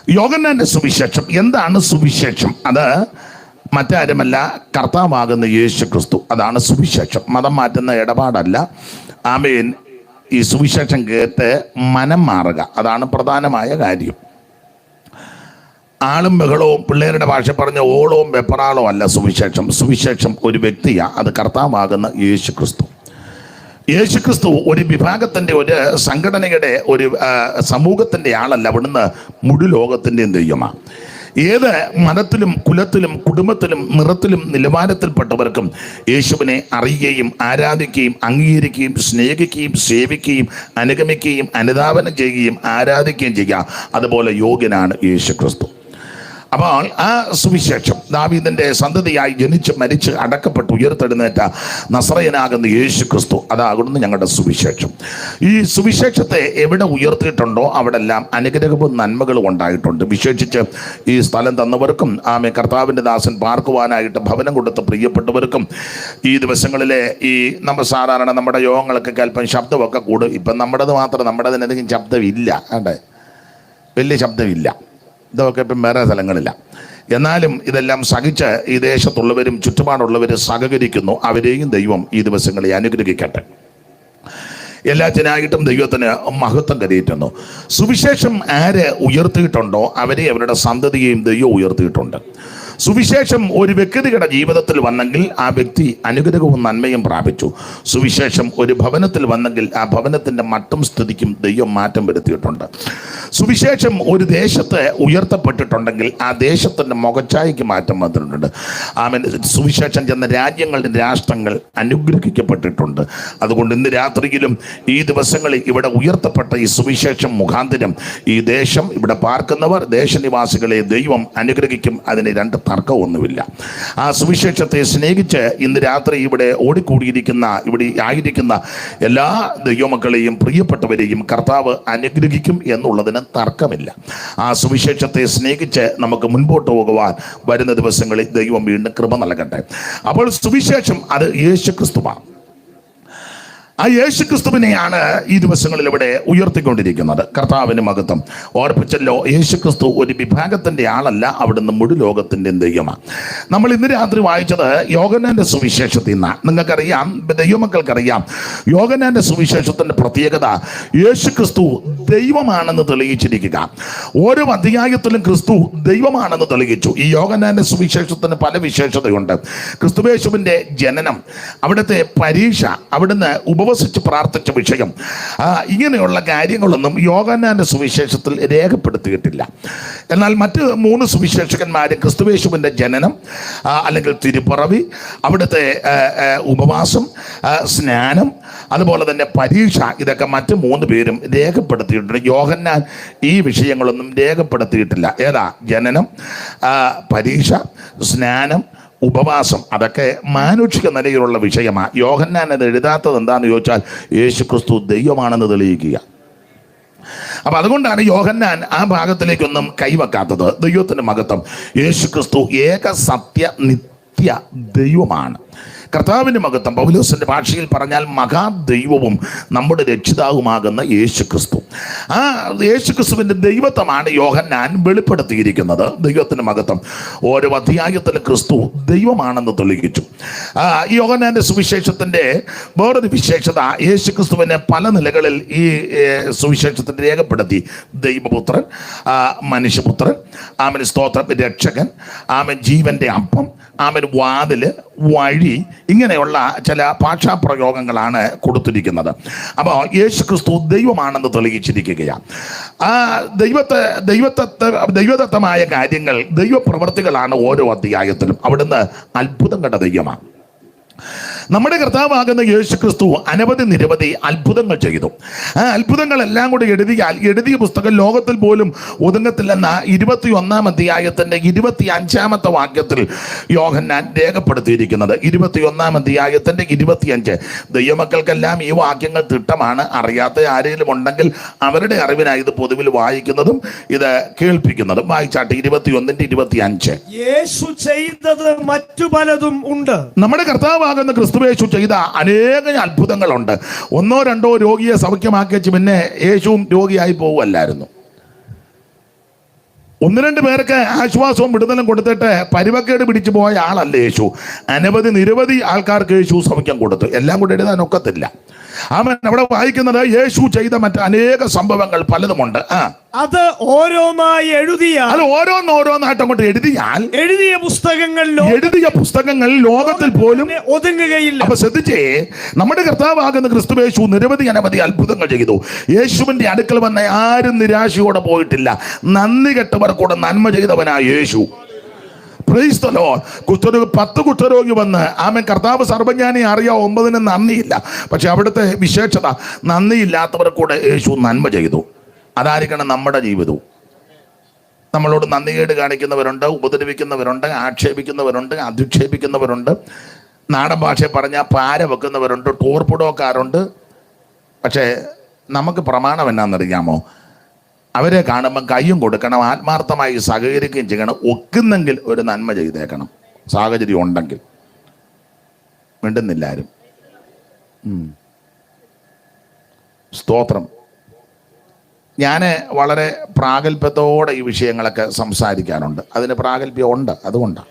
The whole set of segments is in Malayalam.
യോഹന്നാന്റെ സുവിശേഷം. എന്താണ് സുവിശേഷം? അത് മറ്റാരുമല്ല, കർത്താവാകുന്ന യേശു ക്രിസ്തു. അതാണ് സുവിശേഷം. മതം മാറ്റുന്ന ഇടപാടല്ല. ആമേൻ. ഈ സുവിശേഷം കേട്ട് മനം മാറുക, അതാണ് പ്രധാനമായ കാര്യം. ആളും ബഹളവും, പിള്ളേരുടെ ഭാഷ പറഞ്ഞ ഓളവും വെപ്പറാളവും അല്ല സുവിശേഷം. സുവിശേഷം ഒരു വ്യക്തിയാണ്, അത് കർത്താവാകുന്ന യേശു ക്രിസ്തു. യേശു ക്രിസ്തു ഒരു വിഭാഗത്തിൻ്റെ, ഒരു സംഘടനയുടെ, ഒരു സമൂഹത്തിൻ്റെ ആളല്ല. അവിടുന്ന് മുഴു ലോകത്തിൻ്റെയും ദൈവമാണ്. ഏത് മതത്തിലും കുലത്തിലും കുടുംബത്തിലും നിറത്തിലും നിലവാരത്തിൽപ്പെട്ടവർക്കും യേശുവിനെ അറിയുകയും ആരാധിക്കുകയും അംഗീകരിക്കുകയും സ്നേഹിക്കുകയും സേവിക്കുകയും അനുഗമിക്കുകയും അനുധാവനം ചെയ്യുകയും ആരാധിക്കുകയും ചെയ്യുക. അതുപോലെ യോഗ്യനാണ് യേശു ക്രിസ്തു. അപ്പോൾ ആ സുവിശേഷം, ദാവീദിന്റെ സന്തതിയായി ജനിച്ച് മരിച്ച് അടക്കപ്പെട്ട് ഉയർത്തെഴുന്നേറ്റ നസറയനാകുന്ന യേശു ക്രിസ്തു, അതാകുന്നു ഞങ്ങളുടെ സുവിശേഷം. ഈ സുവിശേഷത്തെ എവിടെ ഉയർത്തിയിട്ടുണ്ടോ അവിടെല്ലാം അനുഗ്രഹവും നന്മകളും ഉണ്ടായിട്ടുണ്ട്. വിശേഷിച്ച് ഈ സ്ഥലം തന്നവർക്കും കർത്താവിൻ്റെ ദാസൻ പാർക്കുവാനായിട്ട് ഭവനം കൊടുത്ത പ്രിയപ്പെട്ടവർക്കും ഈ ദിവസങ്ങളിലെ ഈ സാധാരണ നമ്മുടെ യോഗങ്ങളൊക്കെ അല്പം ശബ്ദമൊക്കെ കൂടും. ഇപ്പം നമ്മുടേത് മാത്രം, നമ്മുടേതിനധികം ശബ്ദമില്ല, അതെ, വലിയ ശബ്ദമില്ല. ഇതൊക്കെ ഇപ്പം വേറെ സ്ഥലങ്ങളില്ല. എന്നാലും ഇതെല്ലാം സഹിച്ച് ഈ ദേശത്തുള്ളവരും ചുറ്റുപാടുള്ളവരും സഹകരിക്കുന്നു. അവരെയും ദൈവം ഈ ദിവസങ്ങളെ അനുഗ്രഹിക്കട്ടെ. എല്ലാത്തിനായിട്ടും ദൈവത്തിന് മഹത്വം കരയേറ്റുന്നു. സുവിശേഷം ആര് ഉയർത്തിയിട്ടുണ്ടോ അവരെ, അവരുടെ സന്തതിയെയും ദൈവം ഉയർത്തിയിട്ടുണ്ട്. സുവിശേഷം ഒരു വ്യക്തിയുടെ ജീവിതത്തിൽ വന്നെങ്കിൽ ആ വ്യക്തി അനുഗ്രഹവും നന്മയും പ്രാപിച്ചു. സുവിശേഷം ഒരു ഭവനത്തിൽ വന്നെങ്കിൽ ആ ഭവനത്തിൻ്റെ മട്ടും സ്ഥിതിക്കും ദൈവം മാറ്റം വരുത്തിയിട്ടുണ്ട്. സുവിശേഷം ഒരു ദേശത്ത് ഉയർത്തപ്പെട്ടിട്ടുണ്ടെങ്കിൽ ആ ദേശത്തിൻ്റെ മുഖച്ഛായയ്ക്ക് മാറ്റം വന്നിട്ടുണ്ട്. സുവിശേഷം ചെന്ന രാജ്യങ്ങളുടെ രാഷ്ട്രങ്ങൾ അനുഗ്രഹിക്കപ്പെട്ടിട്ടുണ്ട്. അതുകൊണ്ട് ഇന്ന് രാത്രിയിലും ഈ ദിവസങ്ങളിൽ ഇവിടെ ഉയർത്തപ്പെട്ട ഈ സുവിശേഷം മുഖാന്തരം ഈ ദേശം, ഇവിടെ പാർക്കുന്നവർ, ദേശനിവാസികളെ ദൈവം അനുഗ്രഹിക്കും. അതിന് രണ്ട് തർക്കമൊന്നുമില്ല. ആ സുവിശേഷത്തെ സ്നേഹിച്ച് ഇന്ന് രാത്രി ഇവിടെ ഓടിക്കൂടിയിരിക്കുന്ന, ഇവിടെ ആയിരിക്കുന്ന എല്ലാ ദൈവമക്കളെയും പ്രിയപ്പെട്ടവരെയും കർത്താവ് അനുഗ്രഹിക്കും എന്നുള്ളതിന് തർക്കമില്ല. ആ സുവിശേഷത്തെ സ്നേഹിച്ച് നമുക്ക് മുൻപോട്ട് പോകുവാൻ വരുന്ന ദിവസങ്ങളിൽ ദൈവം വീണ്ടും കൃപ നൽകട്ടെ. അപ്പോൾ സുവിശേഷം അത് യേശു ക്രിസ്തുവാണ്. ആ യേശു ക്രിസ്തുവിനെയാണ് ഈ ദിവസങ്ങളിൽ ഇവിടെ ഉയർത്തിക്കൊണ്ടിരിക്കുന്നത്. കർത്താവിന് മഹത്വം. ഓർപ്പിച്ചല്ലോ, യേശു ക്രിസ്തു ഒരു വിഭാഗത്തിൻ്റെ ആളല്ല, അവിടുന്ന് മുഴു ലോകത്തിൻ്റെയും ദൈവമാണ്. നമ്മൾ ഇന്ന് രാത്രി വായിച്ചത് യോഹന്നാന്റെ സുവിശേഷത്തിൽ നിന്നാണ്. നിങ്ങൾക്കറിയാം, ദൈവമക്കൾക്കറിയാം, യോഹന്നാന്റെ സുവിശേഷത്തിൻ്റെ പ്രത്യേകത യേശു ക്രിസ്തു ദൈവമാണെന്ന് തെളിയിച്ചിരിക്കുക. ഓരോ അധ്യായത്തിലും ക്രിസ്തു ദൈവമാണെന്ന് തെളിയിച്ചു. ഈ യോഹന്നാന്റെ സുവിശേഷത്തിന് പല വിശേഷതയുണ്ട്. ക്രിസ്തുയേശുവിൻ്റെ ജനനം, അവിടുത്തെ പരീക്ഷ, അവിടുന്ന് ഉപവസിച്ച് പ്രാർത്ഥിച്ച വിഷയം, ഇങ്ങനെയുള്ള കാര്യങ്ങളൊന്നും യോഹന്നാന്റെ സുവിശേഷത്തിൽ രേഖപ്പെടുത്തിയിട്ടില്ല. എന്നാൽ മറ്റ് മൂന്ന് സുവിശേഷകന്മാരും ക്രിസ്തുയേശുവിൻ്റെ ജനനം അല്ലെങ്കിൽ തിരുപ്പിറവി, അവിടുത്തെ ഉപവാസം, സ്നാനം, അതുപോലെ തന്നെ പരീക്ഷ, ഇതൊക്കെ മറ്റ് മൂന്ന് പേരും രേഖപ്പെടുത്തിയിട്ടുണ്ട്. യോഹന്നാൻ ഈ വിഷയങ്ങളൊന്നും രേഖപ്പെടുത്തിയിട്ടില്ല. ഏതാ? ജനനം, പരീക്ഷ, സ്നാനം, ഉപവാസം. അതൊക്കെ മാനുഷിക നിലയിലുള്ള വിഷയമാണ്. യോഹന്നാൻ അത് എഴുതാത്തത് എന്താണെന്ന് ചോദിച്ചാൽ യേശു ക്രിസ്തു ദൈവമാണെന്ന് തെളിയിക്കുക. അപ്പം അതുകൊണ്ടാണ് യോഹന്നാൻ ആ ഭാഗത്തിലേക്കൊന്നും കൈവെക്കാത്തത്. ദൈവത്തിൻ്റെ മഹത്വം. യേശു ക്രിസ്തു ഏക സത്യ നിത്യ ദൈവമാണ്. കർത്താവിൻ്റെ മഹത്വം. പൗലോസിൻ്റെ ഭാഷയിൽ പറഞ്ഞാൽ മഹാദൈവവും നമ്മുടെ രക്ഷിതാവുമാകുന്ന യേശു ക്രിസ്തു. ആ യേശു ക്രിസ്തുവിൻ്റെ ദൈവത്വമാണ് യോഹന്നാൻ വെളിപ്പെടുത്തിയിരിക്കുന്നത്. ദൈവത്തിൻ്റെ മഹത്വം. ഓരോ അധ്യായത്തിലും ക്രിസ്തു ദൈവമാണെന്ന് തെളിയിച്ചു. യോഹന്നാൻ്റെ സുവിശേഷത്തിൻ്റെ വേറൊരു വിശേഷത, യേശു ക്രിസ്തുവിനെ പല നിലകളിൽ ഈ സുവിശേഷത്തിൽ രേഖപ്പെടുത്തി. ദൈവപുത്രൻ, മനുഷ്യപുത്രൻ, ആമൻ സ്തോത്രം, രക്ഷകൻ, ആമൻ ജീവൻ്റെ അപ്പം, ആമൻ വാതില്, വഴി, ഇങ്ങനെയുള്ള ചില ഭാഷാപ്രയോഗങ്ങളാണ് കൊടുത്തിരിക്കുന്നത്. അപ്പോൾ യേശു ക്രിസ്തു ദൈവമാണെന്ന് തെളിയിച്ചിരിക്കുകയാണ്. ആ ദൈവദത്തമായ കാര്യങ്ങൾ, ദൈവപ്രവർത്തികളാണ് ഓരോ അധ്യായത്തിലും. അവിടുന്ന് അത്ഭുതം കണ്ട ദൈവമാണ്. നമ്മുടെ കർത്താവാകുന്ന യേശു ക്രിസ്തു അനവധി നിരവധി അത്ഭുതങ്ങൾ ചെയ്തു. ആ അത്ഭുതങ്ങളെല്ലാം കൂടി എഴുതിയ പുസ്തകം ലോകത്തിൽ പോലും ഒതുങ്ങത്തില്ലെന്ന 21-ാം അധ്യായത്തിൻ്റെ 25-ാമത്തെ വാക്യത്തിൽ യോഹന്നാൻ രേഖപ്പെടുത്തിയിരിക്കുന്നത്. 21-ാം അധ്യായത്തിൻ്റെ 25. ദൈവമക്കൾക്കെല്ലാം ഈ വാക്യങ്ങൾ തിട്ടമാണ്. അറിയാത്ത ആരെങ്കിലും ഉണ്ടെങ്കിൽ അവരുടെ അറിവിനായി ഇത് പൊതുവിൽ വായിക്കുന്നതും ഇത് കേൾപ്പിക്കുന്നതും. വായിച്ചാട്ടെ 21-ന്റെ 25. യേശു ചെയ്തത് മറ്റു പലതും ഉണ്ട്. നമ്മുടെ കർത്താവാകുന്ന ക്രിസ്തുയേശു ചെയ്ത അനേക അത്ഭുതങ്ങളുണ്ട്. 1-2 രോഗിയെ സൗഖ്യമാക്കി വെച്ച് പിന്നെ യേശുവും രോഗിയായി പോവുമല്ലായിരുന്നു. ഒന്ന് രണ്ട് പേർക്ക് ആശ്വാസവും വിടുതലും കൊടുത്തിട്ട് പരിവക്കേട് പിടിച്ചു പോയ ആളല്ല യേശു. നിരവധി ആൾക്കാർക്ക് യേശു സൗഖ്യം കൊടുത്തു. എല്ലാം കൂടെ എഴുതാൻ ഒക്കത്തില്ല. അവൻ അവിടെ വായിക്കുന്നത് യേശു ചെയ്ത മറ്റ് അനേക സംഭവങ്ങൾ പലതുമുണ്ട്. അത് ഓരോന്നായി എഴുതിയാൽ, അത് ഓരോന്നായിട്ട് അങ്ങോട്ട് എഴുതിയ പുസ്തകങ്ങൾ ലോകത്തിൽ പോലും ഒതുങ്ങുകയില്ല. അപ്പൊ ശ്രദ്ധിച്ചേ, നമ്മുടെ കർത്താവാകുന്ന ക്രിസ്തുയേശു നിരവധി അനവധി അത്ഭുതങ്ങൾ ചെയ്തു. യേശുവിന്റെ അടുക്കൽ വന്ന ആരും നിരാശയോടെ പോയിട്ടില്ല. നന്ദി കെട്ടവർക്കൂടെ നന്മ ചെയ്തവനായ യേശു. Praise the lord. 10 കുഷ്ഠരോഗി വന്ന് കർത്താവ് സർവജ്ഞാനി അറിയാം, 9 നന്ദിയില്ല. പക്ഷെ അവിടുത്തെ വിശേഷത, നന്ദിയില്ലാത്തവർക്കൂടെ യേശു നന്മ ചെയ്തു. അതായിരിക്കണം നമ്മുടെ ജീവിതവും. നമ്മളോട് നന്ദികേട് കാണിക്കുന്നവരുണ്ട്, ഉപദ്രവിക്കുന്നവരുണ്ട്, ആക്ഷേപിക്കുന്നവരുണ്ട്, അധിക്ഷേപിക്കുന്നവരുണ്ട്, നാടൻ ഭാഷയിൽ പറഞ്ഞാൽ പാര വെക്കുന്നവരുണ്ട്, ടോർപ്പിടോക്കാരുണ്ട്. പക്ഷേ നമുക്ക് പ്രമാണം എന്നാണെന്നറിയാമോ? അവരെ കാണുമ്പം കയ്യും കൊടുക്കണം, ആത്മാർത്ഥമായി സഹകരിക്കുകയും ചെയ്യണം. ഒക്കുന്നെങ്കിൽ ഒരു നന്മ ചെയ്തേക്കണം, സാഹചര്യം ഉണ്ടെങ്കിൽ. മിണ്ടുന്നില്ല ആരും. സ്തോത്രം. ഞാൻ വളരെ പ്രാഗൽഭ്യത്തോടെ ഈ വിഷയങ്ങളൊക്കെ സംസാരിക്കാറുണ്ട്. അതിന് പ്രാഗൽഭ്യം ഉണ്ട്, അതുകൊണ്ടാണ്.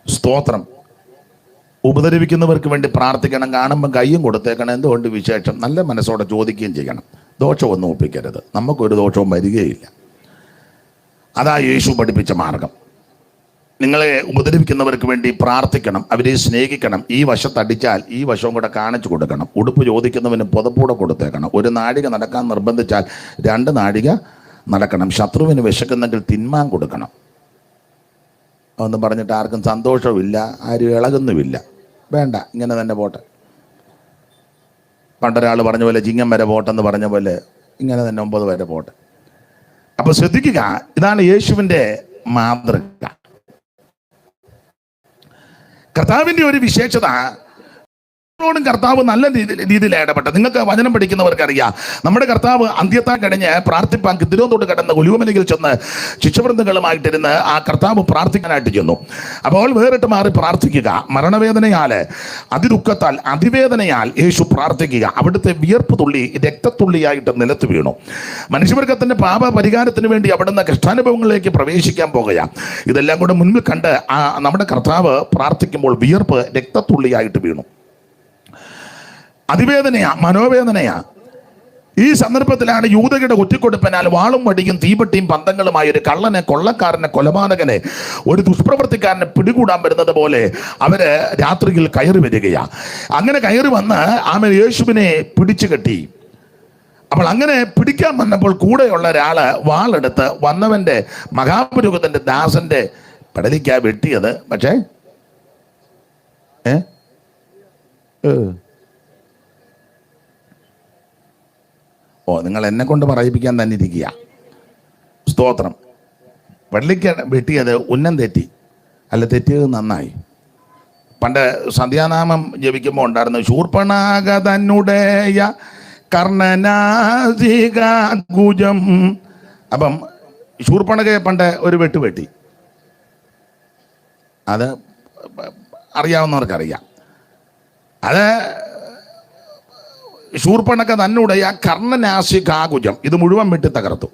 സ്തോത്രം. ഉപദ്രവിക്കുന്നവർക്ക് വേണ്ടി പ്രാർത്ഥിക്കണം, കാണുമ്പം കയ്യും കൊടുത്തേക്കണം. എന്തുകൊണ്ട് വിശേഷം? നല്ല മനസ്സോടെ ചോദിക്കുകയും ചെയ്യണം. ദോഷമൊന്നും ഒപ്പിക്കരുത്, നമുക്കൊരു ദോഷവും വരികയില്ല. അതാ യേശു പഠിപ്പിച്ച മാർഗം. നിങ്ങളെ ഉപദ്രവിക്കുന്നവർക്ക് വേണ്ടി പ്രാർത്ഥിക്കണം, അവരെ സ്നേഹിക്കണം. ഈ വശത്തടിച്ചാൽ ഈ വശവും കൂടെ കാണിച്ചു കൊടുക്കണം. ഉടുപ്പ് ചോദിക്കുന്നവന് പുതപ്പൂടെ കൊടുത്തേക്കണം. 1 നാഴിക നടക്കാൻ നിർബന്ധിച്ചാൽ 2 നാഴിക നടക്കണം. ശത്രുവിന് വിശക്കുന്നെങ്കിൽ തിന്മാൻ കൊടുക്കണം. അതൊന്നും പറഞ്ഞിട്ട് ആർക്കും സന്തോഷവുമില്ല, ആരും ഇളകുന്നുമില്ല. വേണ്ട, ഇങ്ങനെ തന്നെ പോട്ടെ. പണ്ടൊരാൾ പറഞ്ഞ പോലെ ചിങ്ങം വരെ പോട്ടെന്ന് പറഞ്ഞ പോലെ ഇങ്ങനെ തന്നെ 9 വരെ പോട്ടെ. അപ്പൊ ശ്രദ്ധിക്കുക, ഇതാണ് യേശുവിൻ്റെ മാതൃക. കർത്താവിൻ്റെ ഒരു വിശേഷത, കർത്താവ് നല്ല രീതിയിൽ ഇടപെട്ടത്. നിങ്ങൾക്ക് വചനം പഠിക്കുന്നവർക്കറിയാം, നമ്മുടെ കർത്താവ് അന്ത്യത്താൻ കഴിഞ്ഞ് പ്രാർത്ഥിപ്പാൻ കിദ്രോത്തോട്ട് കിടന്ന് ഒലിവുമലയിൽ ചെന്ന് ശിഷ്യവൃന്ദങ്ങളുമായിട്ടിരുന്ന് ആ കർത്താവ് പ്രാർത്ഥിക്കാനായിട്ട് ചെന്നു. അപ്പോൾ വേറിട്ട് മാറി പ്രാർത്ഥിക്കുക. മരണവേദനയാൽ, അതിദുഃഖത്താൽ, അതിവേദനയാൽ യേശു പ്രാർത്ഥിക്കുക. അവിടുത്തെ വിയർപ്പ് തുള്ളി രക്തത്തുള്ളിയായിട്ട് നിലത്ത് വീണു. മനുഷ്യവർഗത്തിന്റെ പാപ പരിഹാരത്തിന് വേണ്ടി അവിടുന്ന് കഷ്ടാനുഭവങ്ങളിലേക്ക് പ്രവേശിക്കാൻ പോകുകയാണ്. ഇതെല്ലാം കൂടെ മുൻപിൽ കണ്ട് നമ്മുടെ കർത്താവ് പ്രാർത്ഥിക്കുമ്പോൾ വിയർപ്പ് രക്തത്തുള്ളിയായിട്ട് വീണു. അതിവേദനയാ, മനോവേദനയാ. ഈ സന്ദർഭത്തിലാണ് യൂദയുടെ ഒറ്റിക്കൊടുപ്പനാൽ വാളും വടിയും തീപട്ടിയും പന്തങ്ങളുമായി ഒരു കള്ളനെ, കൊള്ളക്കാരനെ, കൊലപാതകനെ, ഒരു ദുഷ്പ്രവർത്തിക്കാരനെ പിടികൂടാൻ വരുന്നത് പോലെ അവര് രാത്രിയിൽ കയറി വരികയാ. അങ്ങനെ കയറി വന്ന് യേശുവിനെ പിടിച്ചു കെട്ടി. അപ്പോൾ അങ്ങനെ പിടിക്കാൻ വന്നപ്പോൾ കൂടെയുള്ള ഒരാള് വാളെടുത്ത് വന്നവന്റെ മഹാപുരോഹിതന്റെ ദാസന്റെ പെടലിക്കാ വെട്ടിയത്. പക്ഷേ നിങ്ങൾ എന്നെ കൊണ്ട് പറയിപ്പിക്കാൻ തന്നെ ഇരിക്കുക. സ്തോത്രം. വെള്ളിക്ക് വെട്ടിയത് ഉന്നം തെറ്റി, അല്ല തെറ്റിയത് നന്നായി. പണ്ട് സന്ധ്യാനാമം ജപിക്കുമ്പോൾ ഉണ്ടായിരുന്നു, ശൂർപ്പണാക തന്നുടേയ കർണനാസികാകുജം. അപ്പം ശൂർപ്പണകയെ പണ്ട് ഒരു വെട്ടി. അത് അറിയാവുന്നവർക്കറിയാം. അത് ശൂർപ്പണക തന്നുടയ കർണനാസികാകുജം. ഇത് മുഴുവൻ വെട്ടി തകർത്തു.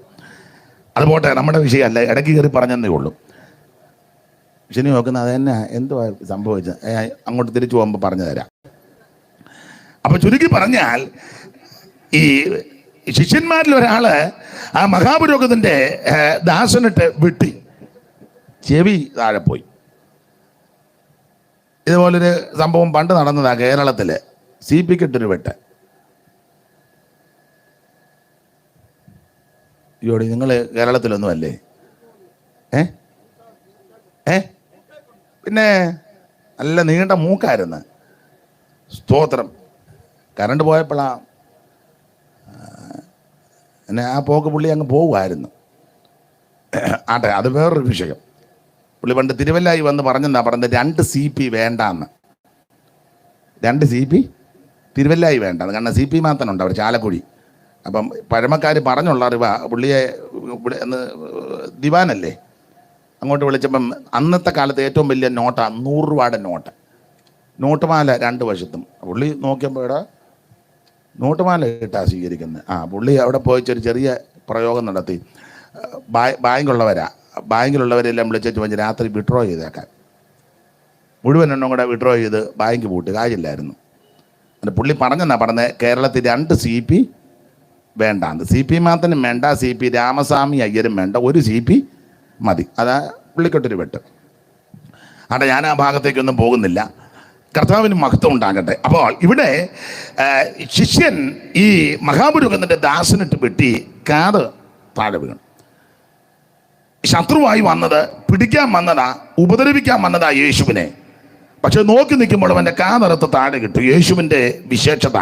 അതുപോട്ടെ, നമ്മുടെ വിഷയമല്ല, ഇടയ്ക്ക് കയറി പറഞ്ഞതേ ഉള്ളൂ. ശനി നോക്കുന്ന അത് തന്നെ എന്തുവാ സംഭവിച്ചത്, അങ്ങോട്ട് തിരിച്ചു പോകുമ്പോൾ പറഞ്ഞു തരാം. അപ്പൊ ചുരുക്കി പറഞ്ഞാൽ, ഈ ശിഷ്യന്മാരിൽ ഒരാള് ആ മഹാപുരോഹിതന്റെ ദാസനിട്ട് വെട്ടി, ചെവി താഴെ പോയി. ഇതുപോലൊരു സംഭവം പണ്ട് നടന്നതാ കേരളത്തില്. CP കിട്ടൊരു വെട്ട്. ജോഡി, നിങ്ങൾ കേരളത്തിലൊന്നും അല്ലേ? പിന്നെ നല്ല നീണ്ട മൂക്കായിരുന്നു. സ്തോത്രം. കറണ്ട് പോയപ്പോഴാ എന്നെ ആ പോക്ക് പുള്ളി അങ്ങ് പോകുമായിരുന്നു. ആട്ടെ, അത് വേറൊരു വിഷയം. പുള്ളി പണ്ട് തിരുവല്ലായി വന്ന് പറഞ്ഞെന്നാ പറഞ്ഞത്, 2 CP വേണ്ടാന്ന്. 2 CP തിരുവല്ലായി വേണ്ട. കാരണം CP മാത്രമുണ്ട് അവർ ചാലക്കുടി. അപ്പം പഴമക്കാർ പറഞ്ഞുള്ള അറിവാ. പുള്ളിയെ എന്ന് ദിവാനല്ലേ, അങ്ങോട്ട് വിളിച്ചപ്പം അന്നത്തെ കാലത്ത് ഏറ്റവും വലിയ നോട്ടാ 100 രൂപയുടെ നോട്ടുമാല 2 വശത്തും. പുള്ളി നോക്കിയപ്പോൾ ഇവിടെ നോട്ടുമാല ഇട്ടാ സ്വീകരിക്കുന്നത്. പുള്ളി അവിടെ പോയിച്ചൊരു ചെറിയ പ്രയോഗം നടത്തി. ബാങ്കിലുള്ളവരെല്ലാം വിളിച്ചു പറഞ്ഞ് രാത്രി വിഡ്രോ ചെയ്തേക്കാൻ. മുഴുവൻ എണ്ണം കൂടെ വിഡ്രോ ചെയ്ത് ബാങ്ക് പൂട്ടി, കാര്യമില്ലായിരുന്നു. എൻ്റെ പുള്ളി പറഞ്ഞത് കേരളത്തിൽ 2 CP വേണ്ടാന്ന്. CP മാത്രം വേണ്ട, CP രാമസ്വാമി അയ്യരും വേണ്ട, 1 CP മതി. അതാ പുള്ളിക്കൊട്ടൊരു വെട്ട്. അവിടെ ഞാൻ ആ ഭാഗത്തേക്കൊന്നും പോകുന്നില്ല. കർത്താവിന് മഹത്വം ഉണ്ടാകട്ടെ. അപ്പോൾ ഇവിടെ ശിഷ്യൻ ഈ മഹാപുരോഹിതന്റെ ദാസനിട്ട് വെട്ടി കാത് താഴെ വീണു. ശത്രുവായി വന്നത്, പിടിക്കാൻ വന്നതാ, ഉപദ്രവിക്കാൻ വന്നതാ യേശുവിനെ. പക്ഷെ നോക്കി നിൽക്കുമ്പോൾ അവൻ്റെ കാതെടുത്ത് താഴെ കിട്ടും. യേശുവിൻ്റെ വിശേഷത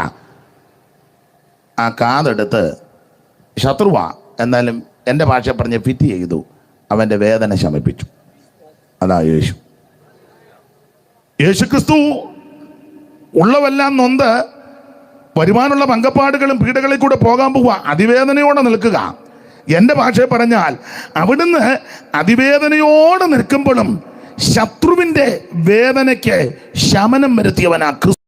ആ കാതെടുത്ത് ശത്രുവാ എന്നാലും എൻ്റെ ഭാഷ പറഞ്ഞ് ഫിറ്റ് ചെയ്തു, അവൻ്റെ വേദന ശമിപ്പിച്ചു. അതാ യേശു. യേശുക്രിസ്തു ഉള്ളവെല്ലാം നൊന്ത് വരുവാനുള്ള പങ്കപ്പാടുകളും പീഡകളിൽ കൂടെ പോകാൻ പോവുക, അതിവേദനയോടെ നിൽക്കുക. എൻ്റെ ഭാഷയിൽ പറഞ്ഞാൽ അവിടുന്ന് അതിവേദനയോടെ നിൽക്കുമ്പോഴും ശത്രുവിൻ്റെ വേദനയ്ക്ക് ശമനം വരുത്തിയവനാ ക്രിസ്തു.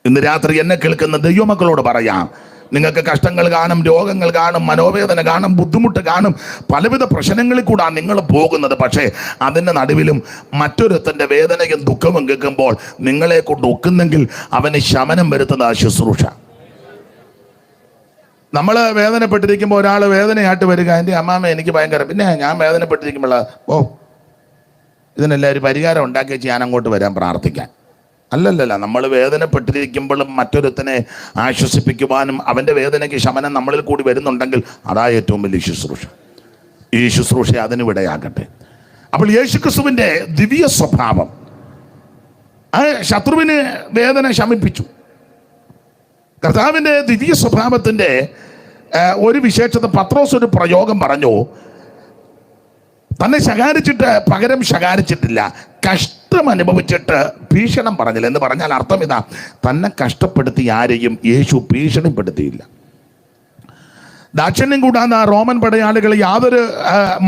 ഇന്ന് രാത്രി എന്നെ കേൾക്കുന്ന ദൈവമക്കളോട് പറയാം, നിങ്ങൾക്ക് കഷ്ടങ്ങൾ കാണും, രോഗങ്ങൾ കാണും, മനോവേദന കാണും, ബുദ്ധിമുട്ട് കാണും, പലവിധ പ്രശ്നങ്ങളിൽ കൂടാ നിങ്ങൾ പോകുന്നത്. പക്ഷേ അതിൻ്റെ നടുവിലും മറ്റൊരുത്തൻ്റെ വേദനയും ദുഃഖവും കേൾക്കുമ്പോൾ നിങ്ങളെ കൊണ്ട് ഒക്കുന്നെങ്കിൽ അവന് ശമനം വരുത്തുന്ന ശുശ്രൂഷ. നമ്മൾ വേദനപ്പെട്ടിരിക്കുമ്പോൾ ഒരാൾ വേദനയായിട്ട് വരിക, എൻ്റെ അമ്മാമ്മ എനിക്ക് ഭയങ്കര, പിന്നെ ഞാൻ വേദനപ്പെട്ടിരിക്കുമ്പോൾ ഇതിനെല്ലാം ഒരു പരിഹാരം ഉണ്ടാക്കി വെച്ച് ഞാൻ അങ്ങോട്ട് വരാൻ പ്രാർത്ഥിക്കാൻ. അല്ലല്ല, നമ്മൾ വേദനപ്പെട്ടിരിക്കുമ്പോഴും മറ്റൊരുത്തനെ ആശ്വസിപ്പിക്കുവാനും അവൻ്റെ വേദനയ്ക്ക് ശമനം നമ്മളിൽ കൂടി വരുന്നുണ്ടെങ്കിൽ അതാ ഏറ്റവും വലിയ ശുശ്രൂഷ. ഈ ശുശ്രൂഷ അതിന് വിടയാകട്ടെ. അപ്പോൾ യേശുക്രിസ്തുവിൻ്റെ ദിവ്യ സ്വഭാവം ആ ശത്രുവിന് വേദന ശമിപ്പിച്ചു. കർത്താവിൻ്റെ ദിവ്യ സ്വഭാവത്തിൻ്റെ ഒരു വിശേഷത പത്രോസ് ഒരു പ്രയോഗം പറഞ്ഞു. തന്നെ ശകാരിച്ചിട്ട് പകരം ശകാരിച്ചിട്ടില്ല, കഷ്ടം അനുഭവിച്ചിട്ട് ഭീഷണം പറഞ്ഞില്ല. എന്ന് പറഞ്ഞാൽ അർത്ഥം ഇതാ, തന്നെ കഷ്ടപ്പെടുത്തി ആരെയും യേശു ഭീഷണിപ്പെടുത്തിയില്ല. ദാക്ഷിണ്യം കൂടാതെ റോമൻ പടയാളികൾ യാതൊരു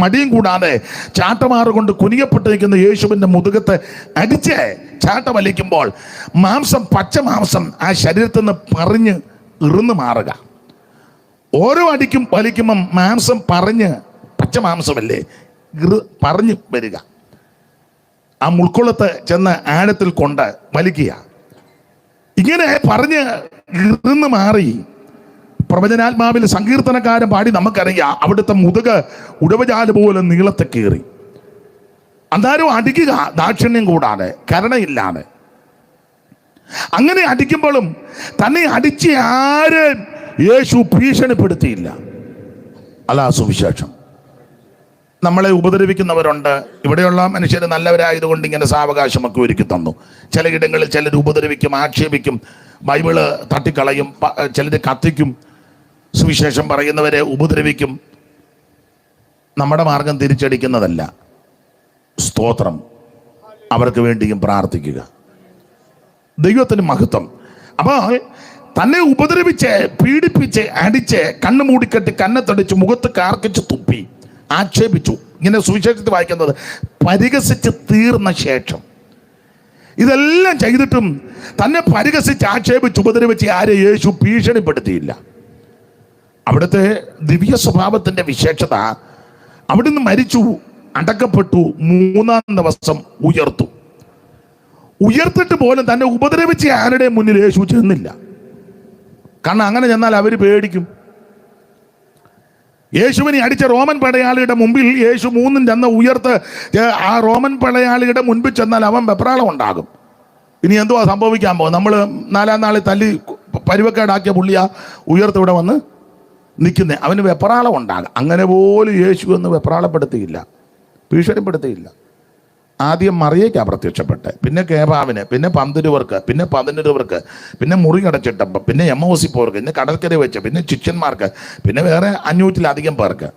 മടിയും കൂടാതെ ചാട്ടമാറുകൊണ്ട് കുനിയപ്പെട്ടിരിക്കുന്ന യേശുവിൻ്റെ മുതുകത്ത് അടിച്ച് ചാട്ടമലിക്കുമ്പോൾ മാംസം, പച്ച മാംസം ആ ശരീരത്തിൽ നിന്ന് പറഞ്ഞ് ഇറുന്നു മാറുക. ഓരോ അടിക്കും വലിക്കുമ്പം മാംസം പറഞ്ഞ്, പച്ച മാംസമല്ലേ, പറഞ്ഞു വരിക. ആ മുൾക്കുളത്ത് ചെന്ന് ആഴത്തിൽ കൊണ്ട് വലിക്കുക. ഇങ്ങനെ പറഞ്ഞ് ഇറുന്ന് മാറി പ്രവചനാത്മാവിൽ സങ്കീർത്തനക്കാരൻ പാടി നമുക്കറിയാം, അവിടുത്തെ മുതുക ഉടവജാല് പോലെ നീളത്തെ കീറി. അന്നാരും അടിക്കുക ദാക്ഷിണ്യം കൂടാതെ, കരുണയില്ലാതെ. അങ്ങനെ അടിക്കുമ്പോഴും തന്നെ അടിച്ച ആരും യേശു ഭീഷണിപ്പെടുത്തിയില്ല. അതാ സുവിശേഷം. നമ്മളെ ഉപദ്രവിക്കുന്നവരുണ്ട്. ഇവിടെയുള്ള മനുഷ്യർ നല്ലവരായതുകൊണ്ട് ഇങ്ങനെ സാവകാശമൊക്കെ ഒരുക്കി തന്നു. ചിലയിടങ്ങളിൽ ചിലർ ഉപദ്രവിക്കും, ആക്ഷേപിക്കും, ബൈബിള് തട്ടിക്കളയും, ചിലർ കത്തിക്കും, സുവിശേഷം പറയുന്നവരെ ഉപദ്രവിക്കും. നമ്മുടെ മാർഗം തിരിച്ചടിക്കുന്നതല്ല. സ്തോത്രം. അവർക്ക് വേണ്ടിയും പ്രാർത്ഥിക്കുക. ദൈവത്തിന് മഹത്വം. അപ്പോൾ തന്നെ ഉപദ്രവിച്ച്, പീഡിപ്പിച്ച്, അടിച്ച്, കണ്ണ് മൂടിക്കെട്ടി, കന്നത്തടിച്ച്, മുഖത്ത് കാർക്കിച്ച്, തുപ്പി, ആക്ഷേപിച്ചു. ഇങ്ങനെ സുവിശേഷത്തിൽ വായിക്കുന്നത് പരിഹസിച്ച് തീർന്ന ശേഷം ഇതെല്ലാം ചെയ്തിട്ടും തന്നെ പരിഹസിച്ച്, ആക്ഷേപിച്ച്, ഉപദ്രവിച്ച് ആരെ യേശു ഭീഷണിപ്പെടുത്തിയില്ല. അവിടുത്തെ ദിവ്യ സ്വഭാവത്തിൻ്റെ വിശേഷത, അവിടുന്ന് മരിച്ചു, അടക്കപ്പെട്ടു, 3-ാം ദിവസം ഉയർത്തു. ഉയർത്തിട്ട് പോലും തന്നെ ഉപദ്രവിച്ച ആരുടെ മുന്നിൽ യേശു ചെന്നില്ല. കാരണം അങ്ങനെ ചെന്നാൽ അവർ പേടിക്കും. യേശുവിനെ അടിച്ച റോമൻ പടയാളിയുടെ മുമ്പിൽ യേശു 3-ും ചെന്ന് ഉയർത്ത് ആ റോമൻ പടയാളിയുടെ മുൻപിൽ ചെന്നാൽ അവൻ വെപ്രാളം ഉണ്ടാകും. ഇനി എന്തുവാ സംഭവിക്കാൻ പോകും? നമ്മൾ 4-ാം നാളിൽ തല്ലി പരുവക്കേടാക്കിയ പുള്ളിയാ ഉയർത്ത് ഇവിടെ വന്ന് നിൽക്കുന്നത്. അവന് വെപ്രാളം ഉണ്ടാകും. അങ്ങനെ പോലും യേശു എന്ന് വെപ്രാളപ്പെടുത്തിയില്ല, ഭീഷണിപ്പെടുത്തിയില്ല. ആദ്യം മറിയയ്ക്കാ പ്രത്യക്ഷപ്പെട്ട്, പിന്നെ കേബാവിന്, പിന്നെ 12 പിന്നെ 11 പിന്നെ മുറി അടച്ചിട്ടപ്പം, പിന്നെ എമ്മോസിപ്പോർക്ക്, പിന്നെ കടൽക്കര വെച്ച്, പിന്നെ ശിഷ്യന്മാർക്ക്, പിന്നെ വേറെ 500-ലധികം പേർക്ക്.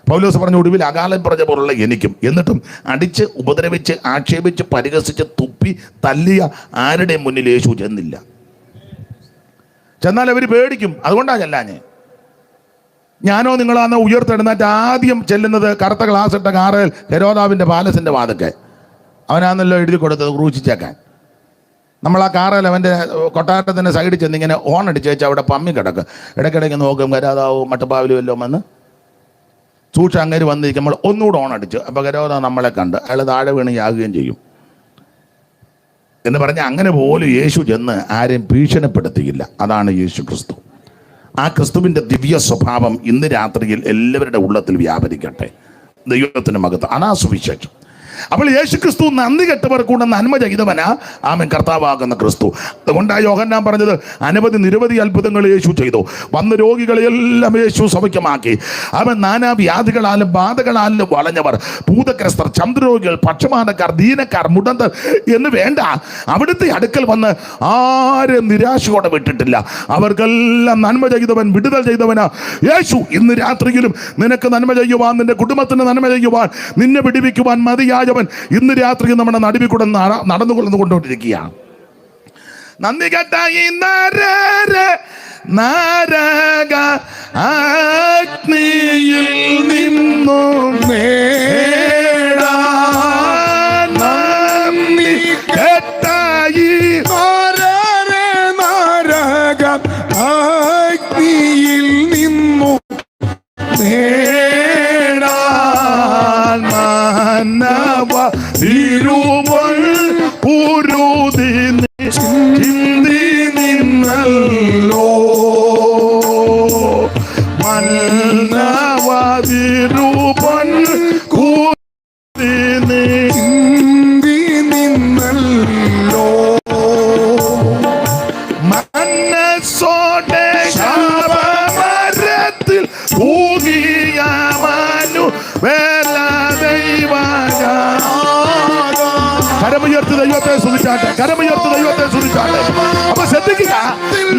പൗലോസ് പറഞ്ഞ ഒടുവിൽ അകാലം പറഞ്ഞ പോലുള്ള എനിക്കും. എന്നിട്ടും അടിച്ച്, ഉപദ്രവിച്ച്, ആക്ഷേപിച്ച്, പരിഹസിച്ച്, തുപ്പി, തല്ലിയ ആരുടെയും മുന്നിൽ യേശു ചെന്നില്ല. ചെന്നാൽ അവർ പേടിക്കും. അതുകൊണ്ടാണ് ചെല്ലാഞ്ഞ്. ഞാനോ നിങ്ങളാന്ന് ഉയർത്തെടുന്നിട്ട് ആദ്യം ചെല്ലുന്നത് കറുത്ത ഗ്ലാസ് ഇട്ട കാറിൽ ഹെരോദാവിൻ്റെ പാലസിൻ്റെ വാതിക്കെ. അവനാന്നല്ലോ എഴുതി കൊടുത്തത് ക്രൂശിച്ചേക്കാൻ. നമ്മൾ ആ കാറിൽ അവൻ്റെ കൊട്ടാരത്തിൻ്റെ സൈഡിൽ ചെന്നിങ്ങനെ ഹോൺ അടിച്ച് വെച്ചാൽ അവിടെ പമ്മി കിടക്കും. ഇടയ്ക്കിടയ്ക്ക് നോക്കും, കരാതാവും മട്ടപ്പാവിലും എല്ലാം വന്ന് സൂക്ഷിച്ച് അങ്ങനെ വന്നിരിക്കുമ്പോൾ ഒന്നുകൂടെ ഓണടിച്ച് അപ്പോൾ കരോധ നമ്മളെ കണ്ട് അയാൾ താഴെ വീണ് യാകുകയും ചെയ്യും എന്ന് പറഞ്ഞാൽ അങ്ങനെ പോലും യേശു ചെന്ന് ആരെയും ഭീഷണിപ്പെടുത്തിയില്ല. അതാണ് യേശു ക്രിസ്തു. ആ ക്രിസ്തുവിൻ്റെ ദിവ്യ സ്വഭാവം ഇന്ന് രാത്രിയിൽ എല്ലാവരുടെ ഉള്ളത്തിൽ വ്യാപരിക്കട്ടെ. ദൈവത്തിന് മഹത്വം. അതാ സുവിശേഷം. അപ്പോൾ യേശു ക്രിസ്തു നന്ദി കെട്ടവർക്കൂടെ നന്മ ചെയ്തവനാ ആമേൻ കർത്താവാകുന്ന ക്രിസ്തു. അതുകൊണ്ടാണ് യോഹന്നാൻ പറഞ്ഞത് നിരവധി അത്ഭുതങ്ങൾ യേശു ചെയ്തു. വന്ന രോഗികളെല്ലാം യേശു സൗഖ്യമാക്കി. അവൻ നാനാ വ്യാധികളാലും ബാധകളാലും വളഞ്ഞവർ, ഭൂതഗ്രസ്തർ, ചന്ദ്രരോഗികൾ, പക്ഷപാതക്കാർ, ദീനക്കാർ, മുടന്തർ എന്ന് വേണ്ട, അവിടുത്തെ അടുക്കൽ വന്ന് ആരും നിരാശയോടെ വിട്ടിട്ടില്ല. അവർക്കെല്ലാം നന്മ ചെയ്തവൻ, വിടുതൽ ചെയ്തവനാ യേശു. ഇന്ന് രാത്രിയിലും നിനക്ക് നന്മ ചെയ്യുവാൻ, നിന്റെ കുടുംബത്തിന് നന്മ ചെയ്യുവാൻ, നിന്നെ വിടുവിക്കുവാൻ മതിയായവൻ ഇന്ന് രാത്രി നമ്മുടെ നടുവിൽ കൂടെ നടന്നുകൊണ്ടിരിക്കുകയാണ്. നന്ദി കെട്ടായി നാരക അഗ്നിയിൽ നിന്നും നന്ദി കെട്ടായി നാരക അഗ്നിയിൽ നിന്നും തിരുവൾ പുരുതി ചിന്തി നിന്നല്ലോ മന്നവതിരുപൻ കൂതി ചിന്തി നിന്നല്ലോ മനസ്സോടെ ശാപമരത്തിൽ ഊതിയ മനു വേല ദൈവജ. കരമുയർത്തി ദൈവത്തെ സ്തുതിച്ചാട്ടെ, കരമുയർത്തി ദൈവത്തെ സ്തുതിച്ചാട്ടെ. അപ്പൊ ശ്രദ്ധിക്കുക,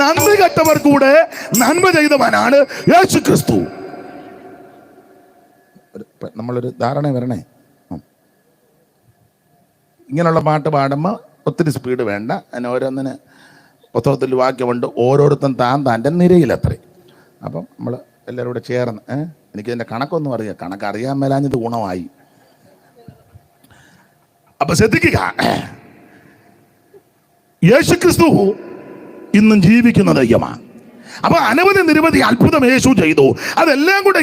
നന്ദി കെട്ടവർ കൂടെ നന്മ ചെയ്തവനാണ് യേശു ക്രിസ്തു. നമ്മളൊരു ധാരണ വരണേ. ഇങ്ങനെയുള്ള പാട്ട് പാടുമ്പോൾ ഒത്തിരി സ്പീഡ് വേണ്ട. അതിന് ഓരോന്നിന് പുസ്തകത്തിൽ വാക്യമുണ്ട്, ഓരോരുത്തൻ താൻ്റെ നിരയിലത്രേ. അപ്പം നമ്മൾ എല്ലാവരും കൂടെ ചേർന്ന് എനിക്കിതിൻ്റെ കണക്കൊന്നും അറിയാം, കണക്കറിയാൻ മേലാഞ്ഞത് ഗുണമായി. അപ്പൊ ശ്രദ്ധിക്കുക, യേശുക്രിസ്തു ഇന്നും ജീവിക്കുന്ന ദൈവമാണ്. അപ്പൊ നിരവധി അത്ഭുതം യേശു ചെയ്തു. അതെല്ലാം കൂടെ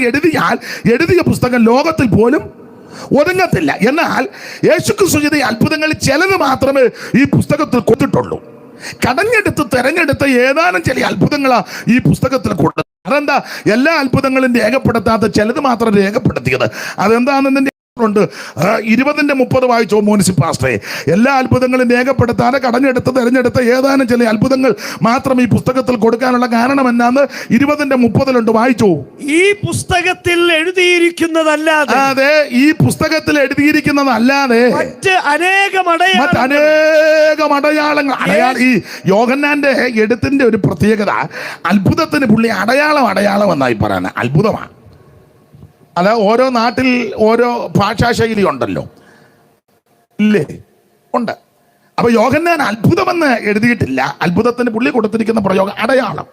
എഴുതിയ പുസ്തകം ലോകത്തിൽ പോലും ഒതുങ്ങത്തില്ല. എന്നാൽ യേശുക്രിസ്തു ചെയ്ത അത്ഭുതങ്ങളിൽ ചിലത് മാത്രമേ ഈ പുസ്തകത്തിൽ കൊടുത്തിട്ടുള്ളൂ. തെരഞ്ഞെടുത്ത ഏതാനും ചില അത്ഭുതങ്ങളാണ് ഈ പുസ്തകത്തിൽ കൊടുത്തത്. അതെന്താ? എല്ലാ അത്ഭുതങ്ങളും രേഖപ്പെടുത്താത്ത ചിലത് മാത്രം രേഖപ്പെടുത്തിയത്. അതെന്താണെന്ന് ണ്ട് 20-30 വായിച്ചോ മോനിസി പാസ്റ്ററെ. എല്ലാ അത്ഭുതങ്ങളും രേഖപ്പെടുത്താതെ തെരഞ്ഞെടുത്ത ഏതാനും ചില അത്ഭുതങ്ങൾ മാത്രം ഈ പുസ്തകത്തിൽ കൊടുക്കാനുള്ള കാരണം എന്നാന്ന് 20-30 വായിച്ചോ. ഈ പുസ്തകത്തിൽ എഴുതിയിരിക്കുന്നതല്ലാതെ, അതെ, ഈ പുസ്തകത്തിൽ എഴുതിയിരിക്കുന്നതല്ലാതെ മറ്റനേകം അടയാളങ്ങൾ. ഈ യോഹന്നാന്റെ എഴുത്തിന്റെ ഒരു പ്രത്യേകത, അത്ഭുതത്തിന് പുള്ളി അടയാളം എന്നായി പറയുന്നത്. അത്ഭുതമാണ്. അല്ല, ഓരോ നാട്ടിൽ ഓരോ ഭാഷാശൈലി ഉണ്ടല്ലോ, ഇല്ലേ? ഉണ്ട്. അപ്പൊ യോഹന്നാൻ അത്ഭുതമെന്ന് എഴുതിയിട്ടില്ല. അത്ഭുതത്തിന് പുള്ളി കൊടുത്തിരിക്കുന്ന പ്രയോഗം അടയാളം.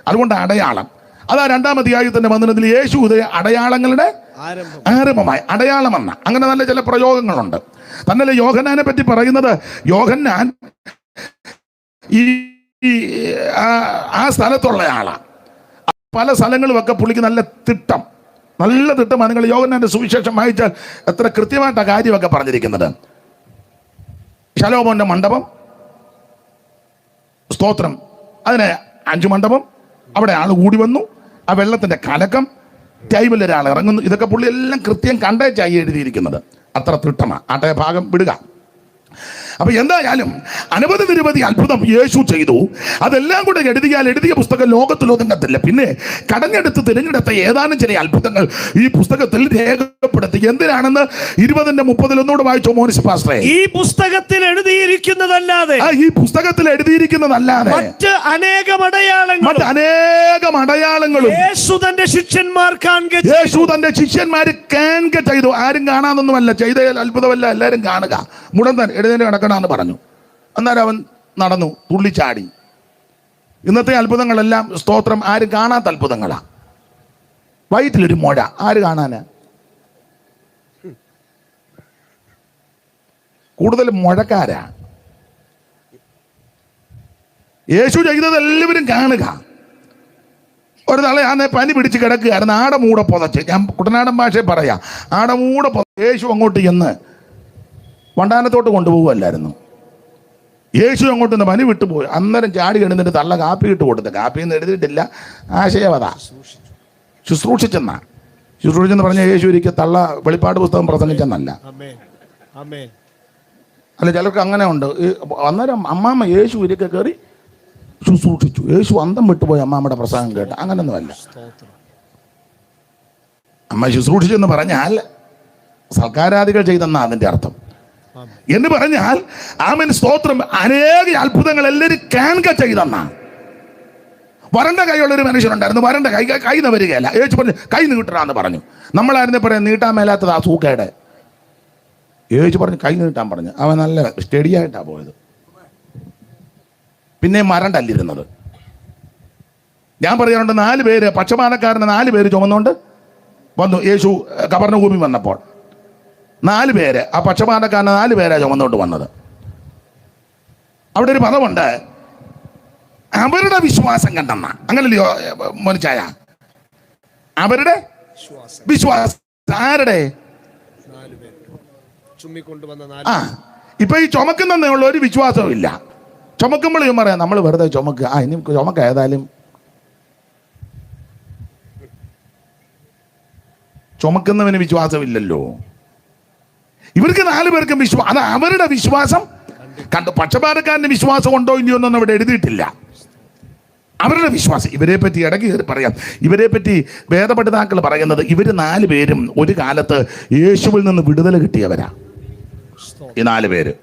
അതുകൊണ്ട് അടയാളം. അതാ 2-ാം അധ്യായത്തിന്റെ 11 യേശു അടയാളങ്ങളുടെ ആരംഭമായി അടയാളമെന്ന അങ്ങനെ നല്ല ചില പ്രയോഗങ്ങളുണ്ട്. തന്നല്ലേ യോഹന്നാനെ പറ്റി പറയുന്നത്, യോഹന്നാൻ ഈ ആ സ്ഥലത്തുള്ള ആളാ. പല സ്ഥലങ്ങളുമൊക്കെ പുള്ളിക്ക് നല്ല തിട്ടമാണ്. നിങ്ങൾ യോഹന്നാന്റെ സുവിശേഷം വായിച്ചാൽ എത്ര കൃത്യമായിട്ടാ കാര്യമൊക്കെ പറഞ്ഞിരിക്കുന്നത്. ശലോമോന്റെ മണ്ഡപം, സ്തോത്രം, അതിന് 5 മണ്ഡപം, അവിടെ ആൾ കൂടി വന്നു, ആ വെള്ളത്തിന്റെ കലക്കം, ടൈമിൽ ഒരാൾ ഇറങ്ങുന്നു. ഇതൊക്കെ പുള്ളി എല്ലാം കൃത്യം കണ്ടേച്ചായി എഴുതിയിരിക്കുന്നത്. അത്ര തിട്ടമാണ്. ആട്ടെ, ഭാഗം വിടുക. അപ്പൊ എന്തായാലും നിരവധി അത്ഭുതം യേശു ചെയ്തു. അതെല്ലാം കൂടെ എഴുതിയ പുസ്തകം ലോകത്തിൽ ഒതുങ്ങത്തില്ല. പിന്നെ തിരഞ്ഞെടുത്ത ഏതാനും ചില അത്ഭുതങ്ങൾ ഈ പുസ്തകത്തിൽ രേഖപ്പെടുത്തി. എന്തിനാണെന്ന് 20-30 ഒന്നുകൂടെ വായിച്ചോ മോനിസ് പാസ്റ്ററെ. ഈ പുസ്തകത്തിൽ എഴുതിയിരിക്കുന്നതല്ലാതെ മറ്റനേകം അടയാളങ്ങളും യേശു തന്റെ ശിഷ്യന്മാർ കാണുക ചെയ്തു. ആരും കാണാനൊന്നുമല്ല, ചെയ്ത അത്ഭുതമല്ല, എല്ലാവരും കാണുക. മുടന്തൻ എഴുന്നേറ്റ് നടക്കണമെന്ന് പറഞ്ഞു. അന്നേരം അവൻ നടന്നു, തുള്ളിച്ചാടി. ഇന്നത്തെ അത്ഭുതങ്ങളെല്ലാം സ്തോത്രം ആരും കാണാത്ത അത്ഭുതങ്ങളാ. വയറ്റിലൊരു മുഴ, ആര് കാണാന്? കൂടുതലും മുഴക്കാരാ. യേശു ചെയ്തത് എല്ലാവരും കാണുക. ഒരു നാളെ ഞാൻ പനി പിടിച്ച് കിടക്കുകയായിരുന്നു. ആടമൂടെ പുതച്ച്, ഞാൻ കുട്ടനാടൻ ഭാഷയിൽ പറയാം, ആടമൂടെ യേശു അങ്ങോട്ട് ചെന്ന് വണ്ടാനത്തോട്ട് കൊണ്ടുപോകുമല്ലായിരുന്നു. യേശു അങ്ങോട്ട് നിന്ന് പനി വിട്ടുപോയി. അന്നേരം ചാടി എഴുന്നിട്ട് തള്ള കാപ്പി ഇട്ട് കൊടുത്ത്. കാപ്പിന്ന് എഴുതിയിട്ടില്ല, ആശയവത ശുശ്രൂഷിച്ചെന്നാ. ശുശ്രൂഷിച്ചെന്ന് പറഞ്ഞ യേശു ഒരിക്കൽ തള്ള വെളിപ്പാട് പുസ്തകം പ്രസംഗിച്ചെന്നല്ല. അല്ല, ചിലർക്ക് അങ്ങനെ ഉണ്ട്. അന്നേരം അമ്മാമ്മ യേശു ഒരിക്കൽ കയറി ശുശ്രൂഷിച്ചു. യേശു അന്തം വിട്ടുപോയി അമ്മാമ്മയുടെ പ്രസംഗം കേട്ട്. അങ്ങനൊന്നുമല്ല. അമ്മ ശുശ്രൂഷിച്ചെന്ന് പറഞ്ഞാൽ സൽക്കാരാദികൾ ചെയ്തെന്നാ അതിൻ്റെ അർത്ഥം. എന്ന് പറഞ്ഞാൽ ആമേൻ സ്തോത്രം, അനേക അത്ഭുതങ്ങൾ എല്ലാവരും കാണുക ചെയ്തെന്നാ. വരണ്ട കൈയുള്ളൊരു മനുഷ്യനുണ്ടായിരുന്നു. വരണ്ട കൈ വരികയല്ല. യേശു പറഞ്ഞു കൈ നീട്ടണമെന്ന് പറഞ്ഞു. നമ്മളായിരുന്നു പറയാം നീട്ടാൻ മേലാത്തത് ആ സൂക്കേട്. യേശു പറഞ്ഞു കൈ നീട്ടാൻ പറഞ്ഞു. അവൻ നല്ല സ്റ്റഡിയായിട്ടാണ് പോയത്. പിന്നെ മരണ്ടല്ലിരുന്നത്. ഞാൻ പറയാറുണ്ട്, 4 പേര് പക്ഷപാതക്കാരന് 4 പേര് ചുമന്നുകൊണ്ട് വന്നു യേശു കബർന്നഭൂമി വന്നപ്പോൾ. 4 പേര്, ആ പക്ഷപാതക്കാരന് 4 പേരാ ചുമന്നുകൊണ്ട് വന്നത്. അവിടെ ഒരു പദമുണ്ട്, അവരുടെ വിശ്വാസം കണ്ടെന്ന. അങ്ങനല്ലയോ മോനിച്ചായ? അവരുടെ വിശ്വാസം. ആരുടെ? ആ, ഇപ്പൊ ഈ ചുമക്കുന്ന ഒരു വിശ്വാസവും ഇല്ല. ചുമക്കുമ്പോൾ ഞാൻ പറയാം നമ്മൾ വെറുതെ ചുമക്കുക. ഇനി ചുമക്ക ഏതായാലും ചുമക്കുന്നവന് വിശ്വാസമില്ലല്ലോ. ഇവർക്ക് 4 പേർക്കും വിശ്വാസം. അത് അവരുടെ വിശ്വാസം കണ്ടു. പക്ഷപാതക്കാരന് വിശ്വാസം ഉണ്ടോ ഇല്ലയോ എന്നൊന്നും അവിടെ എഴുതിയിട്ടില്ല. അവരുടെ വിശ്വാസം. ഇവരെ പറ്റി ഇടയ്ക്ക് പറയാം. ഇവരെ പറ്റി വേദപഠിതാക്കൾ പറയുന്നത് ഇവർ 4 പേരും ഒരു കാലത്ത് യേശുവിൽ നിന്ന് വിടുതൽ കിട്ടിയവരാ. ഈ 4 പേര്.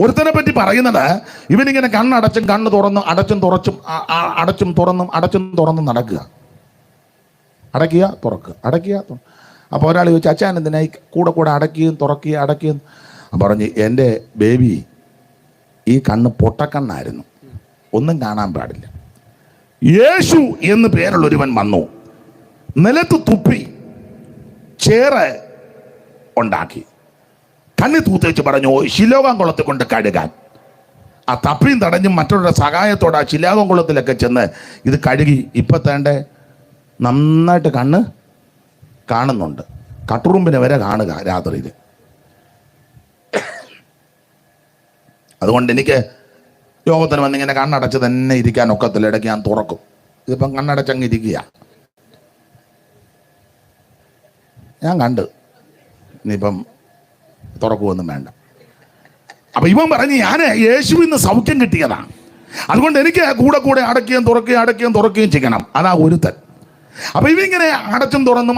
ഒരുത്തനെ പറ്റി പറയുന്നത് ഇവനിങ്ങനെ കണ്ണടച്ചും കണ്ണ് തുറന്നും അടച്ചും തുറച്ചും അടച്ചും തുറന്നും നടക്കുക. അടയ്ക്കുക തുറക്കുക, അടയ്ക്കുക. അപ്പോൾ ഒരാൾ ചോദിച്ചു, അച്ഛൻ എന്തിനായി കൂടെ അടയ്ക്കുകയും തുറക്കുകയും പറഞ്ഞ് എൻ്റെ ബേബി ഈ കണ്ണ് പൊട്ടക്കണ്ണായിരുന്നു, ഒന്നും കാണാൻ പാടില്ല. യേശു എന്ന് പേരുള്ളൊരുവൻ വന്നു, നിലത്ത് തുപ്പി ചേറ് ഉണ്ടാക്കി കണ്ണി തൂത്തേച്ച് പറഞ്ഞു ശിലോകാം കുളത്തിൽ കൊണ്ട് കഴുകാൻ. ആ തപ്പിയും തടഞ്ഞും മറ്റുള്ളവരുടെ സഹായത്തോടെ ആ ശിലോകാം കുളത്തിലൊക്കെ ചെന്ന് ഇത് കഴുകി. ഇപ്പം തേണ്ട നന്നായിട്ട് കണ്ണ് കാണുന്നുണ്ട്. കട്ടുറുമ്പിനെ വരെ കാണുക രാത്രിയിൽ. അതുകൊണ്ട് എനിക്ക് യോഗത്തിന് വന്നിങ്ങനെ കണ്ണടച്ച് തന്നെ ഇരിക്കാൻ ഒക്കത്തില്ല. ഇടയ്ക്ക് ഞാൻ തുറക്കും. ഇതിപ്പം കണ്ണടച്ചങ്ങ് ഇരിക്കുക. ഞാൻ കണ്ട് ഇനിയിപ്പം തുറക്കുമൊന്നും വേണ്ട. അപ്പൊ ഇവൻ പറഞ്ഞ് ഞാൻ യേശുവിൽ നിന്ന് സൗഖ്യം കിട്ടിയതാണ്, അതുകൊണ്ട് എനിക്ക് കൂടെ അടക്കുകയും തുറക്കുകയും ചെയ്യണം. അതാ ഒരുത്തൻ. അപ്പൊ ഇവങ്ങനെ അടച്ചും തുറന്നും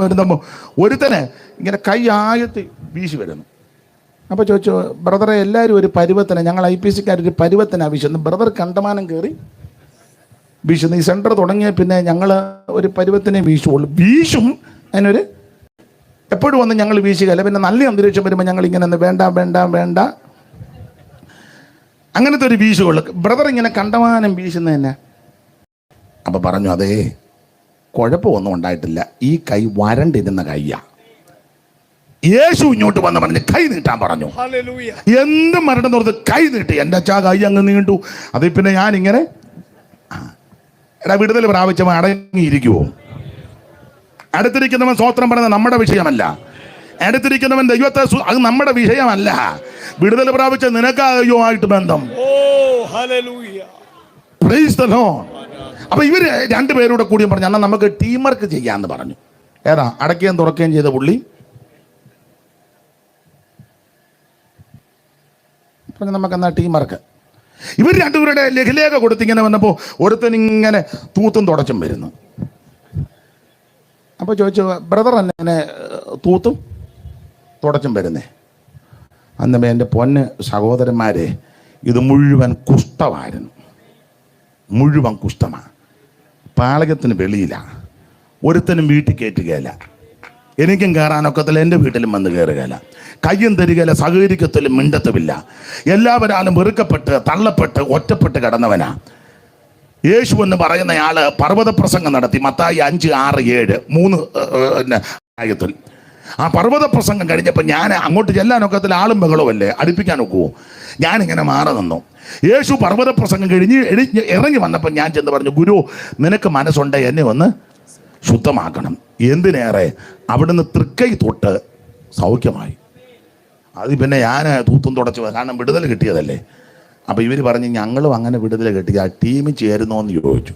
വരുമ്പോൾ ഒരുത്തന് ഇങ്ങനെ കൈ ആയത്തി വീശി വരുന്നു. അപ്പോൾ ചോദിച്ചു, ബ്രദറെ എല്ലാവരും ഒരു പരുവത്തിന്, ഞങ്ങൾ IPCക്കാർ ഒരു പരുവത്തിനാണ് വീശുന്നു. ബ്രദർ കണ്ടമാനം കയറി വീശുന്നു. ഈ സെൻറ്റർ തുടങ്ങിയ പിന്നെ ഞങ്ങൾ ഒരു പരുവത്തിനെ വീശുള്ളൂ. വീശും അതിനൊരു എപ്പോഴും വന്ന് ഞങ്ങൾ വീശുകയല്ല. പിന്നെ നല്ല അന്തരീക്ഷം വരുമ്പോൾ ഞങ്ങൾ ഇങ്ങനെ വേണ്ട അങ്ങനത്തെ ഒരു വീശുള്ളൂ. ബ്രദർ ഇങ്ങനെ കണ്ടമാനം വീശുന്നതന്നെ. അപ്പം പറഞ്ഞു, അതേ കുഴപ്പമൊന്നും ഉണ്ടായിട്ടില്ല, ഈ കൈ വരണ്ടിരുന്ന കയ്യാ. യേശു ഇങ്ങോട്ട് വന്ന് പറഞ്ഞ് കൈ നീട്ടാൻ പറഞ്ഞു. എന്ത് മരണം തുറന്ന് കൈ നീട്ടി. എൻ്റെ അച്ഛാ കൈ അങ്ങ് നീണ്ടു. അത് പിന്നെ ഞാനിങ്ങനെ വിടുതൽ പ്രാപിച്ചവൻ അടങ്ങിയിരിക്കുവോ? അടുത്തിരിക്കുന്നവൻ സ്വോത്രം പറയുന്നത് നമ്മുടെ വിഷയമല്ല. അടുത്തിരിക്കുന്നവൻ ദൈവത്തെ, അത് നമ്മുടെ വിഷയമല്ല. വിടുതൽ പ്രാപിച്ച നിനക്ക് ദൈവമായിട്ട് ബന്ധം. അപ്പൊ ഇവര് 2 പേരൂടെ കൂടിയും പറഞ്ഞു, എന്നാൽ നമുക്ക് ടീം വർക്ക് ചെയ്യാന്ന് പറഞ്ഞു. ഏതാ അടയ്ക്കുകയും തുറക്കുകയും ചെയ്ത പുള്ളി പറഞ്ഞു, നമുക്ക് എന്നാ ടീം വർക്ക്. ഇവർ 2 പേരുടെ ലഘുലേഖ കൊടുത്തിങ്ങനെ വന്നപ്പോൾ ഒരുത്തൻ ഇങ്ങനെ തൂത്തും തുടച്ചും വരുന്നു. അപ്പോൾ ചോദിച്ചു, ബ്രദർ എന്നെ തൂത്തും തുടച്ചും വരുന്നേ? അന്നേ എൻ്റെ പൊന്ന് സഹോദരന്മാരെ, ഇത് മുഴുവൻ കുഷ്ഠമായിരുന്നു. മുഴുവൻ കുഷ്ഠമാണ്. പാളകത്തിന് വെളിയിലാണ്. ഒരുത്തനും വീട്ടിൽ കയറ്റുകയില്ല. എനിക്കും കയറാനൊക്കത്തില്ല, എൻ്റെ വീട്ടിലും വന്ന് കയറുകയില്ല. കയ്യും തരികയില്ല, സഹകരിക്കത്തിലും മിണ്ടത്തുമില്ല. എല്ലാവരാലും വെറുക്കപ്പെട്ട് തള്ളപ്പെട്ട് ഒറ്റപ്പെട്ട് കിടന്നവനാ. യേശു എന്ന് പറയുന്നയാള് പർവ്വത പ്രസംഗം നടത്തി. മത്തായി 5, 6, 7 3 ആയത്തിൽ ആ പർവ്വത പ്രസംഗം കഴിഞ്ഞപ്പോൾ ഞാൻ അങ്ങോട്ട് ചെല്ലാനൊക്കത്തിൽ ആളും ബഹളവും അല്ലേ, അടുപ്പിക്കാൻ ഒക്കുമോ? ഞാനിങ്ങനെ മാറി നിന്നു. യേശു പർവ്വത പ്രസംഗം കഴിഞ്ഞ് ഇറങ്ങി വന്നപ്പോൾ ഞാൻ ചെന്ന് പറഞ്ഞു, ഗുരു നിനക്ക് മനസ്സുണ്ട് എന്നെ ഒന്ന് ശുദ്ധമാക്കണം. എന്തിനേറെ അവിടുന്ന് തൃക്കൈ തൊട്ട് സൗഖ്യമായി. അത് പിന്നെ ഞാൻ തൂത്തും തുടച്ചു, കാരണം വിടുതൽ കിട്ടിയതല്ലേ. അപ്പോൾ ഇവർ പറഞ്ഞ് ഞങ്ങളും അങ്ങനെ വിടുതൽ കിട്ടി, ആ ടീമിൽ ചേരുന്നോ എന്ന് ചോദിച്ചു.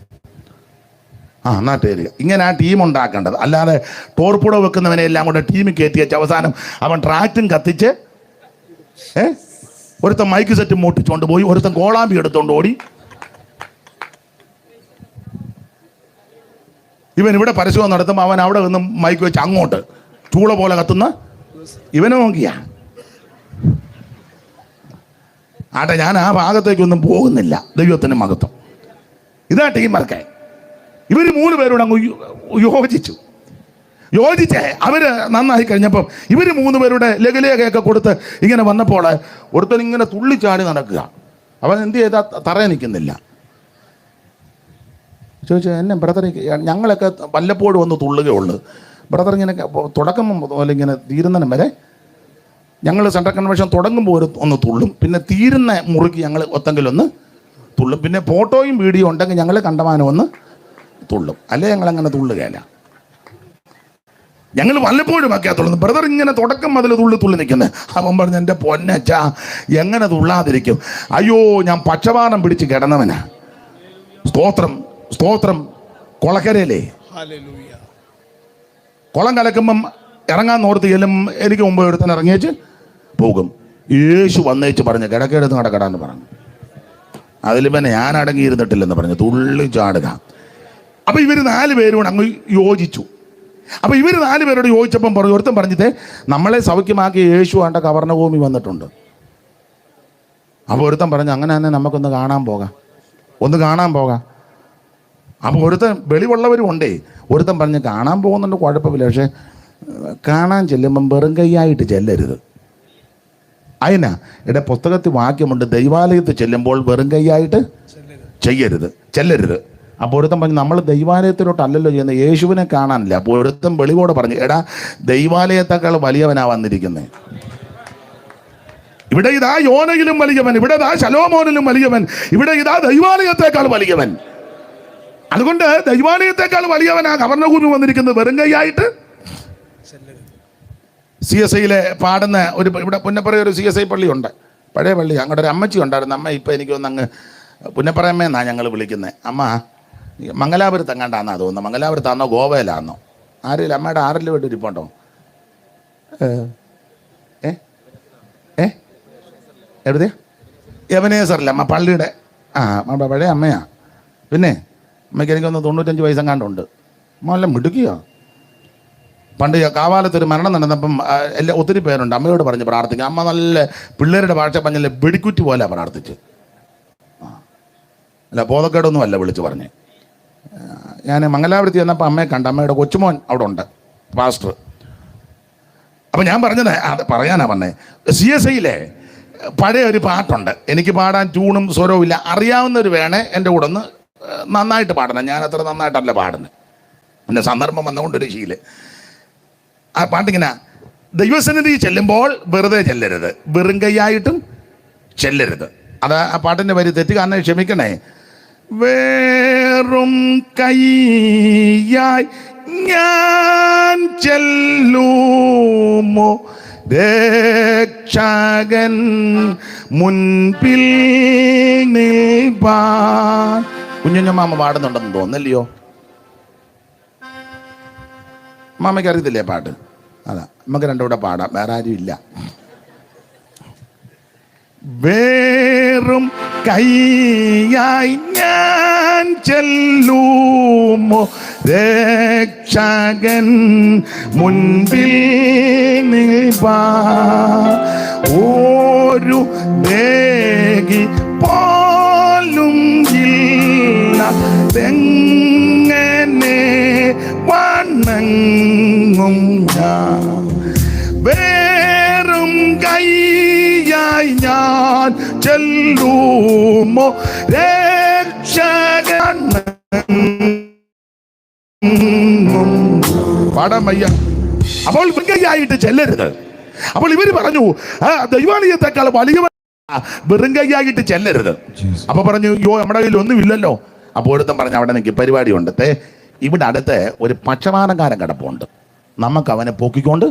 എന്നാ തരിക. ഇങ്ങനെ ആ ടീം ഉണ്ടാക്കേണ്ടത്, അല്ലാതെ ടോർപ്പുട വെക്കുന്നവനെ എല്ലാം കൂടെ ടീമിൽ കയറ്റി വെച്ച് അവസാനം അവൻ ട്രാക്റ്റും കത്തിച്ച് ഒരുത്തൻ മൈക്ക് സെറ്റ് മുട്ടിച്ചുകൊണ്ട് പോയി, ഒരുത്തൻ കോളാമ്പി എടുത്തുകൊണ്ട് ഓടി. ഇവൻ ഇവിടെ പരസ്യം നടത്തുമ്പോൾ അവൻ അവിടെ നിന്നും മൈക്ക് വെച്ച് അങ്ങോട്ട് ചൂള പോലെ കത്തുന്ന ഇവനെ നോക്കിയാ. ആട്ടെ, ഞാൻ ആ ഭാഗത്തേക്കൊന്നും പോകുന്നില്ല. ദൈവത്തിന് മഹത്വം. ഇതാ ടീം വർക്കേ. ഇവർ 3 പേരോട് അങ്ങ് യോജിച്ചേ അവര് നന്നായി കഴിഞ്ഞപ്പം ഇവർ 3 പേരുടെ ലഘുലേഖയൊക്കെ കൊടുത്ത് ഇങ്ങനെ വന്നപ്പോൾ ഒരുത്തൻ ഇങ്ങനെ തുള്ളിച്ചാടി നടക്കുക. അവൻ എന്ത് ചെയ്താൽ തറയെ നിൽക്കുന്നില്ല. ചോദിച്ചു, എന്നെ ബ്രദർ, ഞങ്ങളൊക്കെ വല്ലപ്പോഴും ഒന്ന് തുള്ളുകയുള്ളൂ ബ്രദർ, ഇങ്ങനെ തുടക്കം പോലെ ഇങ്ങനെ തീരുന്നതിനും വരെ ഞങ്ങൾ സെൻട്രൽ കൺവെൻഷൻ തുടങ്ങുമ്പോൾ ഒന്ന് തുള്ളും, പിന്നെ തീരുന്ന മുറുക്കി ഞങ്ങൾ ഒത്തെങ്കിലും ഒന്ന് തുള്ളും, പിന്നെ ഫോട്ടോയും വീഡിയോ ഉണ്ടെങ്കിൽ ഞങ്ങൾ കണ്ടമാനം ഒന്ന് തുള്ളും, അല്ലേ ഞങ്ങളങ്ങനെ തുള്ളുകയല്ല. ഞങ്ങൾ വല്ലപ്പോഴും ഒക്കെ തുള്ളുന്നു. ബ്രദർ ഇങ്ങനെ തുടക്കം മുതൽ തുള്ളി നിൽക്കുന്നത്. അവൻ പറഞ്ഞു, എൻ്റെ പൊന്നച്ചാ എങ്ങനെ തുള്ളാതിരിക്കും? അയ്യോ, ഞാൻ പക്ഷപാതം പിടിച്ച് കിടന്നവനാ. സ്തോത്രം സ്തോത്രം. കൊളക്കരയിലേ കുളം കലക്കുമ്പം ഇറങ്ങാൻ നോർത്ത് ചെല്ലും. എനിക്ക് മുമ്പ് ഒരുത്തൻ ഇറങ്ങിയേച്ച് പോകും. യേശു വന്നേച്ച് പറഞ്ഞു, കിടക്കെടുത്ത് കിടക്കടാന്ന് പറഞ്ഞു. അതിൽ പിന്നെ ഞാൻ അടങ്ങിയിരുന്നിട്ടില്ലെന്ന് പറഞ്ഞു, തുള്ളി ചാടുക. അപ്പം ഇവർ 4 പേരോട് അങ്ങ് യോജിച്ചു. അപ്പം ഇവർ 4 പേരോട് യോജിച്ചപ്പം പറഞ്ഞു, ഒരുത്തൻ പറഞ്ഞിട്ടേ നമ്മളെ സൗഖ്യമാക്കി യേശു ആണ്ട കവർണഭൂമി വന്നിട്ടുണ്ട്. അപ്പോൾ ഒരുത്തൻ പറഞ്ഞു, അങ്ങനെ തന്നെ നമുക്കൊന്ന് കാണാൻ പോകാം. അപ്പോൾ ഒരുത്തൻ വെളിവുള്ളവരും ഉണ്ടേ. ഒരുത്തൻ പറഞ്ഞ് കാണാൻ പോകുന്നുണ്ട്, കുഴപ്പമില്ല, പക്ഷേ കാണാൻ ചെല്ലുമ്പം വെറും കൈയായിട്ട് ചെല്ലരുത്. അതിനാ ഇവിടെ പുസ്തകത്തിൽ വാക്യമുണ്ട്, ദൈവാലയത്തിൽ ചെല്ലുമ്പോൾ വെറും കൈയായിട്ട് ചെല്ലരുത്. അപ്പോൾ ഒരുത്തൻ പറഞ്ഞു, നമ്മൾ ദൈവാലയത്തിലോട്ടല്ലല്ലോ ചെയ്യുന്നത്, യേശുവിനെ കാണാനില്ല. അപ്പോൾ ഒരുത്തൻ വെളിവോടെ പറഞ്ഞു, എടാ ദൈവാലയത്തേക്കാൾ വലിയവനാ വന്നിരിക്കുന്നത്. ഇവിടെ ഇതാ യോനയിലും വലിയവൻ, ഇവിടെ ഇതാ ശലോമോനിലും വലിയവൻ, ഇവിടെ ഇതാ ദൈവാലയത്തേക്കാൾ വലിയവൻ. അതുകൊണ്ട് ദൈവാലയത്തേക്കാൾ വലിയവനാ കവർണഭൂമി വന്നിരിക്കുന്നത്, വെറും കൈയായിട്ട്. CSIയിലെ പാടുന്ന ഇവിടെ പുന്നപ്പറ ഒരു CSI പള്ളിയുണ്ട്, പഴയ പള്ളി. അങ്ങോട്ട് ഒരു അമ്മച്ചി ഉണ്ടായിരുന്നു. അമ്മ ഇപ്പം എനിക്കൊന്ന് അങ്ങ് പുന്നപ്പറയമ്മേന്നാ ഞങ്ങൾ വിളിക്കുന്നത്. അമ്മ മംഗലാപുരത്ത് എങ്ങാണ്ടാന്നാ തോന്നുന്നു. മംഗലാപുരത്താന്നോ ഗോവയിലാന്നോ ആരെങ്കിലും അമ്മയുടെ ആറിൽ വിട്ട് ഇരിപ്പുണ്ടോ? എവിടെയാ? യവനേശ്വറില്ല അമ്മ പള്ളിയുടെ പഴയ അമ്മയാ. പിന്നെ അമ്മയ്ക്ക് എനിക്കൊന്ന് 95 വയസ്സെങ്ങാണ്ടുണ്ട്. അമ്മ എല്ലാം മിടുക്കിയോ. പണ്ട് കാവാലത്തൊരു മരണം നടന്നപ്പം ഒത്തിരി പേരുണ്ട്. അമ്മയോട് പറഞ്ഞ് പ്രാർത്ഥിക്കുക. അമ്മ നല്ല പിള്ളേരുടെ ഭാഷ പറഞ്ഞല്ലേ വെടിക്കുറ്റി പോലെ പ്രാർത്ഥിച്ച്. അല്ല ബോധക്കേടൊന്നും അല്ല വിളിച്ച് പറഞ്ഞ്. ഞാൻ മംഗലാപുരത്ത് ചെന്നപ്പോൾ അമ്മയെ കണ്ട. അമ്മയുടെ കൊച്ചുമോൻ അവിടെ ഉണ്ട്, പാസ്റ്റർ. അപ്പം ഞാൻ പറഞ്ഞത് അത് പറയാനാ പറഞ്ഞത്. CSIയിലെ പഴയ ഒരു പാട്ടുണ്ട്. എനിക്ക് പാടാൻ ട്യൂണും സ്വരവും ഇല്ല. അറിയാവുന്നവർ വേണേ എൻ്റെ കൂടെ ഒന്ന് നന്നായിട്ട് പാടണം. ഞാൻ അത്ര നന്നായിട്ടല്ല പാടുന്നത്, പിന്നെ സന്ദർഭം വന്നുകൊണ്ടൊരു ശീലം. ആ പാട്ടിങ്ങനെ, ദൈവസന്നിധി ചെല്ലുമ്പോൾ വെറുതെ ചെല്ലരുത്, വെറും കൈയായിട്ടും ചെല്ലരുത്. അത് ആ പാട്ടിൻ്റെ വരി തെറ്റുകാരനെ ക്ഷമിക്കണേ. വേറും കൈയായി ഞാൻ ചെല്ലുമോ രക്ഷകൻ മുൻപിൽ നിൽപ്പാൻ. കുഞ്ഞുഞ്ഞമ്മാമ പാടുന്നുണ്ടെന്ന് തോന്നല്ലയോ? മാമയ്ക്ക് അറിയത്തില്ലേ പാട്ട്? അതാ, നമുക്ക് രണ്ടും കൂടെ പാടാം, വേറെ ആരും ഇല്ല. വേറും കൈയായി ഞാൻ ചെല്ലുമോ രക്ഷകൻ മുൻപിൽ നിൽപ്പാൻ. ഒരു ദേഹി പോലും ഇല്ല തെങ്ങനെ വണങ്ങും ഞാൻ. വേറും കൈയായി ഞാൻ ചെല്ലുമോ രക്ഷകൻ. പാടാൻ വയ്യ. അപ്പോൾ വെറുങ്കൈയായിട്ട് ചെല്ലരുത്. അപ്പോൾ ഇവര് പറഞ്ഞു ദൈവാലയത്തെക്കാൾ വലിയ വെറുങ്കൈയായിട്ട് ചെല്ലരുത്. അപ്പൊ പറഞ്ഞു നമ്മുടെ കയ്യിൽ ഒന്നുമില്ലല്ലോ. അപ്പോൾ ഒരുത്തൻ പറഞ്ഞു അവിടെ എനിക്ക് പരിപാടി ഉണ്ട്, ഇവിടെ അടുത്ത് ഒരു പക്ഷപാതക്കാരൻ കിടപ്പുണ്ട്, നമുക്ക് അവനെ പൊക്കിക്കൊണ്ട്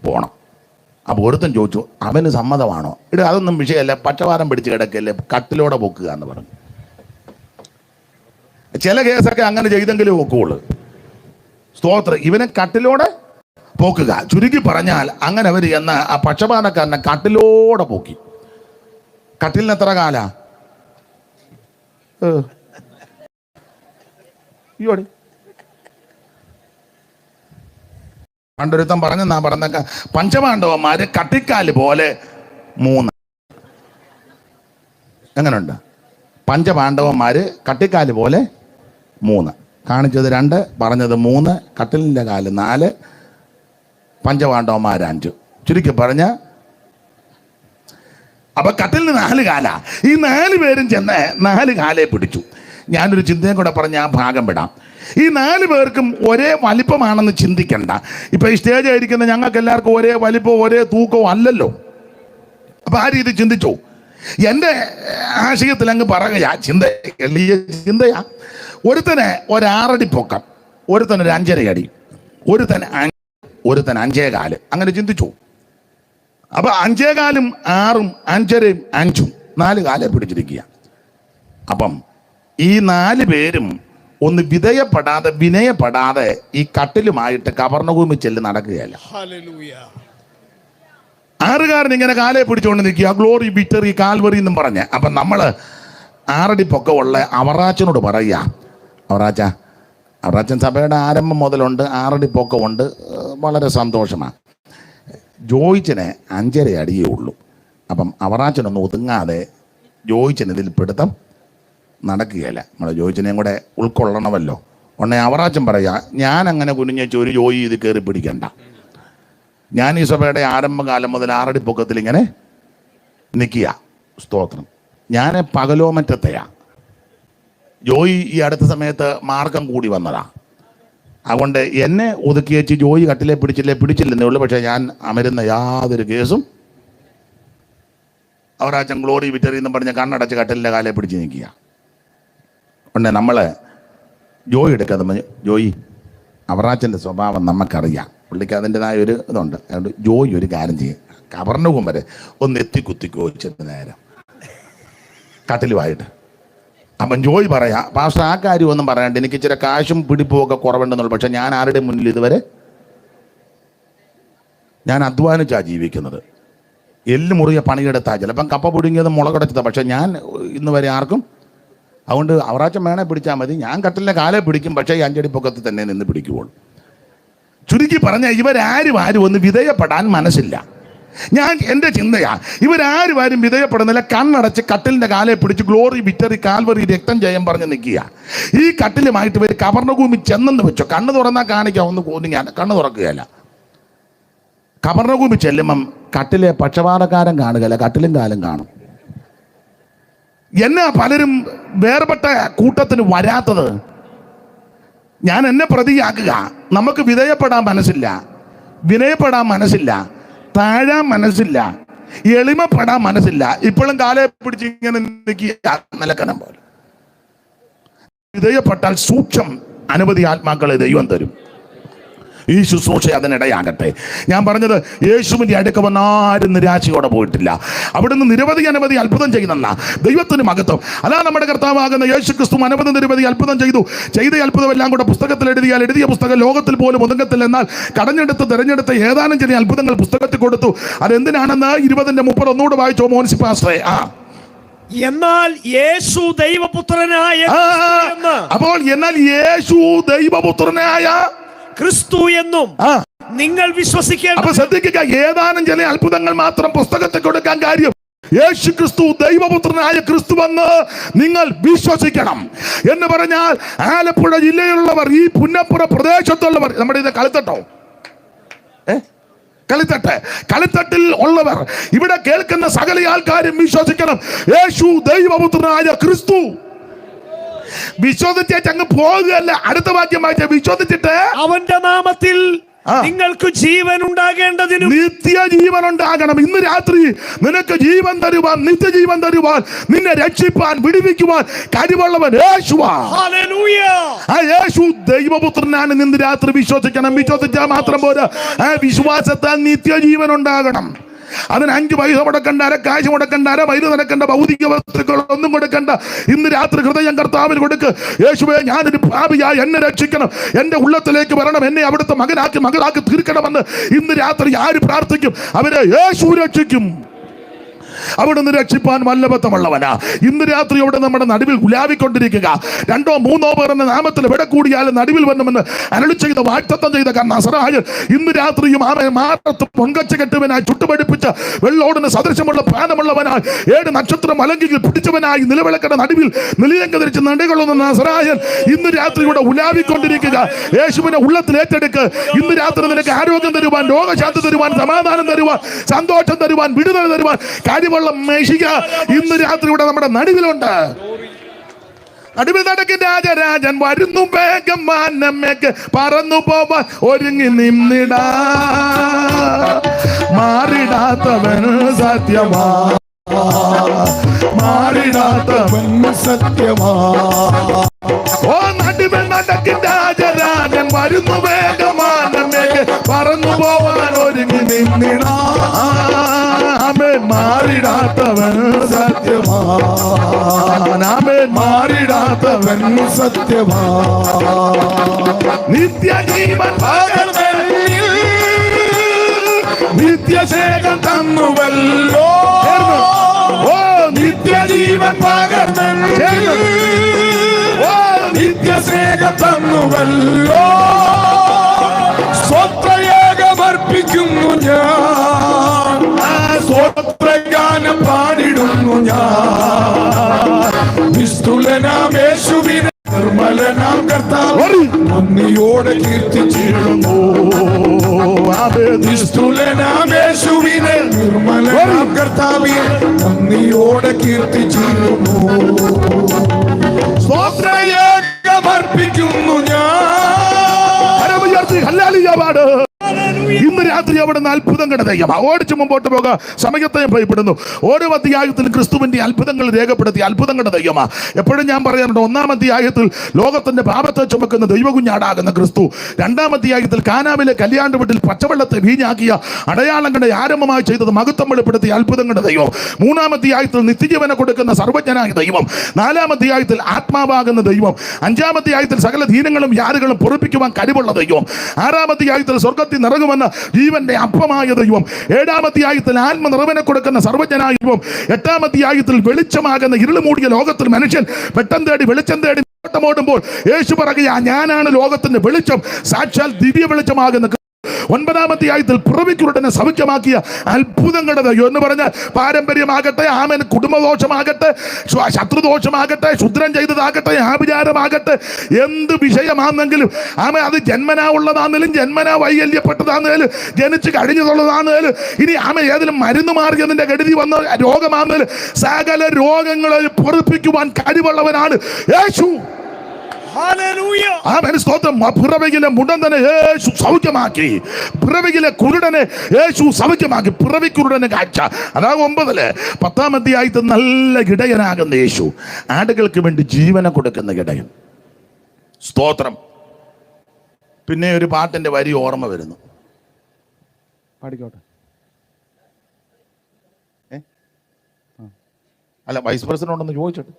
പോണം. അപ്പോൾ ഒരുത്തൻ ചോദിച്ചു അവന് സമ്മതമാണോ? അതൊന്നും വിഷയമല്ല, പക്ഷപാതം പിടിച്ച് കിടക്കല്ലേ, കട്ടിലോടെ പൊക്കുക എന്ന് പറഞ്ഞു. ചില കേസൊക്കെ അങ്ങനെ ചെയ്തെങ്കിലും ഒക്കുള്ളൂ. സ്തോത്രം. ഇവനെ കട്ടിലോടെ പോക്കുക. ചുരുക്കി പറഞ്ഞാൽ അങ്ങനെ അവർ എന്ന ആ പക്ഷപാതക്കാരനെ കട്ടിലോടെ പോക്കി. കട്ടിലിന് എത്ര കാല? പണ്ടൊരുത്തം പറഞ്ഞെന്നാ പറഞ്ഞ പഞ്ചപാണ്ഡവന്മാര് കട്ടിക്കാല് പോലെ 3. എങ്ങനെയുണ്ട്? പഞ്ചപാണ്ഡവന്മാര് കട്ടിക്കാല് പോലെ 3. കാണിച്ചത് 2, പറഞ്ഞത് 3. കട്ടിലിൻ്റെ കാല് 4, പഞ്ചപാണ്ഡവന്മാർ 5. ചുരുക്കി പറഞ്ഞ അപ്പൊ കട്ടിലിന് 4 കാല. ഈ 4 പേരും ചെന്ന് 4 കാലെ പിടിച്ചു. ഞാനൊരു ചിന്തയും കൂടെ പറഞ്ഞ് ആ ഭാഗം വിടാം. ഈ 4 പേർക്കും ഒരേ വലിപ്പമാണെന്ന് ചിന്തിക്കണ്ട. ഇപ്പൊ ഈ സ്റ്റേജ് ആയിരിക്കുന്ന ഞങ്ങൾക്ക് എല്ലാവർക്കും ഒരേ വലിപ്പവും ഒരേ തൂക്കവും അല്ലല്ലോ. അപ്പൊ ആ രീതി ചിന്തിച്ചു. എൻ്റെ ആശയത്തിൽ അങ്ങ് പറയുക ചിന്തയാ. ഒരുത്തന് 1 അടി പൊക്കം, ഒരുത്തന് 5.5 അടി, ഒരുത്തൻ 5 കാല്. അങ്ങനെ ചിന്തിച്ചു. അപ്പൊ 5 കാലും 6 5.5 5 4 കാലെ പിടിച്ചിരിക്കുക. അപ്പം ഈ 4 പേരും ഒന്ന് വിനയപ്പെടാതെ ഈ കട്ടിലുമായിട്ട് കവർണ്ണഭൂമി ചെല്ല് നടക്കുകയല്ല. 6 ഇങ്ങനെ കാലെ പിടിച്ചുകൊണ്ട് നിൽക്കുക, ഗ്ലോറി വിക്ടറി കാൽവറി എന്നും പറഞ്ഞ്. അപ്പം നമ്മൾ 6 അടി പൊക്കമുള്ള അവറാച്ചനോട് പറയുക, അവറാച്ചൻ സഭയുടെ ആരംഭം മുതലുണ്ട്, 6 അടി പൊക്കമുണ്ട്, വളരെ സന്തോഷമാണ്. ജോയിച്ചന് 5.5 അടിയേ ഉള്ളൂ. അപ്പം അവറാച്ചനൊന്നും ഒതുങ്ങാതെ ജോയിച്ചന് ഇതിൽ പിടുത്തം നടക്കുകയല്ല. നമ്മൾ ജോയിച്ചനെയും കൂടെ ഉൾക്കൊള്ളണമല്ലോ. ഉടനെ അവറാച്ചൻ പറയുക, ഞാൻ അങ്ങനെ കുനിഞ്ഞേച്ച് ഒരു ജോയി ഇത് കയറി പിടിക്കണ്ട. ഞാൻ ഈ സഭയുടെ ആരംഭകാലം മുതൽ 6 അടി പൊക്കത്തിൽ ഇങ്ങനെ നിൽക്കുക. സ്തോത്രം. ഞാൻ പകലോമറ്റത്തെയാ. ജോയി ഈ അടുത്ത സമയത്ത് മാർഗം കൂടി വന്നതാ. അതുകൊണ്ട് എന്നെ ഒതുക്കി വെച്ച് ജോയി കട്ടിലെ പിടിച്ചില്ലെന്നേ ഉള്ളൂ. പക്ഷെ ഞാൻ അമരുന്ന യാതൊരു കേസും അവറാച്ചൻ ഗ്ലോറി വിറ്ററി എന്ന് പറഞ്ഞ് കണ്ണടച്ച് കട്ടിലിൻ്റെ കാലെ പിടിച്ച് നിൽക്കുക. ഉടനെ നമ്മൾ ജോയി എടുക്കാതെ ജോയി, അവറാച്ചൻ്റെ സ്വഭാവം നമുക്കറിയാം, പുള്ളിക്ക് അതിൻ്റെതായ ഒരു ഇതുണ്ട്. അതുകൊണ്ട് ജോയി ഒരു കാര്യം ചെയ്യും, കവർണവും വരെ ഒന്ന് എത്തിക്കുത്തിക്കോ വെച്ചിട്ട് നേരം കട്ടിലുമായിട്ട്. അപ്പം ജോയി പറയാ, പാസ്റ്റർ ആ കാര്യം ഒന്നും പറയാണ്ട്, എനിക്ക് ഇച്ചിരി കാശും പിടിപ്പുമൊക്കെ കുറവുണ്ടെന്നുള്ളു. പക്ഷെ ഞാൻ ആരുടെ മുന്നിൽ ഇതുവരെ ഞാൻ അധ്വാനിച്ചാ ജീവിക്കുന്നത്. എല്ല് മുറിയ പണിയെടുത്താ, ചിലപ്പം കപ്പ പുടുങ്ങിയത് മുളകടച്ചതാ. പക്ഷെ ഞാൻ ഇന്ന് വരെ ആർക്കും, അതുകൊണ്ട് അവറാച്ചൻ വേണേ പിടിച്ചാൽ മതി, ഞാൻ കട്ടിലിൻ്റെ കാലെ പിടിക്കും. പക്ഷേ ഈ 5 അടി പൊക്കത്തിൽ തന്നെ നിന്ന് പിടിക്കുകയുള്ളൂ. ചുരുക്കി പറഞ്ഞാൽ ഇവരാരും ഒന്ന് വിധേയപ്പെടാൻ മനസ്സില്ല. എൻ്റെ ചിന്തയാ, ഇവരാരും വിധേയപ്പെടുന്നില്ല. കണ്ണടച്ച് കട്ടിലിൻ്റെ കാലെ പിടിച്ച് ഗ്ലോറി വിക്ടറി കാൽവറി രക്തം ജയം പറഞ്ഞ് നിൽക്കുക. ഈ കട്ടിലുമായിട്ട് ഇവർ കവർണ്ണഭൂമി ചെന്നെന്ന് വെച്ചോ, കണ്ണ് തുറന്നാൽ കാണിക്കാം, ഒന്ന് കൂന്നിങ്ങാൻ കണ്ണ് തുറക്കുകയല്ല. കവർണ്ണഭൂമി ചെല്ലുമ്പം കട്ടിലെ പക്ഷപാതക്കാരൻ കാണുകയല്ല, കട്ടിലും കാലും കാണും. എന്നാ പലരും വേർപെട്ട കൂട്ടത്തിന് വരാത്തത്? ഞാൻ എന്നെ പ്രതിയാക്കുക. നമുക്ക് വിധേയപ്പെടാൻ മനസ്സില്ല, വിനയപ്പെടാൻ മനസ്സില്ല, താഴാൻ മനസ്സില്ല, എളിമപ്പെടാൻ മനസ്സില്ല. ഇപ്പോഴും കാലെ പിടിച്ച് ഇങ്ങനെ നിൽക്കുക നിലക്കനം പോലെ. വിധേയപ്പെട്ടാൽ സൂക്ഷം അനവധി ആത്മാക്കളെ ദൈവം തരും. ഈ ശുശ്രൂഷ അതിനിടയാകട്ടെ. ഞാൻ പറഞ്ഞത്, യേശുവിൻ്റെ അടുക്ക വന്നാരും നിരാശയോടെ പോയിട്ടില്ല. അവിടുന്ന് അനവധി അത്ഭുതം ചെയ്യുന്ന ദൈവത്തിന് മഹത്വം. അതാ നമ്മുടെ കർത്താവാകുന്ന യേശു ക്രിസ്തു നിരവധി അത്ഭുതം ചെയ്ത അത്ഭുതമെല്ലാം കൂടെ പുസ്തകത്തിൽ എഴുതിയ പുസ്തകം ലോകത്തിൽ പോലും ഒതുങ്ങത്തിൽ. എന്നാൽ തിരഞ്ഞെടുത്ത ഏതാനും ചില അത്ഭുതങ്ങൾ പുസ്തകത്തിൽ കൊടുത്തു. അതെന്തിനാണെന്ന് 20:30 ഒന്നുകൂടെ വായിച്ചോ മോൻസി പാസ്റ്ററെ. എന്നാൽ യേശു ദൈവപുത്രനായ ക്രിസ്തു എന്നും നിങ്ങൾ വിശ്വസിക്കണം. അപ്പൊ ശ്രദ്ധിക്കുക, ഏതാനും ചില അത്ഭുതങ്ങൾ മാത്രം പുസ്തകത്തിൽ കൊടുക്കാൻ കാര്യം, യേശു ക്രിസ്തു ദൈവപുത്രനായ ക്രിസ്തുവെന്ന് നിങ്ങൾ വിശ്വസിക്കണം എന്ന് പറഞ്ഞാൽ, ആലപ്പുഴ ജില്ലയിലുള്ളവർ, ഈ പുന്നപ്പുറ പ്രദേശത്തുള്ളവർ, നമ്മുടെ ഇത് കളിത്തട്ടിൽ ഉള്ളവർ, ഇവിടെ കേൾക്കുന്ന സകല ആൾക്കാരും വിശ്വസിക്കണം, യേശു ദൈവപുത്രനായ ക്രിസ്തു. വിശ്വസിച്ചേച്ച് അങ്ങ് പോകുകയല്ല. അടുത്ത വാക്യം വായിച്ച, വിശ്വസിച്ചിട്ട് അവന്റെ നാമത്തിൽ നിങ്ങൾക്ക് ജീവൻ ഉണ്ടാകേണ്ടതിനും നിത്യജീവൻ ഉണ്ടാകണം. ഇന്ന് രാത്രി നിനക്ക് ജീവൻ തരുവാൻ, നിത്യജീവൻ തരുവാൻ, നിന്നെ രക്ഷിപ്പാൻ, വിടുവിക്കുവാൻ കഴിവുള്ളവൻ യേശുവാ. ഹല്ലേലൂയ. ആ യേശു ദൈവപുത്രനാണ്. ഇന്ന് രാത്രി വിശ്വസിക്കണം. വിശ്വസിച്ചാൽ മാത്രം പോരാ, ആ വിശ്വാസത്താൽ നിത്യജീവൻ ഉണ്ടാകണം. അതിന് 5 പൈസ മുടക്കണ്ട, കാശ് മുടക്കണ്ട, മൈര് നടക്കണ്ട, ഭൗതിക വസ്തുക്കൾ ഒന്നും കൊടുക്കണ്ട. ഇന്ന് രാത്രി ഹൃദയം കർത്താവിന് കൊടുക്ക്. യേശുവേ, ഞാനൊരു പാപിയായി, എന്നെ രക്ഷിക്കണം, എന്റെ ഉള്ളത്തിലേക്ക് വരണം, എന്നെ അവിടുത്തെ മകളാക്കി തീർക്കണമെന്ന് ഇന്ന് രാത്രി ആര് പ്രാർത്ഥിക്കും അവരെ യേശു രക്ഷിക്കും. അവിടുന്ന് രക്ഷിപ്പാൻ വല്ലഭത്വമുള്ളവനാ. ഇന്ന് രാത്രി അവിടെ നമ്മുടെ നടുവിൽ ഉലാവിക്കൊണ്ടിരിക്കുക. 2 or 3 പേർ എന്ന നാമത്തിൽ എവിടെ കൂടിയാലും നടുവിൽ വരണമെന്ന് അരുളി ചെയ്ത, വാഗ്ദത്തം ചെയ്ത നസറായൻ ഇന്ന് രാത്രിയും മാറത്ത് പൊങ്കച്ച കെട്ടുവനായി, ചുട്ടുപടിപ്പിച്ച വെള്ളോടിന് സദൃശമുള്ള പാനമുള്ളവനായി, 7 നക്ഷത്രം അലങ്കിയിൽ പിടിച്ചവനായി, നിലവിളക്കയുടെ നടുവിൽ നിലയങ്ക ധരിച്ച് നടുകളുന്ന നസറായൻ ഇന്ന് രാത്രി ഇവിടെ ഉലാവിക്കൊണ്ടിരിക്കുക. യേശുവിനെ ഉള്ളത്തിൽ ഏറ്റെടുക്ക്. ഇന്ന് രാത്രി നിനക്ക് ആരോഗ്യം തരുവാൻ, രോഗശാന്തി തരുവാൻ, സമാധാനം തരുവാൻ, സന്തോഷം തരുവാൻ, വിടുതൽ തരുവാൻ കാര്യമുള്ള മെഷിക ഇന്ന് രാത്രി ഇവിടെ നമ്മുടെ നടുവിലുണ്ട്. നടുവിൽ നടക്കും രാജരാജൻ വരുന്നു, വേഗം മാനമേക്ക് പറന്നു പോവാൻ ഒരുങ്ങി നിന്നിടാ. മാറിടാത്തവൻ സത്യമാ, മാറിടാത്തവൻ സത്യമാ. ഓ നടുവിൽ നടക്കും രാജരാജൻ വരുന്നു, വേഗം മാനമേക്ക് പറന്നു പോവാൻ ഒരുങ്ങി നിന്നിടാ. മാറിടാത്തവൻ സത്യമാ, മാറിടാത്തവൻ സത്യമാ. നിത്യജീവൻ പകർന്നിൽ നിത്യശേഖം തന്നുവല്ലോ. ഓ നിത്യജീവൻ പകർന്നിൽ ഓ നിത്യശേഖം തന്നുവല്ലോ. സ്വത്രയാഗമർപ്പിക്കുന്നു ഞാൻ, സ്വത്രഗാനം പാടിടുന്നു ഞാൻ. നിസ്തുലനാം യേശുവിനെ നിർമ്മലനാം കർത്താവ് നന്ദിയോടെ കീർത്തിച്ചിടുന്നു. നിസ്തുലനാം യേശുവിനെ നിർമ്മലനാം കർത്താവിനെ നന്ദിയോടെ കീർത്തിച്ചിടുന്നു. സ്വത്രയാഗമർപ്പിക്കുന്നു ഞാൻ. ഇന്ന് രാത്രി അവിടെ നിന്ന് അത്ഭുതം കണ്ടതയ്യം ഓടിച്ച് മുമ്പോട്ട് പോകാൻ സമയത്തെ ഞാൻ ഭയപ്പെടുന്നു. ഓരോ അധ്യായത്തിൽ ക്രിസ്തുവിന്റെ അത്ഭുതങ്ങൾ രേഖപ്പെടുത്തി അത്ഭുതം കണ്ടതയ്യമാ. എപ്പോഴും ഞാൻ പറയാറുണ്ട്, 1-ാം അധ്യായത്തിൽ ലോകത്തിന്റെ പാപത്തെ ചുമക്കുന്ന ദൈവകുഞ്ഞാടാകുന്ന ക്രിസ്തു, 2-ാം അധ്യായത്തിൽ കാനാവിലെ കല്യാണ വീട്ടിൽ പച്ചവെള്ളത്തെ വീഞ്ഞാക്കിയ അടയാളങ്ങളുടെ ആരംഭമായി ചെയ്തത് മഹത്വം വെളിപ്പെടുത്തിയ അത്ഭുതം കണ്ട ദൈവം, 3-ാം അധ്യായത്തിൽ നിത്യജീവനെ കൊടുക്കുന്ന സർവജ്ഞനായ ദൈവം, 4-ാം അധ്യായത്തിൽ ആത്മാവാകുന്ന ദൈവം, 5-ാം അധ്യായത്തിൽ സകല ദീനങ്ങളും വ്യാധികളും പൊറുപ്പിക്കുവാൻ കഴിവുള്ള ദൈവം, 6-ാം അധ്യായത്തിൽ സ്വർഗത്തിൽ നിറങ്ങുമെന്ന ജീവന്റെ അപ്പമായ ദൈവം, 7-ാം അധ്യായത്തിൽ ആത്മനിറവിനെ കൊടുക്കുന്ന സർവജ്ഞനായ ദൈവം, 8-ാം അധ്യായത്തിൽ വെളിച്ചമാകുന്ന ഇരുൾ മൂടിയ ലോകത്തിൽ മനുഷ്യൻ വെട്ടം തേടി വെളിച്ചം തേടി ഓടുമ്പോൾ യേശു പറയുക, ഞാനാണ് ലോകത്തിന്റെ വെളിച്ചം, സാക്ഷാൽ ദിവ്യ വെളിച്ചമാകുന്ന. 9-ാം അധ്യായത്തിൽ പിറവിക്കുരുടനെ സൗഖ്യമാക്കിയ അത്ഭുതം കണ്ടത് എന്ന് പറഞ്ഞാൽ പാരമ്പര്യമാകട്ടെ, ആമൻ കുടുംബദോഷമാകട്ടെ, ശത്രുദോഷമാകട്ടെ, ശുദ്രം ചെയ്തതാകട്ടെ, ആഭിചാരമാകട്ടെ, എന്ത് വിഷയമാണെങ്കിലും ആമൻ അത് ജന്മനാ ഉള്ളതാണെങ്കിലും ജന്മനാ വൈകല്യപ്പെട്ടതാണെങ്കിലും ജനിച്ച് കഴിഞ്ഞതുള്ളതാണെങ്കിലും ഇനി ആമ ഏതെങ്കിലും മരുന്ന് മാറിയതിന്റെ കെടുതി വന്ന രോഗമാണെങ്കിലും സകല രോഗങ്ങളെ പൊറുപ്പിക്കുവാൻ കഴിവുള്ളവനാണ് യേശു. പിറവിയിലെ മുടന്തനെ യേശു സൗഖ്യമാക്കി, പിറവിയിലെ കുരുടനെ യേശു സൗഖ്യമാക്കി, പിറവിക്കുരുടന് കാഴ്ച. അതാ 9-ല്. 10-ാം അധ്യായത്തിൽ നല്ല ഇടയനാകുന്ന യേശു, ആടുകൾക്ക് വേണ്ടി ജീവനെ കൊടുക്കുന്ന ഇടയൻ. സ്തോത്രം. പിന്നെ ഒരു പാട്ടിന്റെ വരി ഓർമ്മ വരുന്നു, പാടിക്കോട്ടെ. അല്ല, വൈസ് പ്രസിഡന്റ് ഉണ്ടെന്ന് ചോദിച്ചോട്ടെ.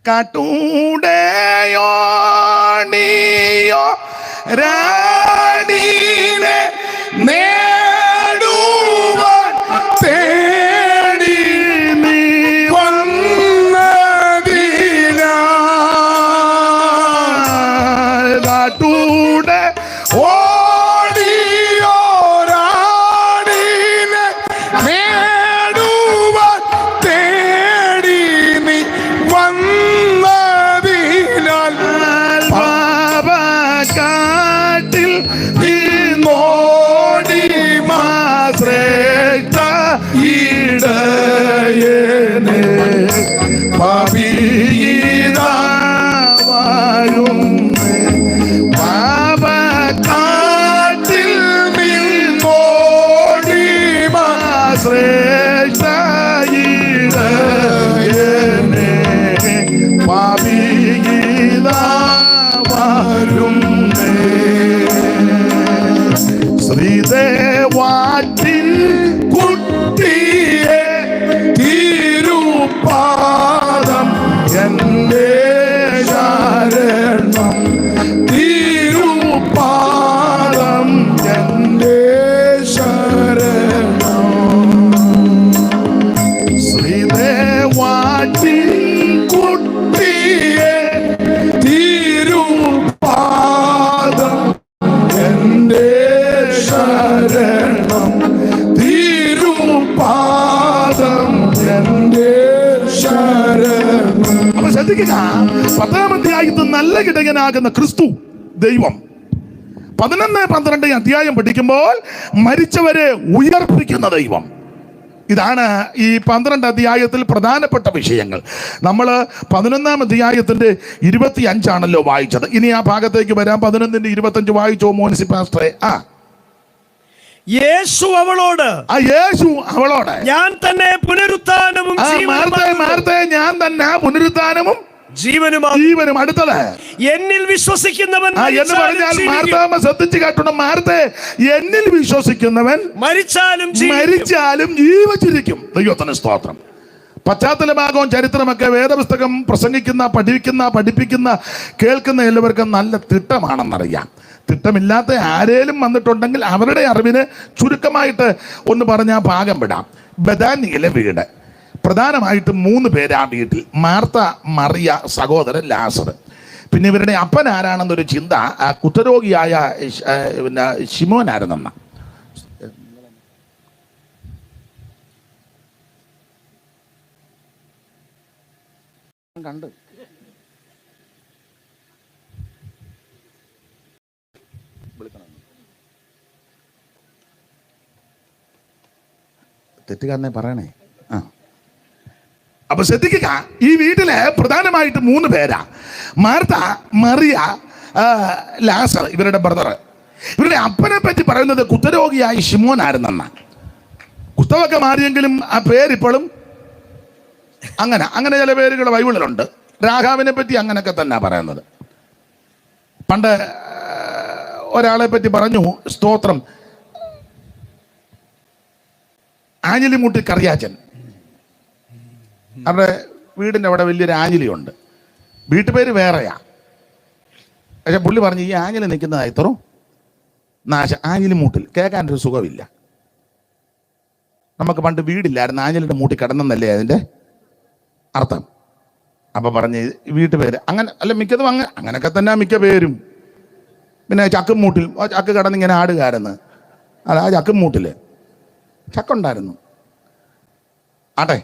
കാട്ടൂടയോ നീയോ രാണീനെ നേടുവാൻ തേടി നീ വന്നതിനാൽ കാട്ടൂടെ ഓടിയോ രാണീനെ നേടുവാൻ തേടി നീ വന്നതിനാൽ പാപക്കാട്ടിൽ നീ നോടി ശ്രേഷ്ഠ ഇടയനെ പാപിയിതാ വാഴും പാപ ശ്രീദേവാറ്റിൻ കുട്ടിയെ തിരുപാദം എൻ്റെ ശരണം, തിരുപാദം എൻ്റെ ശരണം. ശ്രീദേവാറ്റിൻ കുട്ടിയെ തിരുപാദം എൻ്റെ ശരണം, തിരുപാദം എൻ്റെ ശരണം. അപ്പൊ ശ്രദ്ധിക്കുക, 10-ാം അധ്യായത്തിൽ നല്ല ഇടയനാകുന്ന ക്രിസ്തു ദൈവം 11-12 അധ്യായം പഠിക്കുമ്പോൾ മരിച്ചവരെ ഉയർപ്പിക്കുന്ന ദൈവം. ഇതാണ് ഈ 12 അധ്യായത്തിൽ പ്രധാനപ്പെട്ട വിഷയങ്ങൾ. നമ്മൾ 11-ാം അധ്യായത്തിന്റെ 25 വായിച്ചത്. ഇനി ആ ഭാഗത്തേക്ക് വരാം. 11-ന്റെ 25 വായിച്ചോ മോൻസി പാസ്റ്ററെ. യേശു അവളോട് ഞാൻ തന്നെ പുനരുത്ഥാനവും ഞാൻ തന്നെ പുനരുത്ഥാനവും ജീവനും. അടുത്തത് എന്നിൽ വിശ്വസിക്കുന്നവൻ എന്ന് പറഞ്ഞാൽ മാർത്താമ്മ ശ്രദ്ധിച്ചു കേട്ടണം. മാർത്തേ, എന്നിൽ വിശ്വസിക്കുന്നവൻ മരിച്ചാലും ജീവിച്ചിരിക്കും. ദൈവത്തിന് സ്തോത്രം. പശ്ചാത്തല ഭാഗവും ചരിത്രമൊക്കെ വേദപുസ്തകം പ്രസംഗിക്കുന്ന, പഠിപ്പിക്കുന്ന, കേൾക്കുന്ന എല്ലാവർക്കും നല്ല തിട്ടമാണെന്നറിയാം. തിട്ടമില്ലാത്ത ആരേലും വന്നിട്ടുണ്ടെങ്കിൽ അവരുടെ അറിവിന് ചുരുക്കമായിട്ട് ഒന്ന് പറഞ്ഞാൽ ഭാഗം വിടാം. ബഥാനിയിലെ വീട്, പ്രധാനമായിട്ടും 3 പേര് ആ വീട്ടിൽ. മാർത്ത, മറിയ, സഹോദരൻ ലാസർ. പിന്നെ ഇവരുടെ അപ്പൻ ആരാണെന്നൊരു ചിന്ത കുഷ്ഠരോഗിയായ ശിമോനായിരുന്നെന്ന. കണ്ട് തെറ്റുകാരനെ പറയണേ. അപ്പൊ ശ്രദ്ധിക്കുക, ഈ വീട്ടില് പ്രധാനമായിട്ട് 3 പേരാ. മാർത്ത, മറിയ, ലാസർ, ഇവരുടെ ബ്രദർ. ഇവരുടെ അപ്പനെ പറ്റി പറയുന്നത് കുഷ്ഠരോഗിയായി ശിമോനായിരുന്നെന്ന. കുഷ്ഠമൊക്കെ മാറിയെങ്കിലും ആ പേരിപ്പോഴും അങ്ങനെ ചില പേരുകൾ ബൈബിളിലുണ്ട്. രാഘാവിനെ പറ്റി അങ്ങനെയൊക്കെ തന്നെ പറയുന്നത്. പണ്ട് ഒരാളെ പറ്റി പറഞ്ഞു, സ്തോത്രം, ആഞ്ഞിലിമുട്ടി കറിയാച്ചൻ. അവരുടെ വീടിൻ്റെ അവിടെ വലിയൊരു ആഞ്ഞിലിയുണ്ട്. വീട്ടുപേര് വേറെയാ. പക്ഷെ പുള്ളി പറഞ്ഞു, ഈ ആഞ്ഞിലി നിൽക്കുന്നതായി ഇത്രോ നാശ. ആഞ്ഞിലിമൂട്ടിൽ കേൾക്കാനൊരു സുഖമില്ല. നമുക്ക് പണ്ട് വീടില്ലായിരുന്നു, ആഞ്ഞിലിൻ്റെ മൂട്ടി കിടന്നെന്നല്ലേ അതിൻ്റെ അർത്ഥം. അപ്പം പറഞ്ഞ് വീട്ടുപേര് അങ്ങനെ അല്ല, മിക്കതും അങ്ങനെയൊക്കെ തന്നെ മിക്ക പേരും. പിന്നെ ചക്കുമൂട്ടിൽ ചക്ക് കിടന്നിങ്ങനെ ആടുകാരെന്ന്. അല്ല, ആ ചക്കുമൂട്ടിൽ ചക്കുണ്ടായിരുന്നു. ആട്ടെ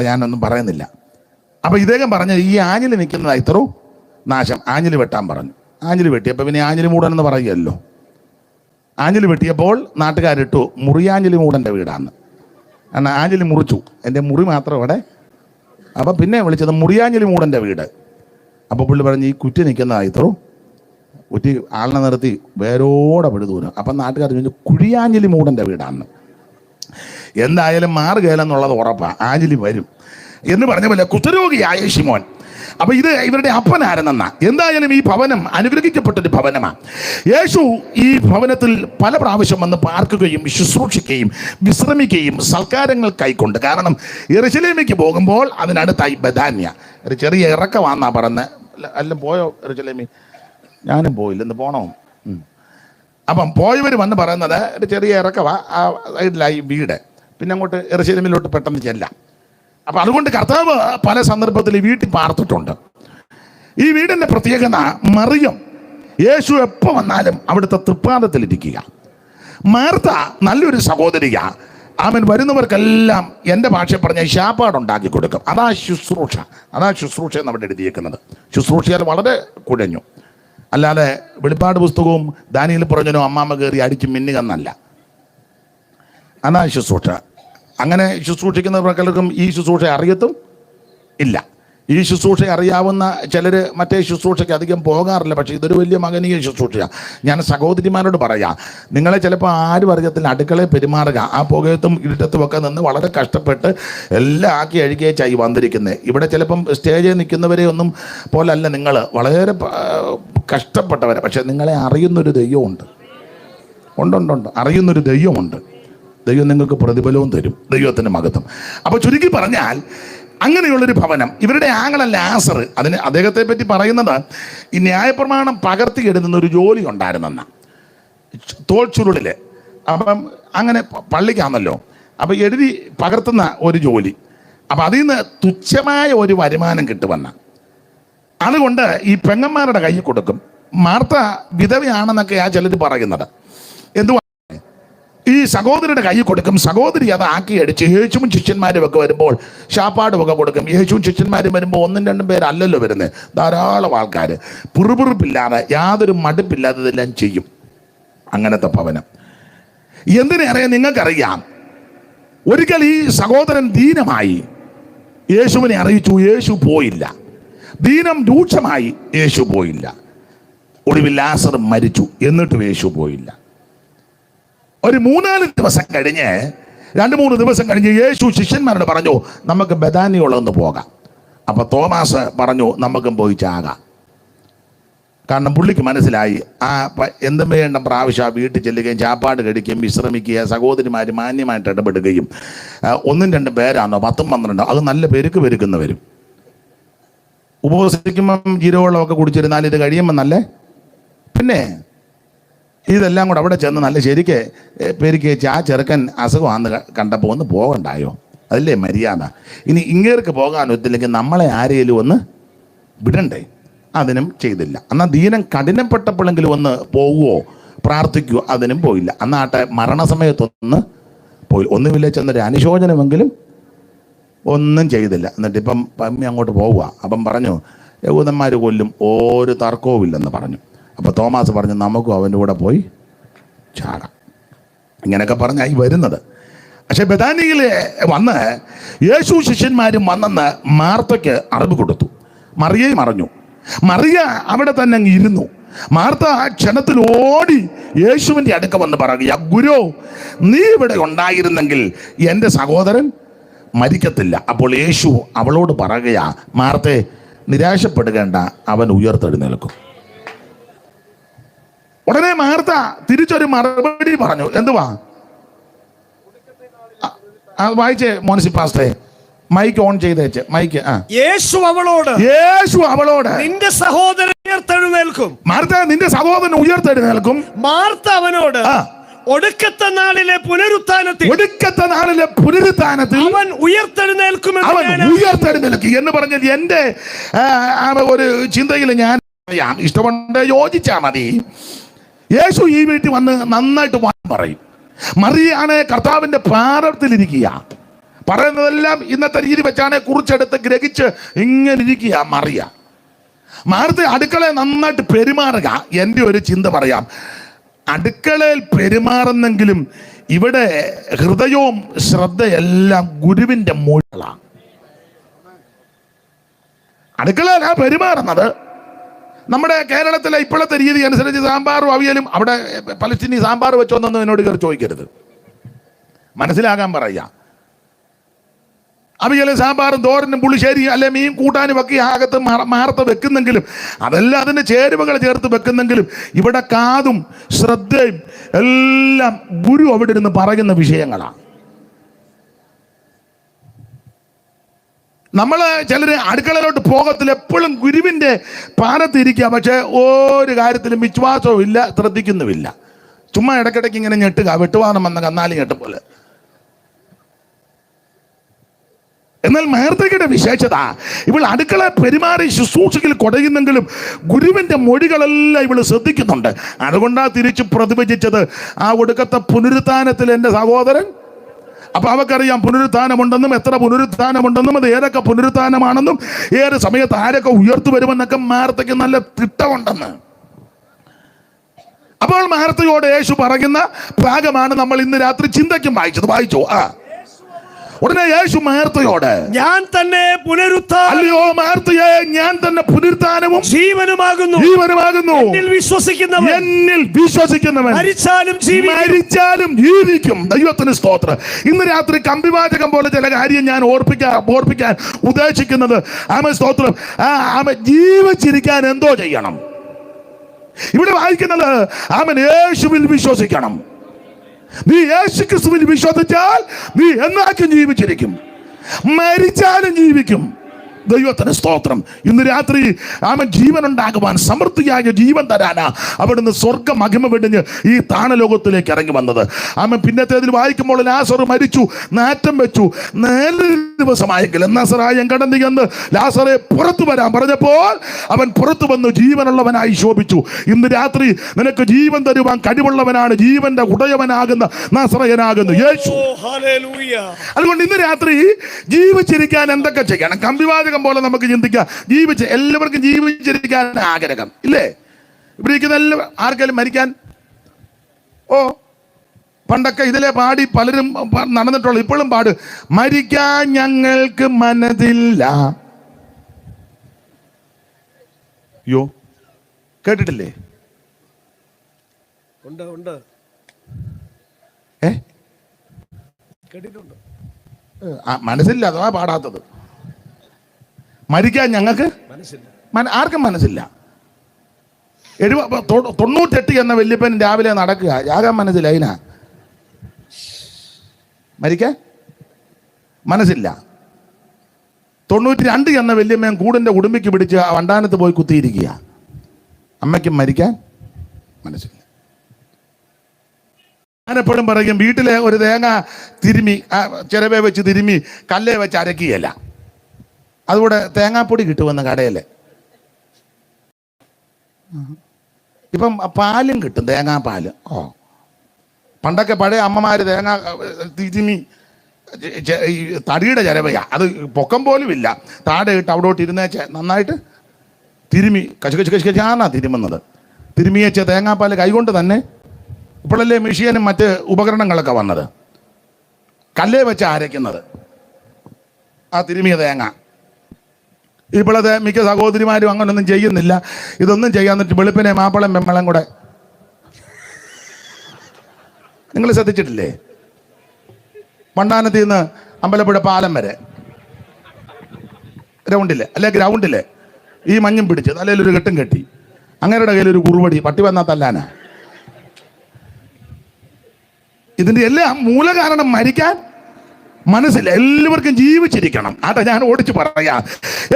ഞാനൊന്നും പറയുന്നില്ല. അപ്പൊ ഇദ്ദേഹം പറഞ്ഞ ഈ ആഞ്ഞിലി നിൽക്കുന്നതാ ഇത്രോ നാശം. ആഞ്ഞിലി വെട്ടാൻ പറഞ്ഞു. ആഞ്ഞിലി വെട്ടിയപ്പോൾ പിന്നെ ആഞ്ഞിലി മൂടനെന്ന് പറയുമല്ലോ. ആഞ്ഞിലി വെട്ടിയപ്പോൾ നാട്ടുകാരിട്ടു മുറിയാഞ്ഞിലി മൂടൻ്റെ വീടാണ്. കാരണം ആഞ്ഞിലി മുറിച്ചു, എൻ്റെ മുറി മാത്രം അവിടെ. അപ്പം പിന്നെ വിളിച്ചത് മുറിയാഞ്ഞിലി മൂടൻ്റെ വീട്. അപ്പോൾ പുള്ളി പറഞ്ഞ് ഈ കുറ്റി നിൽക്കുന്നതാ ഇത്രോ. കുറ്റി ആളിനെ നിർത്തി വേരോടെ പെടുതൂരം. അപ്പം നാട്ടുകാർ ചോദിച്ചു കുഴിയാഞ്ഞിലി മൂടൻ്റെ വീടാണ്. എന്തായാലും മാറുകയില്ലെന്നുള്ളത് ഉറപ്പാണ്, ആഞ്ഞിലി വരും എന്ന് പറഞ്ഞ പോലെ കുഷ്ഠരോഗിയായ ശിമോൻ. അപ്പൊ ഇത് ഇവരുടെ അപ്പനാരെന്ന. എന്തായാലും ഈ ഭവനം അനുഗ്രഹിക്കപ്പെട്ടൊരു ഭവനമാണ്. യേശു ഈ ഭവനത്തിൽ പല പ്രാവശ്യം വന്ന് പാർക്കുകയും ശുശ്രൂഷിക്കുകയും വിശ്രമിക്കുകയും സൽക്കാരങ്ങൾ കൈക്കൊണ്ട്. കാരണം യെരൂശലേമിലേക്ക് പോകുമ്പോൾ അതിനടുത്തായി ബഥാന്യ. ഒരു ചെറിയ ഇറക്കമാണെന്നാ പറഞ്ഞത്. എല്ലാം പോയോ യെരൂശലേമിൽ? ഞാനും പോയില്ല, ഇന്ന് പോണോ? അപ്പം പോയവർ വന്ന് പറയുന്നത് ഒരു ചെറിയ ഇറക്കവാ, ആ സൈഡിലായി വീട്. പിന്നെ അങ്ങോട്ട് യെരൂശലേമിലോട്ട് പെട്ടെന്ന് ചെല്ലാം. അപ്പം അതുകൊണ്ട് കർത്താവ് പല സന്ദർഭത്തിൽ ഈ വീട്ടിൽ പാർത്തിട്ടുണ്ട്. ഈ വീടിൻ്റെ പ്രത്യേകത, മറിയം യേശു എപ്പോൾ വന്നാലും അവിടുത്തെ തൃപ്പാദത്തിലിരിക്കുക. മാർത്ത നല്ലൊരു സഹോദരിക. അവൻ വരുന്നവർക്കെല്ലാം എൻ്റെ ഭാഷ പറഞ്ഞ ശാപ്പാടുണ്ടാക്കി കൊടുക്കും. അതാ ശുശ്രൂഷ എന്ന് അവിടെ എഴുതിയേക്കുന്നത്. ശുശ്രൂഷയാൽ വളരെ കുഴഞ്ഞു. അല്ലാതെ വെളിപ്പാട് പുസ്തകവും ദാനിയേൽ പറഞ്ഞനോ അമ്മാമ്മ കയറി അടിച്ച് മിന്നുകന്നല്ല. അതാ ശുശ്രൂഷ. അങ്ങനെ ശുശ്രൂഷിക്കുന്ന പലർക്കും ഈ ശുശ്രൂഷ അറിയത്തും ഇല്ല. ഈ ശുശ്രൂഷ അറിയാവുന്ന ചിലർ മറ്റേ ശുശ്രൂഷയ്ക്ക് അധികം പോകാറില്ല, പക്ഷേ ഇതൊരു വലിയ മകനീയ ശുശ്രൂഷയാണ്. ഞാൻ സഹോദരിമാരോട് പറയാം, നിങ്ങളെ ചിലപ്പോൾ ആരും അറിയത്തില്ല, അടുക്കളയിൽ പെരുമാറുക, ആ പുകയത്തും ഇരുട്ടത്തും ഒക്കെ നിന്ന് വളരെ കഷ്ടപ്പെട്ട് എല്ലാം ആക്കി അഴുകിയേച്ചായി വന്നിരിക്കുന്നത്. ഇവിടെ ചിലപ്പം സ്റ്റേജിൽ നിൽക്കുന്നവരെ ഒന്നും പോലല്ല, നിങ്ങൾ വളരെ കഷ്ടപ്പെട്ടവരെ, പക്ഷെ നിങ്ങളെ അറിയുന്നൊരു ദൈവമുണ്ട്. ഉണ്ടുണ്ടുണ്ട്, അറിയുന്നൊരു ദൈവമുണ്ട്. ദൈവം നിങ്ങൾക്ക് പ്രതിഫലവും തരും. ദൈവത്തിൻ്റെ മഹത്വം. അപ്പോൾ ചുരുക്കി പറഞ്ഞാൽ അങ്ങനെയുള്ളൊരു ഭവനം. ഇവരുടെ ആങ്ങള ലാസർ, അതിന് അദ്ദേഹത്തെ പറ്റി പറയുന്നത് ഈ ന്യായപ്രമാണം പകർത്തിയെടുക്കുന്ന ഒരു ജോലി ഉണ്ടായിരുന്നെന്ന തോൾ ചുരുളിൽ. അപ്പം അങ്ങനെ പള്ളിക്കാണല്ലോ, അപ്പം എഴുതി പകർത്തുന്ന ഒരു ജോലി. അപ്പം അതിൽ നിന്ന് തുച്ഛമായ ഒരു വരുമാനം കിട്ടുമെന്ന. അതുകൊണ്ട് ഈ പെങ്ങന്മാരുടെ കയ്യിൽ കൊടുക്കും. മാർത്ത വിധവയാണെന്നൊക്കെയാ ചിലർ പറയുന്നത്. എന്തുവാ, ഈ സഹോദരിയുടെ കൈ കൊടുക്കും. സഹോദരി അത് ആക്കി അടിച്ച് യേശുവും ശിഷ്യന്മാരും ഒക്കെ വരുമ്പോൾ ശാപ്പാടും ഒക്കെ കൊടുക്കും. യേശുവും ശിഷ്യന്മാരും വരുമ്പോൾ 1-2 പേരല്ലല്ലോ വരുന്നത്, ധാരാളം ആൾക്കാർ. പിറുപിറുപ്പില്ലാതെ യാതൊരു മടുപ്പില്ലാതെ ഇതെല്ലാം ചെയ്യും. അങ്ങനത്തെ ഭവനം. എന്തിനേറെ നിങ്ങൾക്കറിയാം, ഒരിക്കൽ ഈ സഹോദരൻ ദീനമായി യേശുവിനെ അറിയിച്ചു. യേശു പോയില്ല. ദീനം രൂക്ഷമായി, യേശു പോയില്ല. ഒടുവിൽ ലാസർ മരിച്ചു. എന്നിട്ടും യേശു പോയില്ല. ഒരു 3-4 ദിവസം കഴിഞ്ഞ്, 2-3 ദിവസം കഴിഞ്ഞ് യേശു ശിഷ്യന്മാരോട് പറഞ്ഞു, നമുക്ക് ബഥാനിയോളൊന്ന് പോകാം. അപ്പൊ തോമാസ് പറഞ്ഞു, നമുക്കും പോയി ചാകാം. കാരണം പുള്ളിക്ക് മനസ്സിലായി ആ എന്തും വേണ്ട പ്രാവശ്യം വീട്ടിൽ ചെല്ലുകയും ചാപ്പാട് കഴിക്കുകയും വിശ്രമിക്കുക, സഹോദരിമാർ മാന്യമായിട്ട് ഇടപെടുകയും 1-2 പേരാണോ 10-12 അത് നല്ല പെരുക്കുന്ന വരും. ഉപവസിക്കുമ്പം ജീരകവെള്ളമൊക്കെ കുടിച്ചിരുന്നാൽ ഇത് കഴിയുമ്പം നല്ലേ. പിന്നെ ഇതെല്ലാം കൂടെ അവിടെ ചെന്ന് നല്ല ശരിക്ക് പെരുക്കി വെച്ച് ആ ചെറുക്കൻ അസുഖമാണെന്ന് കണ്ടപ്പോൾ ഒന്ന് പോകണ്ടായോ? അതല്ലേ മര്യാദ. ഇനി ഇങ്ങേർക്ക് പോകാൻ ഒത്തില്ലെങ്കിൽ നമ്മളെ ആരെയും ഒന്ന് വിടണ്ടേ? അതിനും ചെയ്തില്ല. എന്നാൽ ദീനം കഠിനപ്പെട്ടപ്പോഴെങ്കിലും ഒന്ന് പോവുമോ, പ്രാർത്ഥിക്കുവോ? അതിനും പോയില്ല. അന്നാട്ടെ മരണസമയത്തൊന്ന് പോയി, ഒന്നുമില്ല ചെന്നൊരു അനുശോചനമെങ്കിലും ഒന്നും ചെയ്തില്ല. എന്നിട്ട് ഇപ്പം പമ്മി അങ്ങോട്ട് പോവുക. അപ്പം പറഞ്ഞു, യഹൂദന്മാർ കൊല്ലും, ഒരു തർക്കവും ഇല്ലെന്ന് പറഞ്ഞു. അപ്പോൾ തോമാസ് പറഞ്ഞു, നമുക്കും അവൻ്റെ കൂടെ പോയി ചാടാം. ഇങ്ങനെയൊക്കെ പറഞ്ഞായി വരുന്നത്. പക്ഷെ ബഥാനിയിൽ വന്ന് യേശു ശിഷ്യന്മാരും വന്നെന്ന് മാർത്തയ്ക്ക് അറിവ് കൊടുത്തു. മറിയയും അറിഞ്ഞു. മറിയ അവിടെ തന്നെ അങ്ങ് ഇരുന്നു. മാർത്ത ആ ക്ഷണത്തിൽ ഓടി യേശുവിൻ്റെ അടുക്ക വന്ന് പറയുക, ഗുരു, നീ ഇവിടെ ഉണ്ടായിരുന്നെങ്കിൽ എൻ്റെ സഹോദരൻ മരിക്കത്തില്ല. അപ്പോൾ യേശു അവളോട് പറയുകയാ, മാർത്തേ, നിരാശപ്പെടുകേണ്ട, അവൻ ഉയർത്തെഴുന്നേൽക്കും. ഉടനെ മാർത്ത തിരിച്ചൊരു മറുപടി പറഞ്ഞു. എന്തുവാ? വായിച്ചേ മോൻസി പാസ്റ്റേ, മൈക്ക് ഓൺ ചെയ്തേച്ച് മൈക്ക്. യേശു അവളോട് നിന്റെ സഹോദരൻ ഉയർത്തെഴുന്നേൽക്കും. മാർത്ത, നിന്റെ സഹോദരൻ ഉയർത്തെഴുന്നേൽക്കും. മാർത്ത അവനോട്, ഒടുക്കത്തെ നാളിലെ പുനരുത്ഥാനത്തിൽ അവൻ ഉയർത്തെഴുന്നേൽക്കും എന്ന് പറഞ്ഞത് എന്റെ ഒരു ചിന്തയിൽ ഞാൻ ഇഷ്ടമുണ്ട്, യോജിച്ചാ മതി. യേശു ഈ വീട്ടിൽ വന്ന് നന്നായിട്ട് പറയും. മറിയാണ് കർത്താവിന്റെ പാദത്തിലിരിക്കുക. പറയുന്നതെല്ലാം ഇന്നത്തെ രീതി വെച്ചാണ് കുറിച്ചെടുത്ത് ഗ്രഹിച്ച് ഇങ്ങനെ ഇരിക്കുക മറിയ. മാർത്ത അടുക്കളയിൽ നന്നായിട്ട് പെരുമാറുക. എൻ്റെ ഒരു ചിന്ത പറയാം, അടുക്കളയിൽ പെരുമാറുന്നെങ്കിലും ഇവിടെ ഹൃദയവും ശ്രദ്ധയെല്ലാം ഗുരുവിൻ്റെ മുകളിലാണ്. അടുക്കളയിലാണ് പെരുമാറുന്നത്. നമ്മുടെ കേരളത്തിലെ ഇപ്പോഴത്തെ രീതി അനുസരിച്ച് സാമ്പാറും അവിയലും, അവിടെ പലസ്തീനി സാമ്പാർ വെച്ചോന്നൊന്നും എന്നോട് കയറി ചോദിക്കരുത്, മനസ്സിലാകാൻ പറയുക. അവിയലും സാമ്പാറും തോരനും പുളിശ്ശേരിയും അല്ലെ മീൻ കൂട്ടാനും ഒക്കെ അകത്ത് മാർത്ത വെക്കുന്നെങ്കിലും, അതെല്ലാം അതിൻ്റെ ചേരുവകൾ ചേർത്ത് വെക്കുന്നെങ്കിലും ഇവിടെ കാതും ശ്രദ്ധയും എല്ലാം ഗുരു അവിടെ ഇരുന്ന് പറയുന്ന വിഷയങ്ങളാണ്. നമ്മൾ ചിലർ അടുക്കളയിലോട്ട് പോകത്തില്ല, എപ്പോഴും ഗുരുവിൻ്റെ പാദത്തിരിക്കുക, പക്ഷേ ഒരു കാര്യത്തിലും വിശ്വാസവും ഇല്ല, ശ്രദ്ധിക്കുന്നുമില്ല. ചുമ്മാ ഇടയ്ക്കിടയ്ക്ക് ഇങ്ങനെ ഞെട്ടുക, വെട്ടുവാനം വന്ന കന്നാലി ഞെട്ട പോലെ. എന്നാൽ മാർത്തയുടെ വിശേഷത, ഇവൾ അടുക്കള പെരുമാറി ശുശ്രൂഷയിൽ കൊടയുന്നെങ്കിലും ഗുരുവിൻ്റെ മൊഴികളെല്ലാം ഇവൾ ശ്രദ്ധിക്കുന്നുണ്ട്. അതുകൊണ്ടാണ് തിരിച്ച് പ്രതിഭജിച്ചത്, ആ ഒടുക്കത്തെ പുനരുത്ഥാനത്തിൽ എൻ്റെ സഹോദരൻ. അപ്പൊ അവക്കറിയാം പുനരുത്ഥാനമുണ്ടെന്നും, എത്ര പുനരുത്ഥാനമുണ്ടെന്നും, അത് ഏതൊക്കെ പുനരുത്ഥാനമാണെന്നും, ഏത് സമയത്ത് ആരൊക്കെ ഉയർത്തു വരുമെന്നൊക്കെ മാർത്തയ്ക്ക് നല്ല തിട്ടമുണ്ടെന്ന്. അപ്പോൾ മാർത്തയോട് യേശു പറയുന്ന ഭാഗമാണ് നമ്മൾ ഇന്ന് രാത്രി ചിന്തയ്ക്കും വായിച്ചത്. വായിച്ചോ? ഉടനെ യേശു മാർത്തയോട്, ഞാൻ തന്നെ അല്ലയോ മാർത്തയെ, ഞാൻ തന്നെ പുനരുത്ഥാനവും ജീവനുമാകുന്നു. എന്നിൽ വിശ്വസിക്കുന്നവൻ മരിച്ചാലും ജീവിക്കും. ദൈവത്തിന് സ്തോത്രം. ഇന്ന് രാത്രി കമ്പിവാചകം പോലെ ചില കാര്യം ഞാൻ ഓർപ്പിക്കാൻ ഉദ്ദേശിക്കുന്നത്, ആമേൻ സ്തോത്രം, ആമേൻ ജീവിച്ചിരിക്കാൻ എന്തോ ചെയ്യണം. ഇവിടെ വായിക്കുന്നത് ആമേൻ യേശുവിൽ വിശ്വസിക്കണം. നീ യേശു ക്രിസ്തുവിൽ വിശ്വസിച്ചാൽ നീ എന്നാക്കും ജീവിച്ചിരിക്കും, മരിച്ചാലും ജീവിക്കും. ദൈവത്തിന് സ്തോത്രം. ഇന്ന് രാത്രി ആമൻ ജീവൻ ഉണ്ടാകുവാൻ, സമൃദ്ധിയായ ജീവൻ തരാനാ അവിടുന്ന് സ്വർഗ മഹിമ വെടിഞ്ഞ് ഈ താണലോകത്തിലേക്ക് ഇറങ്ങി വന്നത്. ആമൻ പിന്നത്തേതിൽ വായിക്കുമ്പോൾ ലാസർ മരിച്ചു, നാറ്റം വെച്ചു, 4 ദിവസമായെങ്കിലും നസറായം കടന്നു എന്ന് ലാസറെ പുറത്തു വരാൻ പറഞ്ഞപ്പോൾ അവൻ പുറത്തു വന്ന് ജീവനുള്ളവനായി ശോഭിച്ചു. ഇന്ന് രാത്രി നിനക്ക് ജീവൻ തരുവാൻ കഴിവുള്ളവനാണ് ജീവന്റെ ഉടയവനാകുന്ന നസറയനാകുന്നു യേശു. അതുകൊണ്ട് ഇന്ന് രാത്രി ജീവിച്ചിരിക്കാൻ എന്തൊക്കെ ചെയ്യണം? കമ്പിവാചകം പോലെ നമുക്ക് ചിന്തിക്കാം. എല്ലാവർക്കും ജീവിച്ചിരിക്കാൻ ആഗ്രഹം ഇല്ലേ? ഇവിടെ ഇരിക്കുന്ന ആർക്കെങ്കിലും മരിക്കാൻ? പണ്ടൊക്കെ ഇതിലെ പാടി പലരും നടന്നിട്ടുള്ളൂ. ഇപ്പോഴും പാട്, മരിക്കാൻ ഞങ്ങൾക്ക് മനതില്ല. യോ കേട്ടിട്ടില്ലേ? മനസ്സില്ല, അഥവാ പാടാത്തത്. മരിക്കാൻ ഞങ്ങൾക്ക് ആർക്കും മനസ്സില്ല. 98 എന്ന വല്യപ്പൻ രാവിലെ നടക്കുക, യാകാൻ മനസ്സില്ല. അതിനാ മരിക്കാൻ മനസ്സില്ല. 92 എന്ന വല്യമ്മൻ കൂടിന്റെ ഉടുമ്പിക്ക് പിടിച്ച് വണ്ടാനത്ത് പോയി കുത്തിയിരിക്കുക. അമ്മയ്ക്കും മരിക്കാൻ മനസ്സില്ല. ഞാനെപ്പോഴും പറയും, വീട്ടിലെ ഒരു തേങ്ങ തിരുമി ചിരവേ വെച്ച് തിരുമി കല്ലേ വെച്ച് അരക്കുകയല്ല, അതുകൂടെ തേങ്ങാപ്പൊടി കിട്ടുമെന്ന് കടയിൽ. ഇപ്പം പാലും കിട്ടും, തേങ്ങാപ്പാല്. പണ്ടൊക്കെ പഴയ അമ്മമാര് തേങ്ങ തിരുമി തടിയുടെ ചിരവയാ, അത് പൊക്കം പോലും ഇല്ല, താഴെ ഇട്ട് അവിടോട്ട് ഇരുന്നേച്ച് നന്നായിട്ട് തിരുമി കശാനാ തിരുമുന്നത്. തിരുമിയേച്ച തേങ്ങാപ്പാല് കൈകൊണ്ട് തന്നെ. ഇപ്പോഴല്ലേ മെഷീനും മറ്റ് ഉപകരണങ്ങളൊക്കെ വന്നത്. കല്ലേ വെച്ച് അരയ്ക്കുന്നത് ആ തിരുമിയ തേങ്ങ. ഇപ്പോഴത്തെ മിക്ക സഹോദരിമാരും അങ്ങനൊന്നും ചെയ്യുന്നില്ല. ഇതൊന്നും ചെയ്യാന്നിട്ട് വെളുപ്പിനെ മാപ്പളം വെമ്മളം കൂടെ. നിങ്ങൾ ശ്രദ്ധിച്ചിട്ടില്ലേ? മണ്ണാനത്തിൽ നിന്ന് അമ്പലപ്പുഴ പാലം വരെ ഗ്രൗണ്ടില് ഈ മഞ്ഞും പിടിച്ച് തലയിലൊരു കെട്ടും കെട്ടി, അങ്ങേരുടെ കയ്യിലൊരു കുറുവടി, പട്ടി വന്നാൽ തല്ലാനാ. ഇതിന്റെ എല്ലാം മൂലകാരണം മരിക്കാൻ മനസ്സില്ല. എല്ലാവർക്കും ജീവിച്ചിരിക്കണം. അതാ ഞാൻ ഓടിച്ചു പറയാ,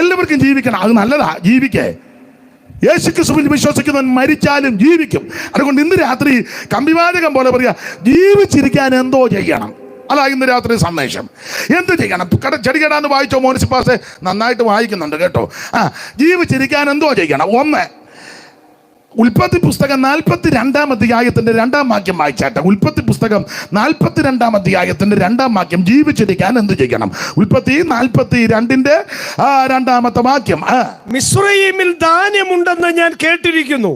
എല്ലാവർക്കും ജീവിക്കണം. അത് നല്ലതാ, ജീവിക്കേ. യേശു ക്രിസ്തുവിൽ വിശ്വസിക്കുന്നവൻ മരിച്ചാലും ജീവിക്കും. അതുകൊണ്ട് ഇന്ന് രാത്രി കമ്പിവാചകം പോലെ പറയാ, ജീവിച്ചിരിക്കാൻ എന്തോ ചെയ്യണം. അതാ ഇന്ന് രാത്രി സന്ദേശം. എന്ത് ചെയ്യണം? ചെടികടാന്ന് വായിച്ചോ മോനിസ് പാസ്? നന്നായിട്ട് വായിക്കുന്നുണ്ട് കേട്ടോ. ജീവിച്ചിരിക്കാൻ എന്തോ ചെയ്യണം? 1 ഉൽപ്പത്തി പുസ്തകം 42-ാം അധ്യായത്തിന്റെ 2-ാം വാക്യം വായിച്ചാട്ടെ. ഉൽപ്പത്തി പുസ്തകം 42-ാം അധ്യായത്തിന്റെ 2-ാം വാക്യം. ജീവിച്ചിരിക്കാൻ എന്ത് ചെയ്യണം? ഉൽപ്പത്തി 42-ന്റെ 2-ാമത്തെ വാക്യം. മിസ്രയീമിൽ ധാന്യമുണ്ടെന്ന് ഞാൻ കേട്ടിരിക്കുന്നു,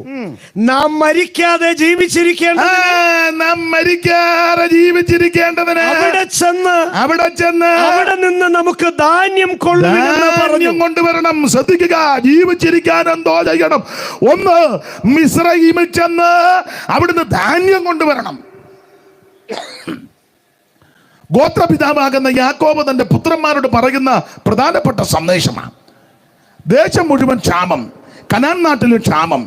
നാം മരിക്കാതെ ജീവിച്ചിരിക്കേണ്ടതിന് അവിടെ ചെന്ന് അവിടെ നിന്ന് നമുക്ക് ധാന്യം കൊണ്ടുവരണം. ശ്രദ്ധിക്കുക, ജീവിച്ചിരിക്കാൻ എന്തോ ചെയ്യണം? 1, മിസ്രയീമിൽ ചെന്ന് അവിടുന്ന് ധാന്യം കൊണ്ടുവരണം. ഗോത്രപിതാവാകുന്ന യാക്കോബ് തന്റെ പുത്രന്മാരോട് പറയുന്ന പ്രധാനപ്പെട്ട സന്ദേശമാണ്. ദേശം മുഴുവൻ ക്ഷാമം, കനാൻ നാട്ടിലും ക്ഷാമം,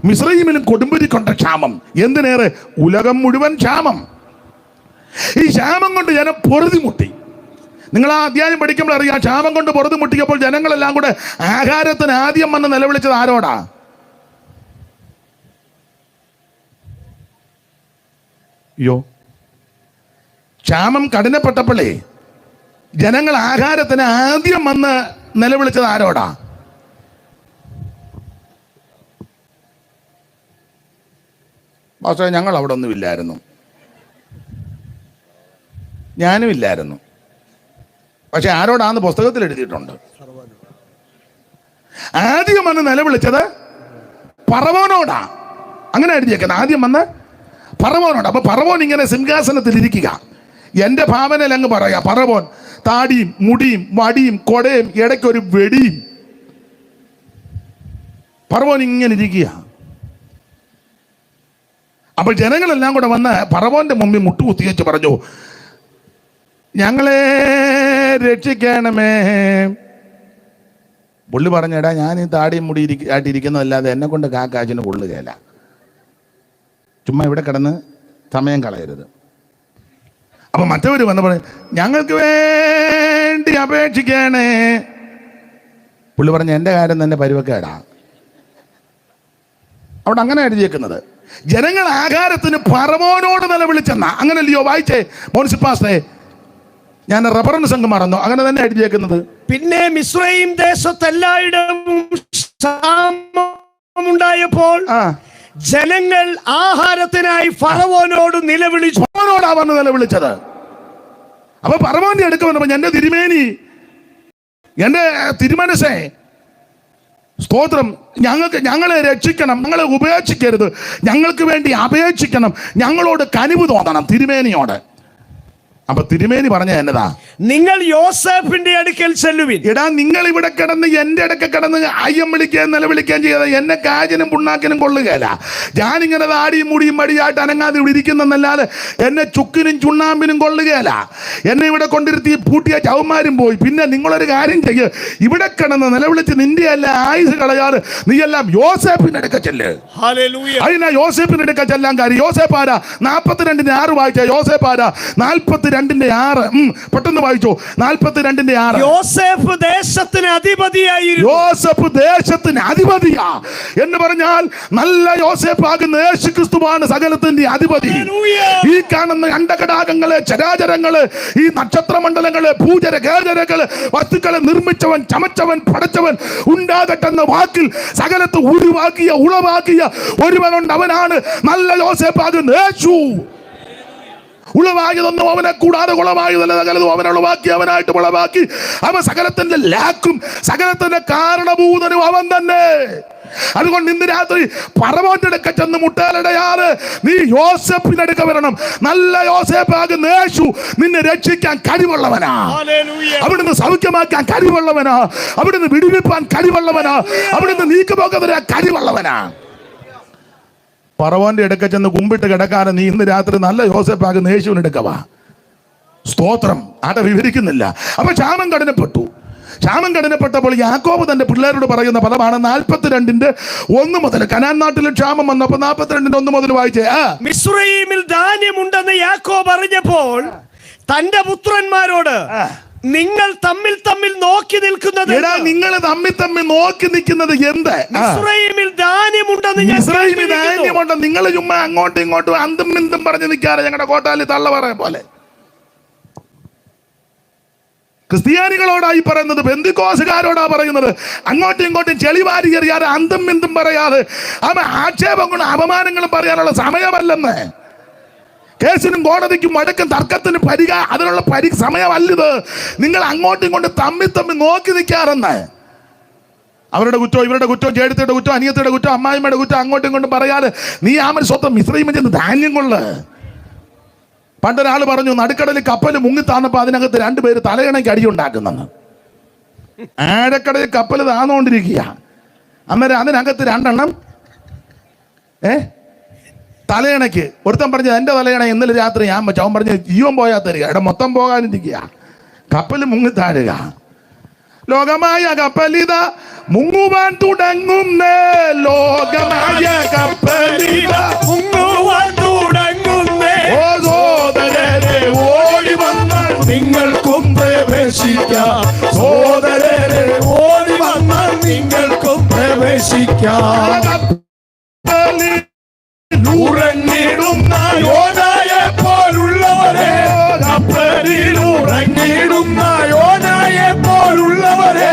മിസ്രയീമിലും കൊടുമ്പിരി കൊണ്ട ക്ഷാമം, എന്തിനേറെ ഉലകം മുഴുവൻ ക്ഷാമം. ഈ ക്ഷാമം കൊണ്ട് ജനം പൊറുതിമുട്ടി. നിങ്ങൾ ആ അധ്യായം പഠിക്കുമ്പോൾ അറിയാം, ക്ഷാമം കൊണ്ട് പൊറുതിമുട്ടിയപ്പോൾ ജനങ്ങളെല്ലാം കൂടെ ആഹാരത്തിന് ആദ്യം വന്ന് നിലവിളിച്ചത് ആരോടാ? ക്ഷാമം കഠിനപ്പെട്ടപ്പോഴേ ജനങ്ങൾ ആഹാരത്തിന് ആദ്യം വന്ന് നിലവിളിച്ചത് ആരോടാ? പക്ഷേ ഞങ്ങൾ അവിടെ ഒന്നും ഇല്ലായിരുന്നു, ഞാനും ഇല്ലായിരുന്നു. പക്ഷെ ആരോടാന്ന് പുസ്തകത്തിൽ എഴുതിയിട്ടുണ്ട്. ആദ്യം വന്ന് നിലവിളിച്ചത് പറവോനോടാ. അങ്ങനെ എഴുതിയേക്കുന്നത്, ആദ്യം വന്ന് പറവോനോട്. അപ്പൊ പറവോൻ ഇങ്ങനെ സിംഹാസനത്തിൽ ഇരിക്കുക. എൻ്റെ ഭാവനയിൽ അങ്ങ് പറയാ, പറവോൻ താടിയും മുടിയും വടിയും കൊടയും ഇടയ്ക്കൊരു വെടിയും. ഫറവോൻ ഇങ്ങനെ ഇരിക്കുക. അപ്പോൾ ജനങ്ങളെല്ലാം കൂടെ വന്ന് ഫറവോന്റെ മുമ്പിൽ മുട്ടുകുത്തി വെച്ച് പറഞ്ഞു, ഞങ്ങളെ രക്ഷിക്കണമേ. പുള്ളി പറഞ്ഞേടാ, ഞാൻ ഈ താടിയും മുടി ആയിട്ടിരിക്കുന്നതല്ലാതെ എന്നെ കൊണ്ട് കാക്കാച്ചിന് കൊള്ളുകയില്ല. ചുമ്മാ ഇവിടെ കിടന്ന് സമയം കളയരുത്. അപ്പൊ മറ്റവർ വന്ന് പറയും, ഞങ്ങൾക്ക് വേണ്ടി അപേക്ഷിക്കണേ. പുള്ളി പറഞ്ഞു, എൻ്റെ കാര്യം തന്നെ പരുവക്കേടാ. അവിടെ അങ്ങനെ എഴുതിയേക്കുന്നത്. ജനങ്ങൾ ആഹാരത്തിന് ഫറവോനോട് നിലവിളിച്ചെന്ന, അങ്ങനല്ലയോ വായിച്ചേ മോൻസിപ്പാസ്റ്റേ? ഞാൻ റഫറൻസ് അങ്ങ് മറന്നു. അങ്ങനെ തന്നെ എഴുതിയേക്കുന്നത്. പിന്നെ മിസ്രയീം ദേശത്തെല്ലായിടവും ക്ഷാമമുണ്ടായപ്പോൾ ജനങ്ങൾ ആഹാരത്തിനായി ഫറവോനോട് നിലവിളിച്ചു. ഫറവോനോടാ വന്ന് നിലവിളിച്ചത്. അപ്പൊ ഫറവോന്റെ അടുക്ക വന്നപ്പോ, എന്റെ തിരുമേനി, എന്റെ തിരുമനസേ, സ്തോത്രം, ഞങ്ങളെ രക്ഷിക്കണം, ഞങ്ങളെ ഉപേക്ഷിക്കരുത്, ഞങ്ങൾക്ക് വേണ്ടി അപേക്ഷിക്കണം, ഞങ്ങളോട് കനിവ് തോന്നണം തിരുമേനിയോട്. അപ്പൊ തിരുമേനി പറഞ്ഞ എന്നതാ, നിങ്ങൾ യോസേഫിന്റെ അടുക്കൽ ചെല്ലുവിൻ. എടാ, നിങ്ങൾ ഇവിടെ കിടന്ന് എന്റെ അടുക്ക കിടന്ന് അയ്യം വിളിക്കുകയും നിലവിളിക്കുകയും ചെയ്ത എന്നെ കാജിനും പുണ്ണാക്കിനും കൊള്ളുകയല്ല. ഞാനിങ്ങനെ താടിയും മുടിയും മടിയായിട്ട് അനങ്ങാതെ ഇവിടെ ഇരിക്കുന്നല്ലാതെ എന്നെ ചുക്കിനും ചുണ്ണാമ്പിനും കൊള്ളുകയല്ല. എന്നെ ഇവിടെ കൊണ്ടിരുത്തി പൂട്ടിയ ചവന്മാരും പോയി. പിന്നെ നിങ്ങളൊരു കാര്യം ചെയ്യ്, ഇവിടെ കിടന്ന് നിലവിളിച്ച് നിന്റെ അല്ല ആയുസ് കളയാറ് നീ എല്ലാം യോസേഫിന്റെ അടുക്ക ചെല്ല്. അതിനാ യോസേഫിന്റെ അടുക്ക ചെല്ലാൻ കാര്യം. യോസേഫ് ആരാ? 42:6 വായിച്ച യോസേഫ് ആരാ? 42:6. പെട്ടെന്ന് വായിച്ചോ. 42:6. യോസേഫ് ദേശത്തിന് അധിപതിയായിരുന്നു. യോസേഫ് ദേശത്തിന് അധിപതിയാ എന്ന് പറഞ്ഞാൽ നല്ല യോസേഫ് ആകുന്ന യേശു ക്രിസ്തുവാണ് സകലത്തിന്റെ അധിപതി. ഈ കാണുന്ന അണ്ടകടാകങ്ങള്, ചരാചരങ്ങള്, ഈ നക്ഷത്രമണ്ഡലങ്ങള്, പൂജര ഗേജരകള്, വസ്തുക്കളെ നിർമ്മിച്ചവൻ, ചമച്ചവൻ, പടച്ചവൻ, ഉണ്ടാകട്ടെന്ന വാക്കിൽ സകലത്ത് ഉളവാക്കിയ ഒരുവനുണ്ട്. അവനാണ് നല്ല യോസേഫ് ആകുന്ന യേശു. ഉളവായതൊന്നും അവനെ കൂടാതെ ഉളവായതല്ല, സകലതും അവനെ ഉളവാക്കി, അവനായിട്ട് ഉളവാക്കി. അവൻ സകലത്തിന്റെ ലാക്കും സകലത്തിന്റെ കാരണഭൂതനും അവൻ തന്നെ. അതുകൊണ്ട് ഇന്ന് രാത്രി ഫറവോന്റെ അടുക്ക ചെന്ന് മുട്ടാലിടയാറ്. നീ യോസേഫിന്റെ അടുക്ക വരണം. നല്ല യോസേഫ് ആകുന്ന യേശു നിന്നെ രക്ഷിക്കാൻ കഴിവുള്ളവനാ. അവിടുന്ന് സൗഖ്യമാക്കാൻ കഴിവുള്ളവനാ. അവിടുന്ന് വിടുവിപ്പാൻ കഴിവുള്ളവനാ. അവിടുന്ന് നീക്കുപോകുന്നതിന് കഴിവുള്ളവനാ. ഫറവോന്റെ അടുക്ക ചെന്ന് കുമ്പിട്ട് കിടക്കാതെ നീ ഇന്ന് രാത്രി നല്ല യോസേഫ് ആകുന്ന യേശുവിന് എടുക്കവാ. സ്തോത്രം. ആടെ വിവരിക്കുന്നില്ല. അപ്പൊ ക്ഷാമം കഠിനപ്പെട്ടു. ക്ഷാമം കഠിനപ്പെട്ടപ്പോൾ യാക്കോബ് തന്റെ പിള്ളേരോട് പറയുന്ന പദമാണ് 42:1 മുതൽ. കനാൻ നാട്ടിൽ ക്ഷാമം വന്നപ്പോൾ 42:1 മുതൽ വായിച്ചേ. മിസ്രയീമിൽ ധാന്യമുണ്ടെന്ന് യാക്കോബ് അറിഞ്ഞപ്പോൾ തന്റെ പുത്രന്മാരോട്, നിങ്ങൾ തമ്മിൽ നോക്കി നിൽക്കുന്നത്, നിങ്ങൾ തമ്മിൽ നോക്കി നിൽക്കുന്നത് എന്ത്? മിസ്രയീമിൽ ധാന്യമുണ്ടെന്ന് നിങ്ങൾ ചുമ്മാ അങ്ങോട്ടും ഇങ്ങോട്ടും അന്തും മിന്തും പറഞ്ഞു നിൽക്കാറ്. ഞങ്ങളുടെ കോട്ടാലി തള്ള പറയ പോലെ ക്രിസ്ത്യാനികളോടായി പറയുന്നത്, ബന്ധുക്കോസുകാരോടാ പറയുന്നത്. അങ്ങോട്ടും ഇങ്ങോട്ടും ചെളിവാരി എറിയാതെ അന്തും മിന്തും പറയാതെ അവൻ ആക്ഷേപങ്ങളും അപമാനങ്ങളും പറയാനുള്ള സമയമല്ലെന്ന്. കേസിനും കോടതിക്കും വഴക്കും തർക്കത്തിനും അതിനുള്ള സമയമല്ലിത്. നിങ്ങൾ അങ്ങോട്ടും ഇങ്ങോട്ടും തമ്മിൽ നോക്കി നിൽക്കാറെന്ന്. അവരുടെ കുറ്റം, ഇവരുടെ കുറ്റം, ചേട്ടത്തിയുടെ കുറ്റം, അനിയത്തിയുടെ കുറ്റം, അമ്മായിമ്മയുടെ കുറ്റം അങ്ങോട്ടും ഇങ്ങോട്ടും പറയാതെ നീ ആമൻ സ്വന്തം മിസ്രയീമിൽ ചെന്ന് ധാന്യം കൊള്ളു. പണ്ടൊരാൾ പറഞ്ഞു, നടുക്കടലിൽ കപ്പൽ മുങ്ങിത്താന്നപ്പോ അതിനകത്ത് 2 പേര് തലയിണയ്ക്ക് അടിയുണ്ടാക്കുന്നെന്ന്. ആഴക്കടലിൽ കപ്പൽ താന്നുകൊണ്ടിരിക്കുക. അന്നേരം അതിനകത്ത് 2 എണ്ണം തലയണയ്ക്ക്. ഒരുത്തൻ പറഞ്ഞു, എന്റെ തലയണ ഇന്നലെ രാത്രി ഞാൻ വെച്ചു. അവൻ പറഞ്ഞു, ജീവൻ പോയാൽ തരിക. ഇവിടെ മൊത്തം പോകാനിരിക്കുക. കപ്പൽ മുങ്ങിത്താഴുക. ലോകമായ കപ്പലിത മുങ്ങുവാൻ തുടങ്ങുന്നേ. ലോകമായ കപ്പലിത മുങ്ങുവാൻ തുടങ്ങുന്നേ. ഓ സോദരരെ ഓടി വന്നാൽ നിങ്ങൾക്കും പ്രവേശിക്കാം. സോദരരെ ഓടി വന്നാൽ നിങ്ങൾക്കും പ്രവേശിക്കാം. ഉറങ്ങിടുന്ന യോനായെ പോലുള്ളവരെ, കപ്പലിൽ ഉറങ്ങിടുന്ന യോനായെ പോലുള്ളവരെ,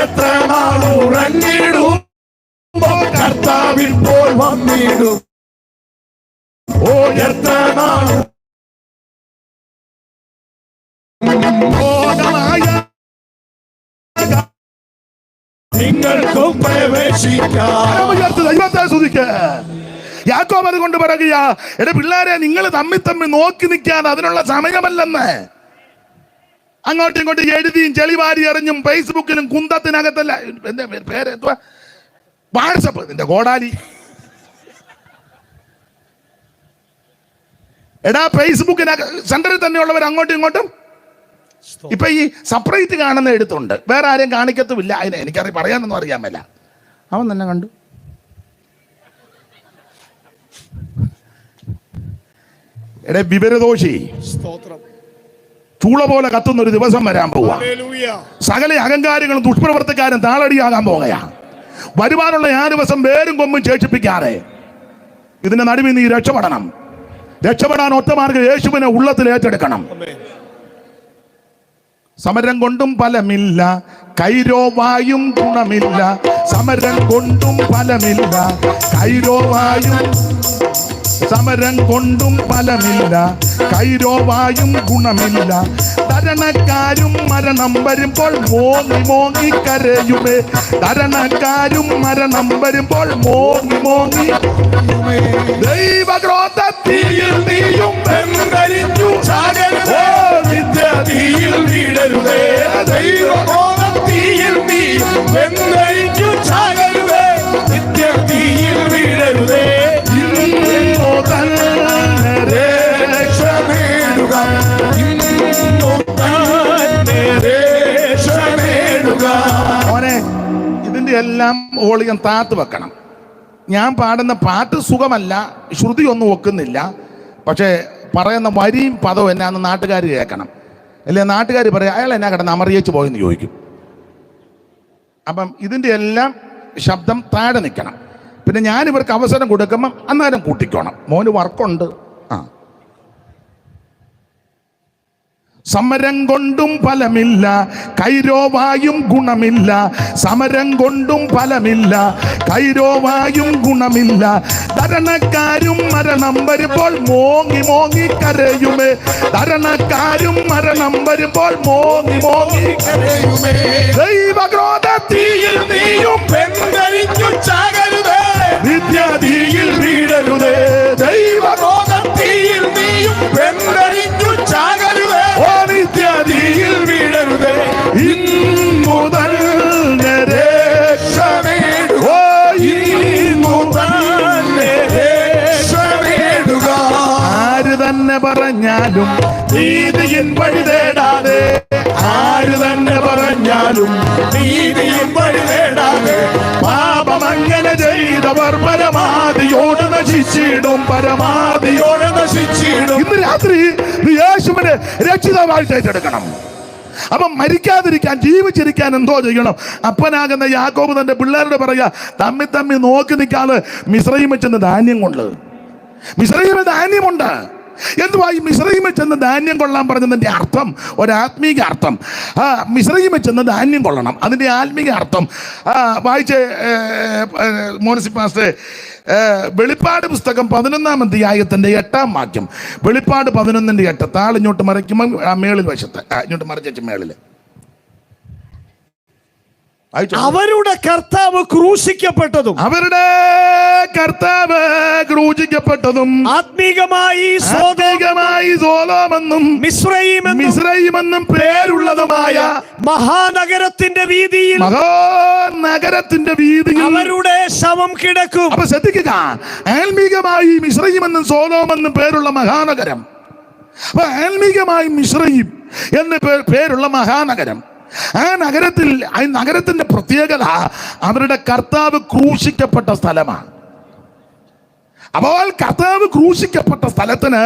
എത്ര നാൾ ഉറങ്ങിടും കർത്താവിൽ പോൽ വന്നിടും. ഓ എത്ര നാൾ നിങ്ങൾക്കും പ്രവേശിക്കാം. ദൈവത്തെ സ്തുതിക്ക്. യാക്കോബ് അതുകൊണ്ട് പറയുക, എന്റെ പിള്ളേരെ, നിങ്ങൾ തമ്മിൽ നോക്കി നിൽക്കാൻ അതിനുള്ള സമയമല്ലെന്ന്. അങ്ങോട്ടും ഇങ്ങോട്ടും എഴുതിയും ചെളിവാരി എറിഞ്ഞും ഫേസ്ബുക്കിലും കുന്തത്തിനകത്തല്ല എന്താ പേര് എന്തുവാ, വാട്സപ്പ്, നിന്റെ കോടാലി. എടാ ഫേസ്ബുക്കിനക സെന്ററിൽ തന്നെയുള്ളവർ അങ്ങോട്ടും ഇങ്ങോട്ടും ഇപ്പൊ ഈ സെപ്പറേറ്റ് കാണുന്ന എഴുത്തുണ്ട്, വേറെ ആരെയും കാണിക്കത്തുമില്ല. അതിനെ എനിക്കറിയാം, പറയാനൊന്നും അറിയാൻ മേല. അവൻ തന്നെ കണ്ടു. എടേ വിവരദോഷി, ചൂള പോലെ കത്തുന്ന ഒരു ദിവസം വരാൻ പോവുക. സകല അഹങ്കാരികളും ദുഷ്പ്രവർത്തക്കാരും താളടിയാകാൻ പോകുകയാ. വരുവാനുള്ള ആ ദിവസം വേരും കൊമ്പും ശേഷിപ്പിക്കാതെ ഇതിന്റെ നടുവിൽ നീ രക്ഷപ്പെടണം. രക്ഷപ്പെടാൻ ഒറ്റ മാർഗ്ഗം യേശുവിനെ ഉള്ളത്തിൽ ഏറ്റെടുക്കണം. സമരം കൊണ്ടും ഫലമില്ല, കൈരോവായും ഗുണമില്ല. സമരം കൊണ്ടും ഫലമില്ല, കൈരോവായും. സമരം കൊണ്ടും ഫലമില്ല, കൈരോവായും ഗുണമില്ല. ധരണക്കാരും മരണം വരുമ്പോൾ മോങ്ങി മോങ്ങി കരയുമേ. ധരണക്കാരും മരണം വരുമ്പോൾ മോങ്ങി മോങ്ങി. ദൈവക്രോധത്തിൽ നീയും വെന്തരിച്ചു ചാകരുതേ, നിത്യതീയിൽ വീഴരുതേ. ദൈവക്രോധത്തിൽ നീ വെന്തരിച്ചു ചാകരുതേ, നിത്യതീയിൽ വീഴരുതേ. മോനെ, ഇതിന്റെ എല്ലാം ഓളിയം താത്ത് വെക്കണം. ഞാൻ പാടുന്ന പാട്ട് സുഖമല്ല, ശ്രുതി ഒന്നും ഒക്കുന്നില്ല. പക്ഷേ പറയുന്ന വരിയും പദവും എന്നാന്ന് നാട്ടുകാർ കേൾക്കണം. അല്ലെ നാട്ടുകാർ പറയാം അയാൾ എന്നാ കിടന്ന് അമറിയേച്ച് പോയെന്ന് ചോദിക്കും. അപ്പം ഇതിൻ്റെ എല്ലാം ശബ്ദം താഴെ നിൽക്കണം. പിന്നെ ഞാൻ ഇവർക്ക് അവസരം കൊടുക്കുമ്പം അന്നേരം കൂട്ടിക്കോണം. മോന് വർക്കുണ്ട്. സമരം കൊണ്ടും ഫലമില്ല, കൈരോവായും ഗുണമില്ല. സമരം കൊണ്ടും ഫലമില്ല, കൈരോവായും ഗുണമില്ല. ധരണക്കാരും മരണം വരുമ്പോൾ മോങ്ങി മോങ്ങി കരയുമേ. ധരണക്കാരും മരണം വരുമ്പോൾ മോങ്ങി മോങ്ങി കരയുമേ. ദൈവക്രോധത്തിൽ നീയും വെന്തരിച്ചു ചാകരുതേ, നിത്യതീയിൽ വീഴരുതേ. ദൈവക്രോധത്തിൽ നീയും വെന്തരിച്ചു ചാകരുതേ, നിത്യതീയിൽ വീഴരുതേ. ഇന്നുമുതൽ ആര് തന്നെ പറഞ്ഞാലും നീതിയിൻ വഴി തേടാതെ, ആര് തന്നെ പറഞ്ഞാലും നീതിയിൻ വഴി തേടാതെ. പാപമങ്ങനെ ചെയ്തവർ പരമാവധിയോട് നശിച്ചിടും, പരമാവധിയോട് നശിച്ചിടും. ഇന്ന് രാത്രി യേശുവിനെ രക്ഷിതാവായിട്ട് ഏറ്റെടുക്കണം. അപ്പം മരിക്കാതിരിക്കാൻ, ജീവിച്ചിരിക്കാൻ എന്തോ ചെയ്യണം. അപ്പനാകുന്ന യാക്കോബ് തന്റെ പിള്ളേരോട് പറയാ, തമ്മി തമ്മി നോക്കി നിൽക്കാതെ മിസ്രയീമിൽ ചെന്ന് ധാന്യം കൊണ്ട്. മിസ്രയീമിൽ ധാന്യമുണ്ട്. എന്തുവാ ഈ മിസ്രയീമിൽ ചെന്ന് ധാന്യം കൊള്ളാൻ പറഞ്ഞതിൻ്റെ അർത്ഥം? ഒരാത്മീക അർത്ഥം. മിസ്രയീമിൽ ചെന്ന് ധാന്യം കൊള്ളണം, അതിൻ്റെ ആത്മീക അർത്ഥം വായിച്ച് മോനസി പാസ്റ്റേ. വെളിപ്പാട് പുസ്തകം 11-ാം അധ്യായത്തിന്റെ 8-ാം വാക്യം. വെളിപ്പാട് 11:8. താളിഞ്ഞോട്ട് മറിക്കുമ്പോൾ മേളിൽ വശത്ത്, ഇങ്ങോട്ട് മറിച്ചു മേളിൽ. അവരുടെ കർത്താവ് ക്രൂശിക്കപ്പെട്ടതും, അവരുടെ കർത്താവ് ക്രൂശിക്കപ്പെട്ടതും ആത്മീകമായി സോലോമെന്നും മിസ്രയീമെന്നും പേരുള്ളതുമായ മഹാനഗരത്തിന്റെ വീതിയിൽ, മഹാനഗരത്തിന്റെ വീതിയിൽ അവരുടെ ശവം കിടക്കും. അപ്പൊ ശ്രദ്ധിക്കുക, ആത്മീകമായി മിസ്രയീമെന്നും സോലോമെന്നും പേരുള്ള മഹാനഗരം. അപ്പൊ ആത്മീകമായി മിസ്രയീം എന്ന് പേരുള്ള മഹാനഗരം. ആ നഗരത്തിൽ, ആ നഗരത്തിന്റെ പ്രത്യേകത അവരുടെ കർത്താവ് ക്രൂശിക്കപ്പെട്ട സ്ഥലമാണ്. അപ്പോൾ കർത്താവ് ക്രൂശിക്കപ്പെട്ട സ്ഥലത്തിന്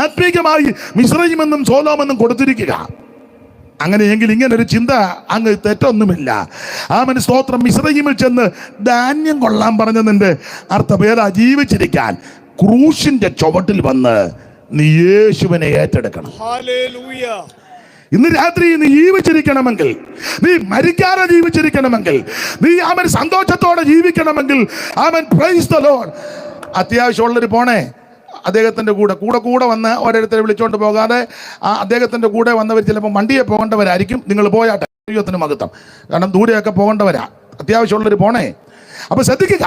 ആത്മീകമായി മിസ്രയീമെന്നും സോലോമെന്നും കൊടുത്തിരിക്കുക. അങ്ങനെയെങ്കിൽ ഇങ്ങനൊരു ചിന്ത അങ്ങ് തെറ്റൊന്നുമില്ല. ആമേൻ, സ്തോത്രം. മിസ്രയീമിൽ ചെന്ന് ധാന്യം കൊള്ളാൻ പറഞ്ഞതിന്റെ അർത്ഥഭേദ ജീവിച്ചിരിക്കാൻ ക്രൂശിന്റെ ചുവട്ടിൽ വന്ന് നീ യേശുവിനെ ഏറ്റെടുക്കണം. ഹല്ലേലൂയ. ഇന്ന് രാത്രി നീ ജീവിച്ചിരിക്കണമെങ്കിൽ, നീ മരിക്കാതെ ജീവിച്ചിരിക്കണമെങ്കിൽ, നീ അവൻ സന്തോഷത്തോടെ ജീവിക്കണമെങ്കിൽ, അവൻ പ്രൈസ് ദി ലോർഡ്. അത്യാവശ്യമുള്ളൊരു പോണേ അദ്ദേഹത്തിൻ്റെ കൂടെ വന്ന് ഓരോരുത്തരെ വിളിച്ചുകൊണ്ട് പോകാതെ അദ്ദേഹത്തിൻ്റെ കൂടെ വന്നവർ ചിലപ്പോൾ വണ്ടിയെ പോകേണ്ടവരായിരിക്കും. നിങ്ങൾ പോയാട്ടെ, ദൈവത്തിന് മഹത്വം. കാരണം ദൂരെയൊക്കെ പോകേണ്ടവരാ. അത്യാവശ്യമുള്ളൊരു പോണേ അപ്പൊ ശ്രദ്ധിക്കുക,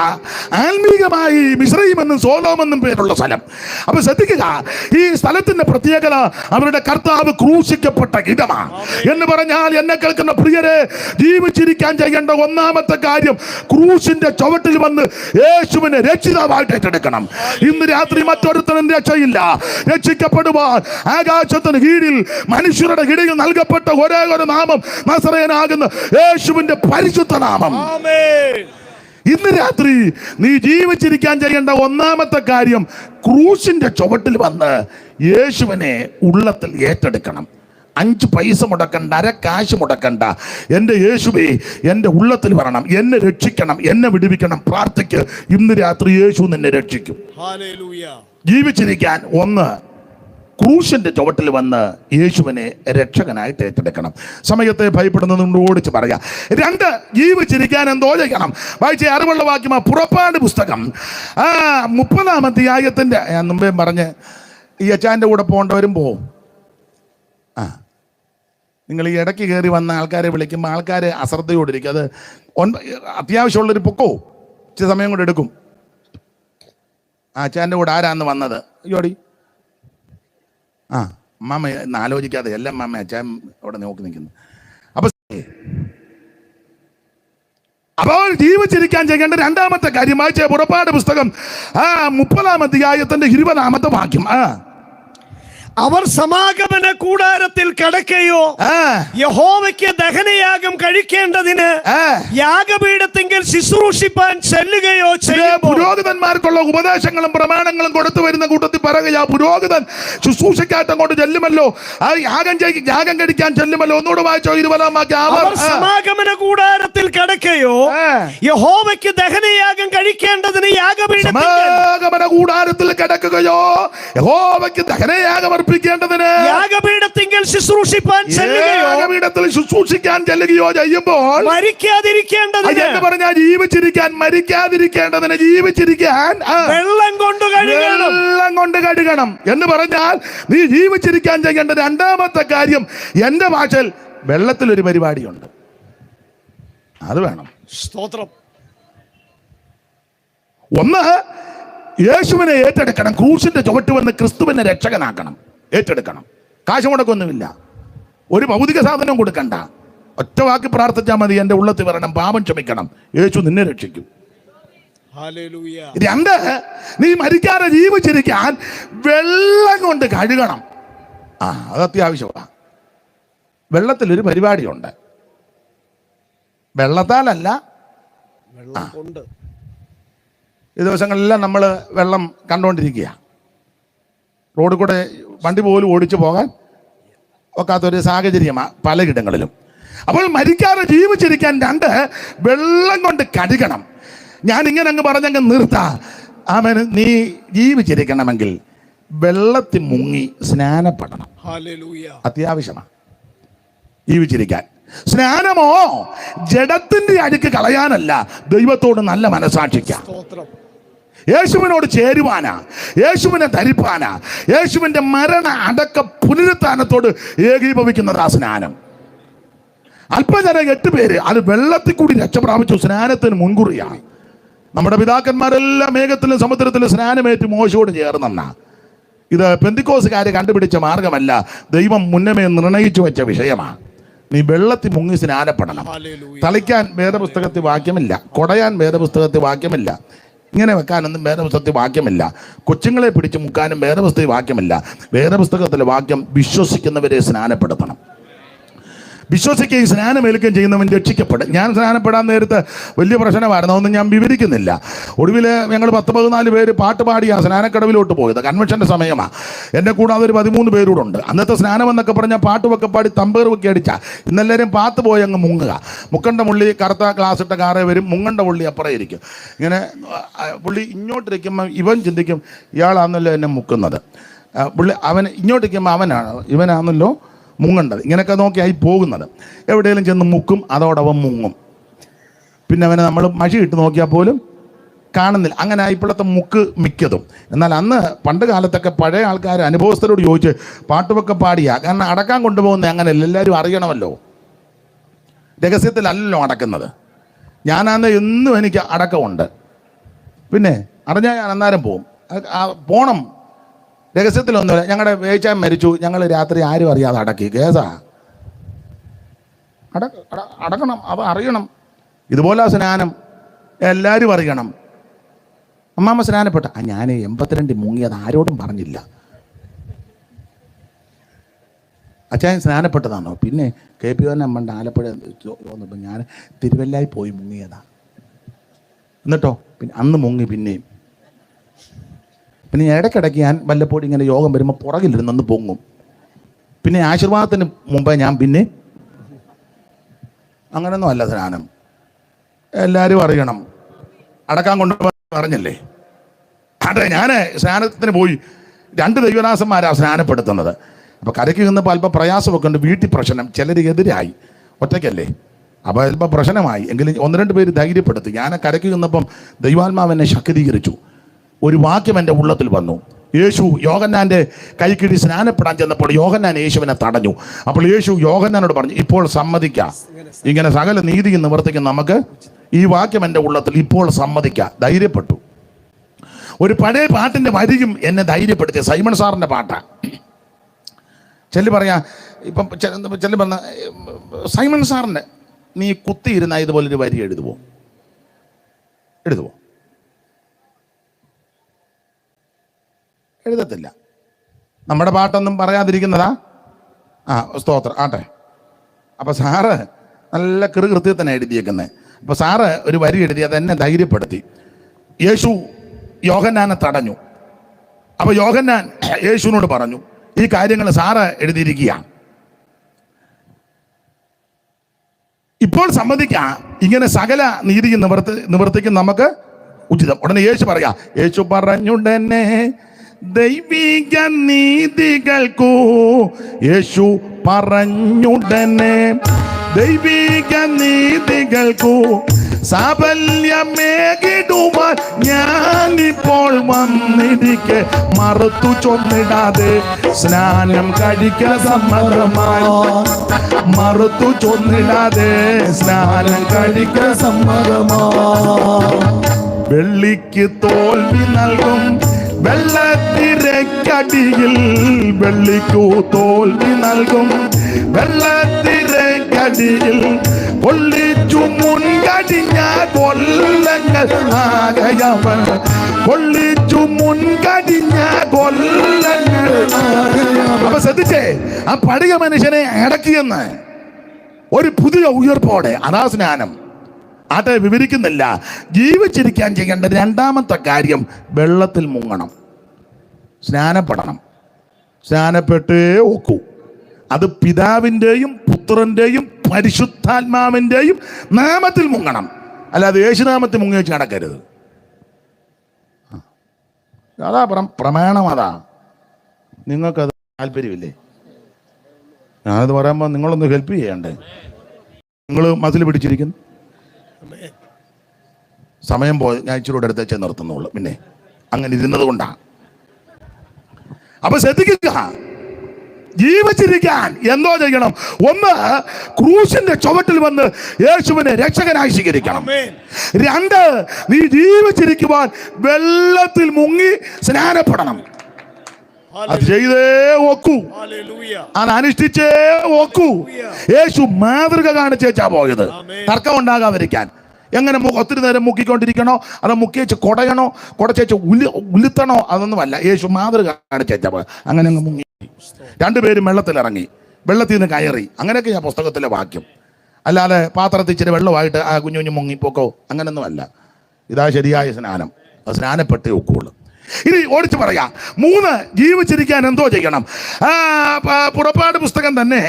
ആത്മീകമായി മിസ്രയീമെന്നും സോദോമെന്നും പേരുള്ള സ്ഥലം. അപ്പൊ ശ്രദ്ധിക്കുക, ഈ സ്ഥലത്തിന്റെ പ്രത്യേകത അവരുടെ കർത്താവ് ക്രൂശിക്കപ്പെട്ട ഇടമാണ് എന്ന് പറഞ്ഞാൽ, എന്നെ കേൾക്കുന്ന പ്രിയരെ, ജീവിച്ചിരിക്കാൻ ചെയ്യേണ്ട ഒന്നാമത്തെ കാര്യം ക്രൂശിന്റെ ചുവട്ടിൽ വന്ന് യേശുവിനെ രക്ഷിതാവായിട്ട് ഏറ്റെടുക്കണം. ഇന്ന് രാത്രി മറ്റൊരുത്തനും രക്ഷയില്ല. രക്ഷിക്കപ്പെടുവാൻ ആകാശത്തിന് കീഴിൽ മനുഷ്യരുടെ ഇടയിൽ നൽകപ്പെട്ട ഒരേ ഒരു നാമം നസറേയനാകുന്ന യേശുവിന്റെ പരിശുദ്ധ നാമം. ഇന്ന് രാത്രി നീ ജീവിച്ചിരിക്കാൻ ചെയ്യേണ്ട ഒന്നാമത്തെ കാര്യം ക്രൂശിന്റെ ചുവട്ടിൽ വന്ന് യേശുവിനെ ഉള്ളത്തിൽ ഏറ്റെടുക്കണം. 5 പൈസ മുടക്കണ്ട, അര കാശ് മുടക്കണ്ട. എൻ്റെ യേശുവേ എൻ്റെ ഉള്ളത്തിൽ വരണം, എന്നെ രക്ഷിക്കണം, എന്നെ വിടുവിക്കണം. പ്രാർത്ഥിക്ക്. ഇന്ന് രാത്രി യേശു നിന്നെ രക്ഷിക്കും. ജീവിച്ചിരിക്കാൻ ഒന്ന്, ക്രൂശിന്റെ ചുവട്ടിൽ വന്ന് യേശുവിനെ രക്ഷകനായിട്ട് ഏറ്റെടുക്കണം. സമയത്തെ ഭയപ്പെടുന്നതുകൊണ്ട് ഓടിച്ച് പറയാം. 2, ജീവിച്ചിരിക്കാൻ എന്തോ ചെയ്യണം. വായിച്ച അറിവുള്ള വാക്യമാ പുറപ്പാട് പുസ്തകം 30-ാം അധ്യായത്തിന്റെ, ഞാൻ മുമ്പേ പറഞ്ഞ് ഈ അച്ചാൻ്റെ കൂടെ പോകേണ്ടവരും പോവും. നിങ്ങൾ ഈ ഇടയ്ക്ക് കയറി വന്ന ആൾക്കാരെ വിളിക്കുമ്പോൾ ആൾക്കാർ അശ്രദ്ധയോടിരിക്കും. അത് അത്യാവശ്യമുള്ളൊരു പൊക്കോ ഇച്ചിരി സമയം കൊണ്ട് എടുക്കും. അച്ചാൻ്റെ കൂടെ ആരാന്ന് വന്നത്? അയ്യോടി അമ്മാമ്മ ഇന്ന് ആലോചിക്കാതെ എല്ലാം അമ്മാമ്മ അച്ഛൻ അവിടെ നോക്കി നിൽക്കുന്നു. അപ്പോൾ ജീവിച്ചിരിക്കാൻ ചെയ്യേണ്ട രണ്ടാമത്തെ കാര്യം വായിച്ച പുറപ്പാട് പുസ്തകം 30-ാം അധ്യായത്തിന്റെ 20-ാമത്തെ വാക്യം. അവർ സമാഗമന കൂടാരത്തിൽ കടക്കുകയോ യഹോവയ്ക്ക് ദഹനയാഗം കഴിക്കേണ്ടതിന് യാഗപീഠത്തിങ്കിൽ ശുശ്രൂഷിപ്പാൻ ചെല്ലുകയോ ചെയ്യും. പുരോഹിതന്മാർക്കുള്ള ഉപദേശങ്ങളും പ്രമാണങ്ങളും കൊടുത്തു വരുന്ന കൂട്ടത്തിൽ പറയുക, പുരോഹിതൻ ശുശ്രൂഷയ്ക്കായിട്ട് അങ്ങോട്ട് ചെല്ലുമല്ലോ, ആ യാഗം കഴിക്കാൻ ചെല്ലുമല്ലോ. ഒന്നുകൂടെ വായിച്ചോ 20-ാം വാക്യം. അവർ സമാഗമന കൂടാരത്തിൽ കടക്കുകയോ യഹോവയ്ക്ക് ദഹനയാഗം കഴിക്കേണ്ടതിന് സമാഗമന കൂടാരത്തിൽ കിടക്കുകയോ യഹോവയ്ക്ക് ദഹനയാഗം യാഗപീഠത്തിൽ ശുശ്രൂഷിക്കാൻ ചെല്ലുകയോ ചെയ്യുമ്പോൾ മരിക്കാതിരിക്കേണ്ടതിന് എന്ന് പറഞ്ഞാൽ ജീവിച്ചിരിക്കാൻ, മരിക്കാതിരിക്കേണ്ടതിന്, ജീവിച്ചിരിക്കാൻ വെള്ളം കൊണ്ട് കഴുകണം എന്ന് പറഞ്ഞാൽ നീ ജീവിച്ചിരിക്കാൻ ചെയ്യേണ്ട രണ്ടാമത്തെ കാര്യം, എന്റെ ഭാഷയിൽ വെള്ളത്തിലൊരു പരിപാടിയുണ്ട്, അത് വേണം. സ്തോത്രം. ഒന്ന്, യേശുവിനെ ഏറ്റെടുക്കണം. ക്രൂശിന്റെ ചുവട്ട് വന്ന് ക്രിസ്തുവിനെ രക്ഷകനാക്കണം, ഏറ്റെടുക്കണം. കാശ് മുടക്കൊന്നുമില്ല, ഒരു ഭൗതിക സാധനം കൊടുക്കണ്ട. ഒറ്റ വാക്ക് പ്രാർത്ഥിച്ചാൽ മതി, എൻ്റെ ഉള്ളത്തിൽ വരണം, പാപം ക്ഷമിക്കണം, യേശു നിന്നെ രക്ഷിക്കും. 2, നീ മരിക്കാതെ ജീവിച്ചിരിക്കാൻ വെള്ളം കൊണ്ട് കഴുകണം. അത് അത്യാവശ്യമാണ്. വെള്ളത്തിലൊരു പരിപാടിയുണ്ട്, വെള്ളത്താലല്ല. ഈ ദിവസങ്ങളെല്ലാം നമ്മൾ വെള്ളം കണ്ടുകൊണ്ടിരിക്കുക. റോഡിൽ കൂടെ വണ്ടി പോലും ഓടിച്ചു പോകാൻ ഒക്കാത്തൊരു സാഹചര്യമാണ് പലയിടങ്ങളിലും. അപ്പോൾ മരിക്കാതെ ജീവിച്ചിരിക്കാൻ 2, വെള്ളം കൊണ്ട് കഴുകണം. ഞാൻ ഇങ്ങനെ അങ്ങ് പറഞ്ഞങ്ങ് നിർത്താം. ആമേൻ. നീ ജീവിച്ചിരിക്കണമെങ്കിൽ വെള്ളത്തിൽ മുങ്ങി സ്നാനപ്പെടണം, അത്യാവശ്യമാണ് ജീവിച്ചിരിക്കാൻ. സ്നാനമോ ജഡത്തിന്റെ അഴുക്ക് കളയാനല്ല, ദൈവത്തോട് നല്ല മനസാക്ഷിക്കാം, യേശുവിനോട് ചേരുവാനാ, യേശുവിനെ ധരിപ്പാനാ, യേശുവിന്റെ മരണ അടക്ക പുനരുത്ഥാനത്തോട് ഏകീഭവിക്കുന്നതാ സ്നാനം. അല്പജനം 8 പേര് അത് വെള്ളത്തിൽ കൂടി രക്ഷപ്രാപിച്ചു, സ്നാനത്തിന് മുൻകുറിയാണ്. നമ്മുടെ പിതാക്കന്മാരെല്ലാം മേഘത്തിലും സമുദ്രത്തിലും സ്നാനമേറ്റ് മോശയോട് ചേർന്നെന്നാ. ഇത് പെന്തിക്കോസുകാര് കണ്ടുപിടിച്ച മാർഗമല്ല, ദൈവം മുന്നമേ നിർണയിച്ചു വെച്ച വിഷയമാണ്. നീ വെള്ളത്തിൽ മുങ്ങി സ്നാനപ്പെടണം. തളിക്കാൻ വേദപുസ്തകത്തിൽ വാക്യമില്ല, കൊടയാൻ വേദപുസ്തകത്തിൽ വാക്യമില്ല, ഇങ്ങനെ വെക്കാനൊന്നും വേദപുസ്തകത്തിൽ വാക്യമില്ല, കൊച്ചുങ്ങളെ പിടിച്ച് മുക്കാനും വേദപുസ്തകത്തിൽ വാക്യമില്ല. വേദപുസ്തകത്തിലെ വാക്യം വിശ്വസിക്കുന്നവരെ സ്നാനപ്പെടുത്തണം. വിശ്വസിക്കുകയും സ്നാനമേൽക്കുകയും ചെയ്യുന്നവൻ രക്ഷിക്കപ്പെടും. ഞാൻ സ്നാനപ്പെടാൻ നേരത്ത് വലിയ പ്രശ്നമായിരുന്നു, അതൊന്നും ഞാൻ വിവരിക്കുന്നില്ല. ഒടുവിൽ ഞങ്ങൾ 10-14 പേര് പാട്ട് പാടിയാണ് സ്നാനക്കടവിലോട്ട് പോയത്. കൺവെൻഷൻ്റെ സമയമാണ്. എന്നെ കൂടാതെ ഒരു 13 പേരൂടെ ഉണ്ട്. അന്നത്തെ സ്നാനം എന്നൊക്കെ പറഞ്ഞാൽ പാട്ടുമൊക്കെ പാടി തമ്പേറുമൊക്കെ അടിച്ചാൽ ഇന്നെല്ലാവരും പാത്ത് പോയി അങ്ങ് മുങ്ങുക. മുക്കണ്ട മുള്ളി കറുത്ത ഗ്ലാസ് ഇട്ട കാറേ വരും, മുങ്ങണ്ട പുള്ളി അപ്പുറം ഇരിക്കും. ഇങ്ങനെ പുള്ളി ഇങ്ങോട്ടിരിക്കുമ്പോൾ ഇവൻ ചിന്തിക്കും, ഇയാളാണല്ലോ എന്നെ മുക്കുന്നത്. പുള്ളി അവൻ ഇങ്ങോട്ടിരിക്കുമ്പോൾ ഇവനാണല്ലോ മുങ്ങണ്ടത്. ഇങ്ങനെയൊക്കെ നോക്കിയായി പോകുന്നത്. എവിടെയെങ്കിലും ചെന്ന് മുക്കും, അതോടൊപ്പം മുങ്ങും. പിന്നെ അവനെ നമ്മൾ മഷി ഇട്ട് നോക്കിയാൽ പോലും കാണുന്നില്ല. അങ്ങനെ ഇപ്പോഴത്തെ മുക്ക് മിക്കതും. എന്നാൽ അന്ന് പണ്ട് കാലത്തൊക്കെ പഴയ ആൾക്കാർ അനുഭവസ്ഥരോട് ചോദിച്ച് പാട്ടുമൊക്കെ പാടിയാ. കാരണം അടക്കാൻ കൊണ്ടുപോകുന്നത് അങ്ങനെയല്ല, എല്ലാവരും അറിയണമല്ലോ, രഹസ്യത്തിലല്ലല്ലോ അടക്കുന്നത്. ഞാനന്ന് എന്നും എനിക്ക് അടക്കമുണ്ട്. പിന്നെ അറിഞ്ഞാൽ ഞാൻ അന്നേരം പോവും. പോണം, രഹസ്യത്തിലൊന്നുമില്ല. ഞങ്ങളുടെ വേച്ചാൻ മരിച്ചു, ഞങ്ങൾ രാത്രി ആരും അറിയാതെ അടക്കി. കേസാ. അടക്കണം, അത് അറിയണം. ഇതുപോലെ സ്നാനം എല്ലാവരും അറിയണം. അമ്മാമ്മ സ്നാനപ്പെട്ട ഞാൻ 82 മുങ്ങിയത് ആരോടും പറഞ്ഞില്ല. അച്ചായൻ സ്നാനപ്പെട്ടതാണോ? പിന്നെ KP അമ്മണ്ട് ആലപ്പുഴ തോന്നപ്പോൾ ഞാൻ തിരുവല്ലായി പോയി മുങ്ങിയതാ. എന്നിട്ടോ പിന്നെ അന്ന് മുങ്ങി. പിന്നെ ഇടയ്ക്കിടയ്ക്ക് ഞാൻ വല്ലപ്പോഴും ഇങ്ങനെ യോഗം വരുമ്പോൾ പുറകിലിരുന്ന് പൊങ്ങും. പിന്നെ ആശീർവാദത്തിന് മുമ്പേ ഞാൻ പിന്നെ അങ്ങനെയൊന്നും അല്ല സ്നാനം. എല്ലാവരും അറിയണം. അടക്കാൻ കൊണ്ടുപോകാൻ പറഞ്ഞല്ലേ. അതെ, ഞാൻ സ്നാനത്തിന് പോയി. 2 ദൈവദാസന്മാരാണ് സ്നാനപ്പെടുത്തുന്നത്. അപ്പോൾ കരയ്ക്ക് നിന്നപ്പോൾ അല്പം പ്രയാസമൊക്കെ ഉണ്ട്. വീട്ടിൽ പ്രശ്നം, ചിലർ എതിരായി. ഒറ്റയ്ക്കല്ലേ, അപ്പോൾ അല്പം പ്രശ്നമായി. എങ്കിലും 1-2 പേര് ധൈര്യപ്പെടുത്തി. ഞാൻ കരയ്ക്ക് നിന്നപ്പം ദൈവാത്മാവെന്നെ ശക്തീകരിച്ചു. ഒരു വാക്യം എൻ്റെ ഉള്ളത്തിൽ വന്നു. യേശു യോഹന്നാൻ്റെ കൈക്കിടി സ്നാനപ്പെടാൻ ചെന്നപ്പോൾ യോഹന്നാൻ യേശുവിനെ തടഞ്ഞു. അപ്പോൾ യേശു യോഹന്നാനോട് പറഞ്ഞു, ഇപ്പോൾ സമ്മതിക്കാം, ഇങ്ങനെ സകല നീതിയും നിവർത്തിക്കും നമുക്ക്. ഈ വാക്യം എൻ്റെ ഉള്ളത്തിൽ, ഇപ്പോൾ സമ്മതിക്കാം. ധൈര്യപ്പെട്ടു. ഒരു പഴയ പാട്ടിൻ്റെ വരിയും എന്നെ ധൈര്യപ്പെടുത്തിയ സൈമൺ സാറിൻ്റെ പാട്ടാണ്. ചെല്ലു പറയാ, ഇപ്പം ചെല്ലു പറഞ്ഞ സൈമൺ സാറിൻ്റെ നീ കുത്തിയിരുന്ന ഇതുപോലൊരു വരി എഴുതുവോ? എഴുതത്തില്ല. നമ്മുടെ പാട്ടൊന്നും പറയാതിരിക്കുന്നതാ. സ്തോത്രം ആട്ടെ. അപ്പം സാറ് നല്ല കൃത്യത്തിന് എഴുതിയേക്കുന്നത്. അപ്പോൾ സാറ് ഒരു വരി എഴുതി, അതെന്നെ ധൈര്യപ്പെടുത്തി. യേശു യോഹന്നാനെ തടഞ്ഞു. അപ്പോൾ യോഹന്നാൻ യേശുവിനോട് പറഞ്ഞു, ഈ കാര്യങ്ങൾ സാറ് എഴുതിയിരിക്കുകയാണ്, ഇപ്പോൾ സമ്മതിക്കാം, ഇങ്ങനെ സകല നീതി നിവർത്തിക്കും നമുക്ക് ഉചിതം. ഉടനെ യേശു പറയാ, യേശു പറഞ്ഞുടനെ ദൈവിക നീതികൾക്കു, യേശു പറഞ്ഞുടനെ ദൈവിക നീതികൾക്കു സാഫല്യമേകിടുവാൻ ഞാനിപ്പോൾ വന്നിരിക്കെ മറുത്തു ചൊന്നിടാതെ സ്നാനം കഴിക്കാൻ സമ്മതമായി. മറുത്തു ചൊന്നിടാതെ സ്നാനം കഴിക്കാൻ സമ്മതമായി. വെള്ളിക്ക് തോൽവി നൽകും വെള്ളത്തിരക്കടിയിൽ, വെള്ളിക്കു തോൽവി നൽകും വെള്ളത്തിരക്കടിയിൽ. പൊള്ളിച്ചു മുൻകടിഞ്ഞ കൊല്ലങ്ങൾ ആകയവൻ, പൊള്ളിച്ചു മുൻകടിഞ്ഞ കൊല്ലങ്ങൾ. അപ്പൊ ശ്രദ്ധിച്ചേ, ആ പഴയ മനുഷ്യനെ അടക്കിയെന്ന് ഒരു പുതിയ ഉയർപ്പോടെ. അതാ സ്നാനം. അത് വിവരിക്കുന്നില്ല. ജീവിച്ചിരിക്കാൻ ചെയ്യേണ്ട 2ാമത്തെ കാര്യം വെള്ളത്തിൽ മുങ്ങണം, സ്നാനപ്പെടണം. സ്നാനപ്പെട്ടേ ഒക്കൂ. അത് പിതാവിൻ്റെയും പുത്രൻ്റെയും പരിശുദ്ധാത്മാവിൻ്റെയും നാമത്തിൽ മുങ്ങണം. അല്ലാതെ യേശുനാമത്തിൽ മുങ്ങി വെച്ച് നടക്കരുത്. അതാ പ്രമാണം. അതാ. നിങ്ങൾക്കത് താല്പര്യമില്ലേ? ഞാനത് പറയുമ്പോൾ നിങ്ങളൊന്ന് ഹെൽപ്പ് ചെയ്യണ്ടേ? നിങ്ങൾ മസിൽ പിടിച്ചിരിക്കുന്നു. സമയം പോയി, ഞാൻ ഇച്ചിരി അടുത്ത് വെച്ച് നിർത്തുന്നുള്ളൂ. പിന്നെ അങ്ങനെ ഇരുന്നത് കൊണ്ടാണ്. അപ്പൊ ശ്രദ്ധിക്കുക, ജീവിച്ചിരിക്കാൻ എന്തോ ചെയ്യണം? ഒന്ന്, ക്രൂശിന്റെ ചുവട്ടിൽ വന്ന് യേശുവിനെ രക്ഷകനായി സ്വീകരിക്കണം. 2, നീ ജീവിച്ചിരിക്കുവാൻ വെള്ളത്തിൽ മുങ്ങി സ്നാനപ്പെടണം. അത് ചെയ്തേ ഒക്കൂ, അത് അനുഷ്ഠിച്ചേ ഒക്കൂ. യേശു മാതൃക കാണിച്ചേച്ചാ പോയത്, തർക്കം ഉണ്ടാകാതിരിക്കാൻ. എങ്ങനെ ഒത്തിരി നേരം മുക്കിക്കൊണ്ടിരിക്കണോ, അതോ മുക്കിയേച്ച് കുടയണോ, കുടച്ചേച്ച് ഉലുത്തണോ, അതൊന്നുമല്ല. യേശു മാതൃക കാണിച്ചേച്ചാ പോയത്. അങ്ങനെ അങ്ങ് മുങ്ങി. 2 പേരും വെള്ളത്തിലിറങ്ങി, വെള്ളത്തിൽ നിന്ന് കയറി. അങ്ങനെയൊക്കെയാ പുസ്തകത്തിലെ വാക്യം. അല്ലാതെ പാത്രത്തിൽ ഇച്ചിരി വെള്ളമായിട്ട് ആ കുഞ്ഞു മുങ്ങിപ്പോക്കോ, അങ്ങനെയൊന്നും അല്ല. ഇതാ ശരിയായ സ്നാനം. സ്നാനപ്പെട്ടേ ഒക്കുള്ളൂ. ഇനി ഓടിച്ചു പറയാം. 3, ജീവിച്ചിരിക്കാൻ എന്തോ ചെയ്യണം? പുറപ്പാട് പുസ്തകം തന്നെ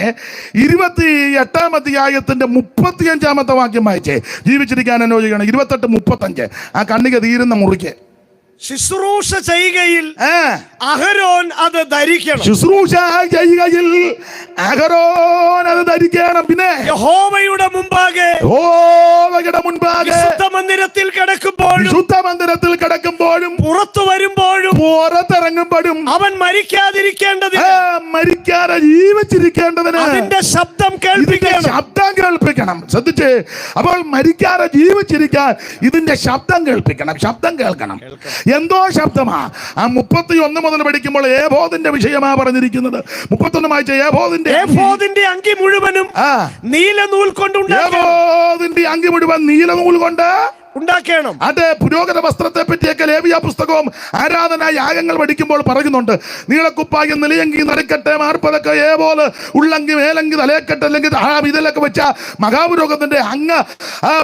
28-ാം അധ്യായത്തിന്റെ 35-ാമത്തെ വാക്യം വായിച്ചേ. ജീവിച്ചിരിക്കാൻ എന്തോ ചെയ്യണം? 28-35. ആ കണ്ണിക തീരുന്ന മുറിക്ക് ശുശ്രൂഷ ചെയ്യുകയിൽ അഹരോൻ അത് ധരിക്കണം. ശുശ്രൂഷ ചെയ്യുകയിൽ അഹരോൻ അത് ധരിക്കണം. പിന്നെ യഹോവയുടെ മുമ്പാകെ വിശുദ്ധ മന്ദിരത്തിൽ കിടക്കുമ്പോഴും പുറത്തു വരുമ്പോഴും പുറത്തിറങ്ങുമ്പോഴും അവൻ മരിക്കാതിരിക്കേണ്ടതിന് മരിക്കാതെ ജീവിച്ചിരിക്കേണ്ടതിന് അതിന്റെ ശബ്ദം കേൾപ്പിക്കണം. ശ്രദ്ധിച്ച്, അപ്പോൾ മരിക്കാതെ ജീവിച്ചിരിക്കാൻ ഇതിന്റെ ശബ്ദം കേൾപ്പിക്കണം. ശബ്ദം കേൾക്കണം. എന്തോ ശബ്ദമാ? ആ 31 മുതൽ പഠിക്കുമ്പോൾ ഏഫോദിന്റെ വിഷയമാ പറഞ്ഞിരിക്കുന്നത്. 31 വായിച്ച ഏഫോദിന്റെ അങ്കി മുഴുവനും നീലനൂൽ ഏഫോദിന്റെ അങ്കി മുഴുവൻ നീലനൂൽ കൊണ്ട് ഉണ്ടാക്കണം. അത് പുരോഗത വസ്ത്രത്തെ പറ്റിയൊക്കെ ലേവ്യ പുസ്തകവും ആരാധന യാഗങ്ങൾ പഠിക്കുമ്പോൾ പറയുന്നുണ്ട്. നീളക്കുപ്പായി, നിലയങ്കി, നടുക്കട്ടെ, മാർപ്പതൊക്കെ ഏപോലെ ഉള്ളങ്കി, മേലങ്കി, തലയക്കെട്ട്, അല്ലെങ്കിൽ ഇതിലൊക്കെ വെച്ച മഹാപുരോഗത്തിന്റെ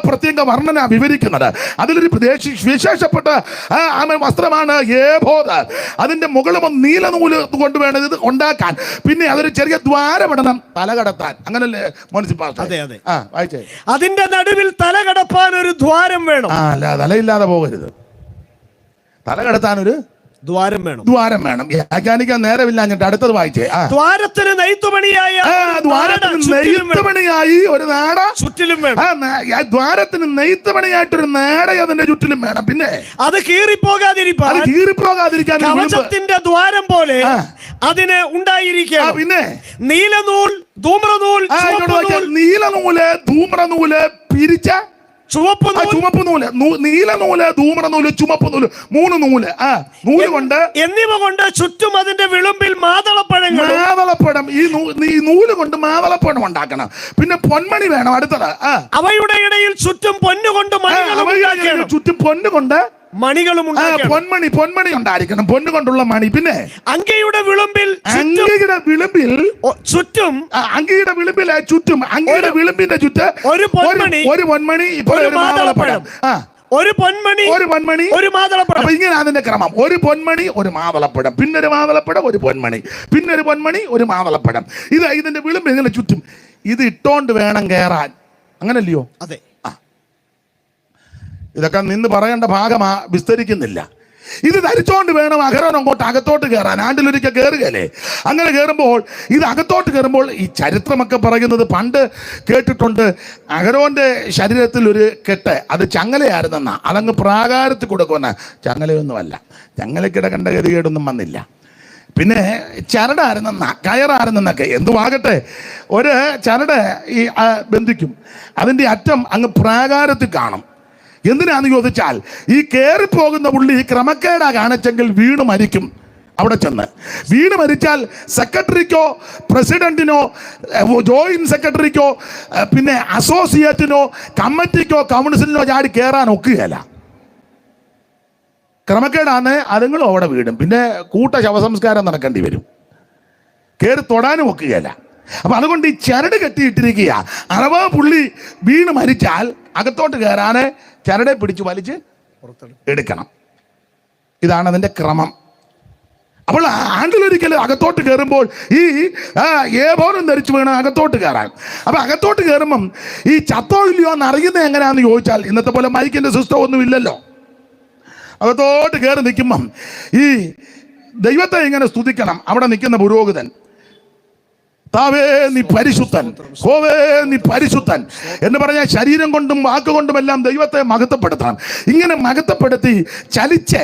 പ്രത്യേക വർണ്ണന വിവരിക്കുന്നത്. അതിലൊരു വിശേഷപ്പെട്ട വസ്ത്രമാണ് ഏഫോദ്. അതിന്റെ മുകളിൽ നീലനൂല് കൊണ്ട് വേണം ഇത് ഉണ്ടാക്കാൻ. പിന്നെ അതൊരു ചെറിയ ദ്വാരമിടണം തല കടത്താൻ. അങ്ങനല്ലേ മുനിസിപ്പാലിറ്റി? വായിച്ചേ. അതിന്റെ നടുവിൽ തല കടപ്പാൻ ഒരു ദ്വാരം വേണം. അല്ല, തലയില്ലാതെ പോകരുത്. തല കടത്താൻ ഒരു ദ്വാരം വേണം. വ്യാഖ്യാനിക്കാൻ നേരമില്ലാഞ്ഞിട്ട് അടുത്തത് വായിച്ചേ. ദ്വാരത്തിന് നെയ്ത്തുപണിയായി ഒരു നാട ചുറ്റിലും വേണം. ദ്വാരത്തിന് നെയ്ത്തുപണിയായിട്ടൊരു നാട അതിന്റെ ചുറ്റിലും വേണം. പിന്നെ അത് കീറിപ്പോകാതിരിക്കാൻ കവചത്തിന്റെ ദ്വാരം പോലെ അതിന് ഉണ്ടായിരിക്കണം. പിന്നെ നീലനൂൽ, ധൂമ്രനൂൽ, നീലനൂല്, ധൂമ്രനൂല്, പിരിച്ച ചുവപ്പ് നൂല്, നീലനൂല്, ധൂമ്രനൂല്, ചുമപ്പ് നൂല്, 3 നൂല്, നൂല് കൊണ്ട് എന്നിവ കൊണ്ട് ചുറ്റും അതിന്റെ വിളുമ്പിൽ മാതളപ്പഴം. ഈ നൂല് കൊണ്ട് മാതളപ്പഴം ഉണ്ടാക്കണം. പിന്നെ പൊന്മണി വേണം. അടുത്തത് അവയുടെ ഇടയിൽ ചുറ്റും പൊന്നുകൊണ്ട് ചുറ്റും പൊന്നുകൊണ്ട് മണികളും പൊന്മണി ഉണ്ടായിരിക്കണം. പൊന്നു കൊണ്ടുള്ള മണി. പിന്നെ അങ്കിയുടെ വിളുമ്പിൽ ചുറ്റും അങ്കിയുടെ വിളിമ്പിലെ ചുറ്റും അങ്കിയുടെ വിളിമ്പിന്റെ ചുറ്റ് ഒരു പൊന്മണി, ഇപ്പോൾ ഒരു മാതളപ്പഴം. ഒരു പൊന്മണി, ഒരു മാതളപ്പഴം. അപ്പൊ ഇങ്ങനെ അതിന്റെ ക്രമം. ഒരു പൊന്മണി, ഒരു മാതളപ്പഴം, പിന്നൊരു മാതളപ്പഴം, ഒരു പൊന്മണി, പിന്നൊരു പൊന്മണി, ഒരു മാതളപ്പഴം. ഇതിന്റെ വിളിമ്പ് ഇങ്ങനെ ചുറ്റും. ഇത് ഇട്ടോണ്ട് വേണം കയറാൻ. അങ്ങനല്ലയോ? അതെ. ഇതൊക്കെ നിന്ന് പറയേണ്ട ഭാഗമാ, വിസ്തരിക്കുന്നില്ല. ഇത് ധരിച്ചോണ്ട് വേണം അഹരോൻ അങ്ങോട്ട് അകത്തോട്ട് കയറാൻ. ആണ്ടിലൊരിക്കൽ കയറുകയല്ലേ? അങ്ങനെ കയറുമ്പോൾ ഇത് അകത്തോട്ട് കയറുമ്പോൾ ഈ ചരിത്രമൊക്കെ പറയുന്നത് പണ്ട് കേട്ടിട്ടുണ്ട്. അഹരോന്റെ ശരീരത്തിൽ ഒരു കെട്ട്, അത് ചങ്ങലയായിരുന്നെന്നാ. അതങ്ങ് പ്രാകാരത്തിൽ കൊടുക്കുന്ന ചങ്ങലയൊന്നുമല്ല. ചങ്ങലക്കിടക്കേണ്ട ഗതികേടൊന്നും വന്നില്ല. പിന്നെ ചരടായിരുന്നെന്നാ, കയറായിരുന്നെന്നൊക്കെ. എന്തുവാകട്ടെ, ഒരു ചരട് ഈ ബന്ധിക്കും, അതിൻ്റെ അറ്റം അങ്ങ് പ്രാകാരത്തിൽ കാണും. എന്തിനാന്ന് ചോദിച്ചാൽ ഈ കയറിപ്പോകുന്ന പുള്ളി ക്രമക്കേടാ കാണിച്ചെങ്കിൽ വീണ് മരിക്കും. അവിടെ ചെന്ന് വീണ് മരിച്ചാൽ സെക്രട്ടറിക്കോ പ്രസിഡന്റിനോ ജോയിന്റ് സെക്രട്ടറിക്കോ പിന്നെ അസോസിയേറ്റിനോ കമ്മിറ്റിക്കോ കൗൺസിലിനോ ചാടി കയറാൻ ഒക്കുകയല്ല. ക്രമക്കേടാണ്, അതുങ്ങളും അവിടെ വീടും. പിന്നെ കൂട്ട ശവസംസ്കാരം നടക്കേണ്ടി വരും. കയറി തൊടാനും ഒക്കുകയല്ല. അപ്പൊ അതുകൊണ്ട് ഈ ചരട് കെട്ടിയിട്ടിരിക്കുക. അഥവാ പുള്ളി വീണ് മരിച്ചാൽ അകത്തോട്ട് കയറാന് ചരടെ പിടിച്ച് വലിച്ച് എടുക്കണം. ഇതാണ് അതിന്റെ ക്രമം. അപ്പോൾ ആണ്ടിലൊരിക്കലും അകത്തോട്ട് കയറുമ്പോൾ ഈ ഏഫോദും ധരിച്ചു വേണം അകത്തോട്ട് കയറാൻ. അപ്പൊ അകത്തോട്ട് കയറുമ്പം ഈ ചത്തോ ഇല്ലയോ എന്ന് അറിയുന്നത് എങ്ങനെയാന്ന് ചോദിച്ചാൽ, ഇന്നത്തെ പോലെ മൈക്കിന്റെ സിസ്റ്റം ഒന്നും ഇല്ലല്ലോ. അകത്തോട്ട് കയറി നിൽക്കുമ്പം ഈ ദൈവത്തെ ഇങ്ങനെ സ്തുതിക്കണം. അവിടെ നിൽക്കുന്ന പുരോഹിതൻ, താവേ നീ പരിശുദ്ധൻ, ഹോവേ നീ പരിശുദ്ധൻ എന്ന് പറഞ്ഞാൽ ശരീരം കൊണ്ടും വാക്കുകൊണ്ടും എല്ലാം ദൈവത്തെ മഹത്വപ്പെടുത്തണം. ഇങ്ങനെ മഹത്വപ്പെടുത്തി ചലിച്ച്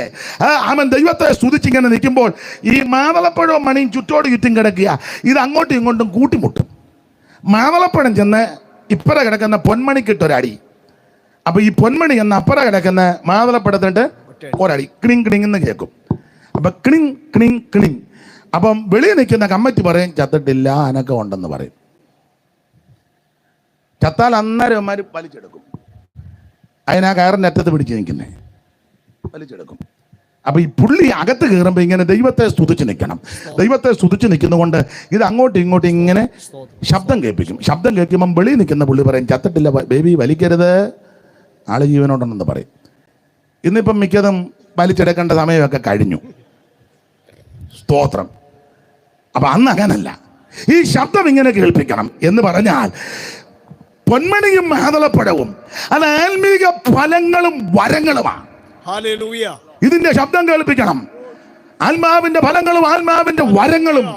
അവൻ ദൈവത്തെ സ്തുതിച്ചിങ്ങനെ നിൽക്കുമ്പോൾ ഈ മാതളപ്പഴവും മണിയും ചുറ്റും കിടക്കുക. ഇത് അങ്ങോട്ടും ഇങ്ങോട്ടും കൂട്ടിമുട്ടും. മാതളപ്പഴം ചെന്ന് ഇപ്പറ കിടക്കുന്ന പൊന്മണിക്കിട്ടൊരടി. അപ്പൊ ഈ പൊന്മണി എന്ന അപ്പറ കിടക്കുന്ന മാതളപ്പഴത്തിട്ട് ഒരടി ക്ലിങ് ക്ലിങ് എന്ന് കേൾക്കും. അപ്പൊ ക്ലിങ് ക്ലിങ് ക്ലിങ്. അപ്പം വെളിയിൽ നിൽക്കുന്ന കമ്മിറ്റി പറയും ചത്തിട്ടില്ല, അനക്കം ഉണ്ടെന്ന് പറയും. ചത്താൽ അന്നേരം വലിച്ചെടുക്കും. അതിനാ കയറിൻ്റെ അറ്റത്ത് പിടിച്ച് നിൽക്കുന്നേ, വലിച്ചെടുക്കും. അപ്പൊ ഈ പുള്ളി അകത്ത് കയറുമ്പോൾ ഇങ്ങനെ ദൈവത്തെ സ്തുതിച്ച് നിൽക്കണം. ദൈവത്തെ സ്തുതിച്ച് നിൽക്കുന്നതുകൊണ്ട് ഇത് അങ്ങോട്ടും ഇങ്ങോട്ടും ഇങ്ങനെ ശബ്ദം കേൾപ്പിക്കും. ശബ്ദം കേൾക്കുമ്പം വെളിയിൽ നിൽക്കുന്ന പുള്ളി പറയും ചത്തിട്ടില്ല ബേബി, വലിക്കരുത്, ആള് ജീവനോടെന്ന് പറയും. ഇന്നിപ്പം മിക്കതും വലിച്ചെടുക്കേണ്ട സമയമൊക്കെ കഴിഞ്ഞു. സ്തോത്രം. അപ്പൊ അന്ന് അങ്ങനല്ല. ഈ ശബ്ദം ഇങ്ങനെ കേൾപ്പിക്കണം എന്ന് പറഞ്ഞാൽ പൊന്മണിയും മാതളപ്പഴവും അത് ആത്മീക ഫലങ്ങളും വരങ്ങളുമാണ്. ഹല്ലേലൂയ. ഇതിന്റെ ശബ്ദം കേൾപ്പിക്കണം. ആത്മാവിന്റെ ഫലങ്ങളും ആത്മാവിന്റെ വരങ്ങളും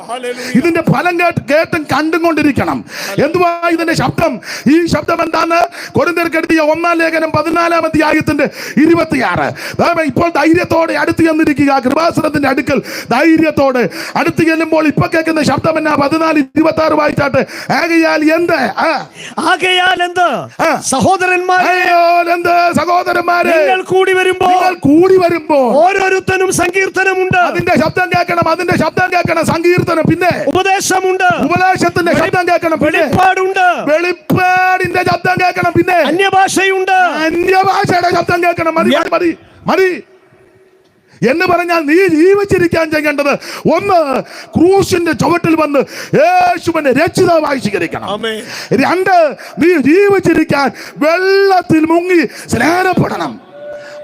ഇതിന്റെ ഫലം കേട്ടും കണ്ടും കൊണ്ടിരിക്കണം. എന്തുവാ ഇതിന്റെ ശബ്ദം? ഈ ശബ്ദം എന്താന്ന് കൊരിന്ത്യർക്ക് എഴുതിയ 1-ാം ലേഖനം 14-ാം അധ്യായത്തിന്റെ 26. ഇപ്പോൾ ധൈര്യത്തോടെ അടുത്ത് ചെന്നിരിക്കുക, കൃപാസനത്തിന്റെ അടുക്കൽ ധൈര്യത്തോടെ അടുത്ത് ചെല്ലുമ്പോൾ ഇപ്പൊ കേൾക്കുന്ന ശബ്ദം എന്നാ? 14:26 വായിച്ചാട്ട്. ആകയാൽ എന്ത് സഹോദരന്മാരെ, നിങ്ങൾ കൂടി വരുമ്പോൾ ഓരോരുത്തരും സങ്കീർത്തനമുണ്ട്, അതിന്റെ ശബ്ദം കേൾക്കണം, അതിന്റെ ശബ്ദം കേൾക്കണം. സങ്കീർത്തനം, പിന്നെ ഉപദേശമുണ്ട്, ഉപദേശത്തിന്റെ ശബ്ദം കേൾക്കണം, പിന്നെ വെളിപ്പാടുണ്ട്, വെളിപ്പാടിന്റെ ശബ്ദം കേൾക്കണം, പിന്നെ അന്യഭാഷയുണ്ട്, അന്യഭാഷയുടെ ശബ്ദം കേൾക്കണം. മതി മതി മതി എന്ന് പറഞ്ഞാൽ നീ ജീവിച്ചിരിക്കാൻ ചെയ്യേണ്ടത് ഒന്ന്, ക്രൂശിന്റെ ചുവട്ടിൽ വന്ന് യേശുവിനെ രക്ഷിതാവായി സ്വീകരിക്കണം. 2, നീ ജീവിച്ചിരിക്കാൻ വെള്ളത്തിൽ മുങ്ങി സ്നാനപ്പെടണം.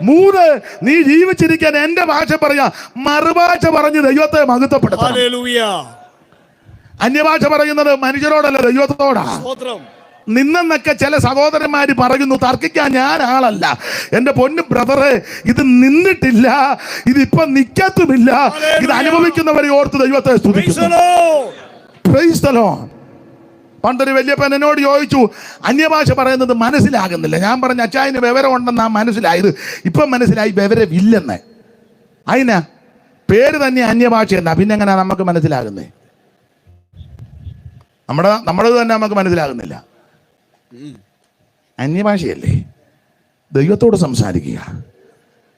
3, നീ ജീവിച്ചിരിക്കാൻ എന്റെ ഭാഷ പറയാ മറുഭാഷ പറഞ്ഞ് ദൈവത്തെ മഹത്വപ്പെടുത്തണം. അന്യഭാഷ പറയുന്നത് മനുഷ്യരോടല്ല, ദൈവത്തോടാ. നിന്നെന്നൊക്കെ ചില സഹോദരന്മാര് പറയുന്നു. തർക്കിക്കാൻ ഞാൻ ആളല്ല. എന്റെ പൊന്നു ബ്രദറെ, ഇത് നിന്നിട്ടില്ല, ഇതിപ്പൊ നിക്കത്തുമില്ല. ഇത് അനുഭവിക്കുന്നവരെ ഓർത്ത് ദൈവത്തെ സ്തുതിക്കുന്നു. Price the Lord. പണ്ടൊരു വല്യപ്പൻ എന്നോട് ചോദിച്ചു, അന്യഭാഷ പറയുന്നത് മനസ്സിലാകുന്നില്ല. ഞാൻ പറഞ്ഞ അച്ചായന് വിവരം ഉണ്ടെന്നാ മനസ്സിലായത്. ഇപ്പം മനസ്സിലായി വിവരമില്ലെന്ന്. അതിനാ പേര് തന്നെ അന്യഭാഷ എന്നാ, പിന്നെ എങ്ങനെയാ നമുക്ക് മനസ്സിലാകുന്നേ? നമ്മളത് തന്നെ നമുക്ക് മനസ്സിലാകുന്നില്ല. അന്യഭാഷയല്ലേ? ദൈവത്തോട് സംസാരിക്കുക,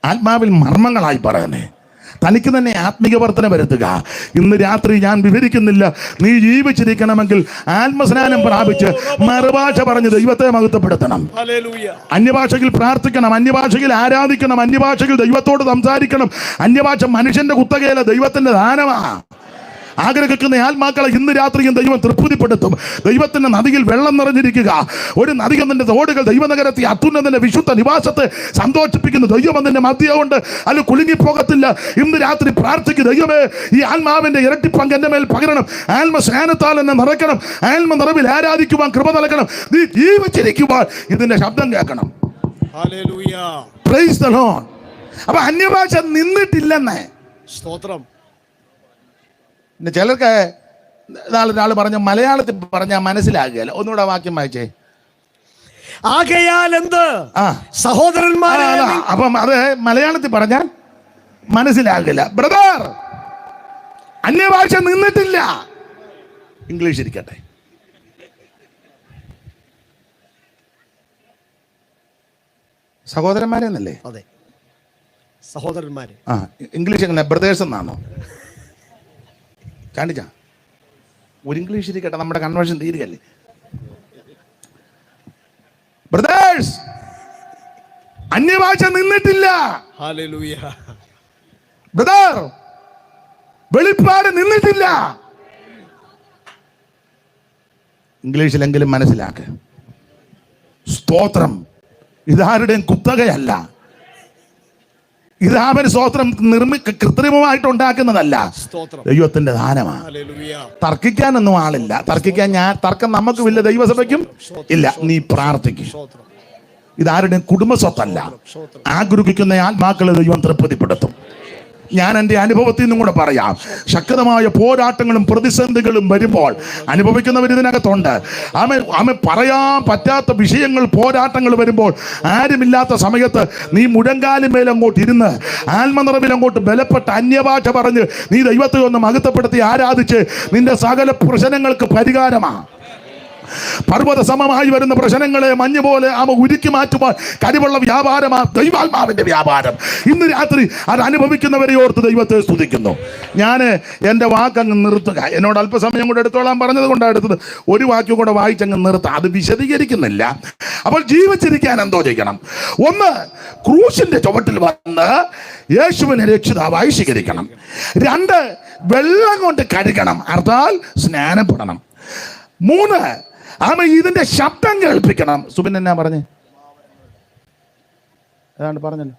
ആത്മാവിൽ മർമ്മങ്ങളായി പറയുന്നേ, തനിക്ക് തന്നെ ആത്മീയ വർധന വരുത്തുക. ഇന്ന് രാത്രി ഞാൻ വിവരിക്കുന്നില്ല. നീ ജീവിച്ചിരിക്കണമെങ്കിൽ ആത്മസ്നാനം പ്രാപിച്ച് മറുഭാഷ പറഞ്ഞ് ദൈവത്തെ മഹത്വപ്പെടുത്തണം. അന്യഭാഷയിൽ പ്രാർത്ഥിക്കണം, അന്യഭാഷയിൽ ആരാധിക്കണം, അന്യഭാഷയിൽ ദൈവത്തോട് സംസാരിക്കണം. അന്യഭാഷ മനുഷ്യന്റെ കുത്തകയല്ല, ദൈവത്തിന്റെ ദാനമാ. ആഗ്രഹിക്കുന്ന ആത്മാക്കളെ ഇന്ന് രാത്രിയും ദൈവം തൃപ്തിപ്പെടുത്തും. ദൈവത്തിന്റെ നദിയിൽ വെള്ളം നിറഞ്ഞിരിക്കുക. ഒരു നദികത്തിന്റെ തോടുകൾ ദൈവനഗരത്തെ അത്യുന്നതന്റെ വിശുദ്ധ നിവാസത്തെ സന്തോഷിപ്പിക്കുന്ന ദൈവം അതിന്റെ മധ്യമുണ്ട്. അത് കുലുങ്ങിപ്പോകത്തില്ല. ഇന്ന് രാത്രി പ്രാർത്ഥിക്കുക, ദൈവമേ, ഈ ആത്മാവിന്റെ ഇരട്ടി പങ്ക് എന്റെ മേൽ പകരണം. ആത്മ സ്നാനത്താൽ എന്നെ നിറയ്ക്കണം. ആത്മ നിറവിൽ ആരാധിക്കുവാൻ കൃപ നൽകണം. നീ ജീവിച്ചിരിക്കുവാൻ ഇതിന്റെ ശബ്ദം കേൾക്കണം. Price the Lord. അപ്പൊ അന്യഭാഷ നിന്നിട്ടില്ലെന്നേ. സ്തോത്രം. പിന്നെ ചിലർക്ക് ഒരാൾ പറഞ്ഞ മലയാളത്തിൽ പറഞ്ഞാൽ മനസ്സിലാകുകയല്ല. ഒന്നുകൂടെ വാക്യം വായിച്ചേ. ആകയാൽ എന്ത് സഹോദരന്മാരെ. അപ്പം അത് മലയാളത്തിൽ പറഞ്ഞാൽ മനസ്സിലാകില്ല. ബ്രദർ, അന്യഭാഷ നിന്നിട്ടില്ല. ഇംഗ്ലീഷ് ഇരിക്കട്ടെ. സഹോദരന്മാരെ എന്നല്ലേ? അതെ, സഹോദരന്മാരെ. ഇംഗ്ലീഷ് എങ്ങനെ? ബ്രദേഴ്സ് എന്നാണോ? കാണിച്ച ഒരു ഇംഗ്ലീഷ് ഇരിക്കട്ടെ, നമ്മുടെ കൺവേർഷൻ തീരുകയല്ലേ. ബ്രദേഴ്സ്, അന്യഭാഷ നിന്നിട്ടില്ല. ബ്രദർ, വെളിപ്പാട് നിന്നിട്ടില്ല. ഇംഗ്ലീഷിലെങ്കിലും മനസ്സിലാക്ക്. സ്തോത്രം. ഇതാരുടെയും കുത്തകയല്ല. ഇതാവൻ സ്തോത്രം കൃത്രിമമായിട്ട് ഉണ്ടാക്കുന്നതല്ല, ദൈവത്തിന്റെ ദാനമാണ്. തർക്കിക്കാനൊന്നും ആളില്ല. തർക്കം നമുക്കും ഇല്ല, ദൈവസഭയ്ക്കും ഇല്ല. നീ പ്രാർത്ഥിക്കും. ഇതാരുടെയും കുടുംബ സ്വത്തല്ല. ആഗ്രഹിക്കുന്ന ആത്മാക്കളെ ദൈവം തൃപ്തിപ്പെടുത്തും. ഞാൻ എൻ്റെ അനുഭവത്തിൽ നിന്നും കൂടെ പറയാം. ശക്തമായ പോരാട്ടങ്ങളും പ്രതിസന്ധികളും വരുമ്പോൾ അനുഭവിക്കുന്നവർ ഇതിനകത്തുണ്ട്. ആമേൻ. പറയാൻ പറ്റാത്ത വിഷയങ്ങൾ, പോരാട്ടങ്ങൾ വരുമ്പോൾ ആരുമില്ലാത്ത സമയത്ത് നീ മുഴങ്കാലിന്മേൽ അങ്ങോട്ട് ഇരുന്ന് ആത്മനിറവിൽ അങ്ങോട്ട് ബലപ്പെട്ട് അന്യഭാഷ പറഞ്ഞ് നീ ദൈവത്തെ ഒന്ന് മഹത്വപ്പെടുത്തി ആരാധിച്ച് നിന്റെ സകല പ്രശ്നങ്ങൾക്ക് പരിഹാരമാണ്. പർവ്വത സമമായി വരുന്ന പ്രശ്നങ്ങളെ മഞ്ഞ് പോലെ ഉരുക്കി മാറ്റുവാൻ കഴിവുള്ള വ്യാപാരമാണ് ദൈവാത്മാവിന്റെ വ്യാപാരം. ഇന്ന് രാത്രി അത് അനുഭവിക്കുന്നവരെ ഓർത്ത് ദൈവത്തെ സ്തുതിക്കുന്നു. ഞാൻ എൻ്റെ വാക്കങ്ങ് നിർത്തുക. എന്നോട് അല്പസമയം കൂടെ എടുത്തോളാൻ പറഞ്ഞത് കൊണ്ടാണ് എടുത്തത്. ഒരു വാക്യം കൂടെ വായിച്ചങ്ങ് നിർത്താം. അത് വിശദീകരിക്കുന്നില്ല. അപ്പോൾ ജീവിച്ചിരിക്കാൻ എന്തോ ചെയ്യണം? ഒന്ന്, ക്രൂശിന്റെ ചുവട്ടിൽ വന്ന് യേശുവിനെ രക്ഷിതാവായി സ്വീകരിക്കണം. 2, വെള്ളം കൊണ്ട് കഴുകണം, അർത്ഥാൽ സ്നാനപ്പെടണം. 3, ഇതിന്റെ ശബ്ദം കേൾപ്പിക്കണം. സുബിൻ എന്നാ പറഞ്ഞേ? ഏതാണ്ട് പറഞ്ഞല്ലോ.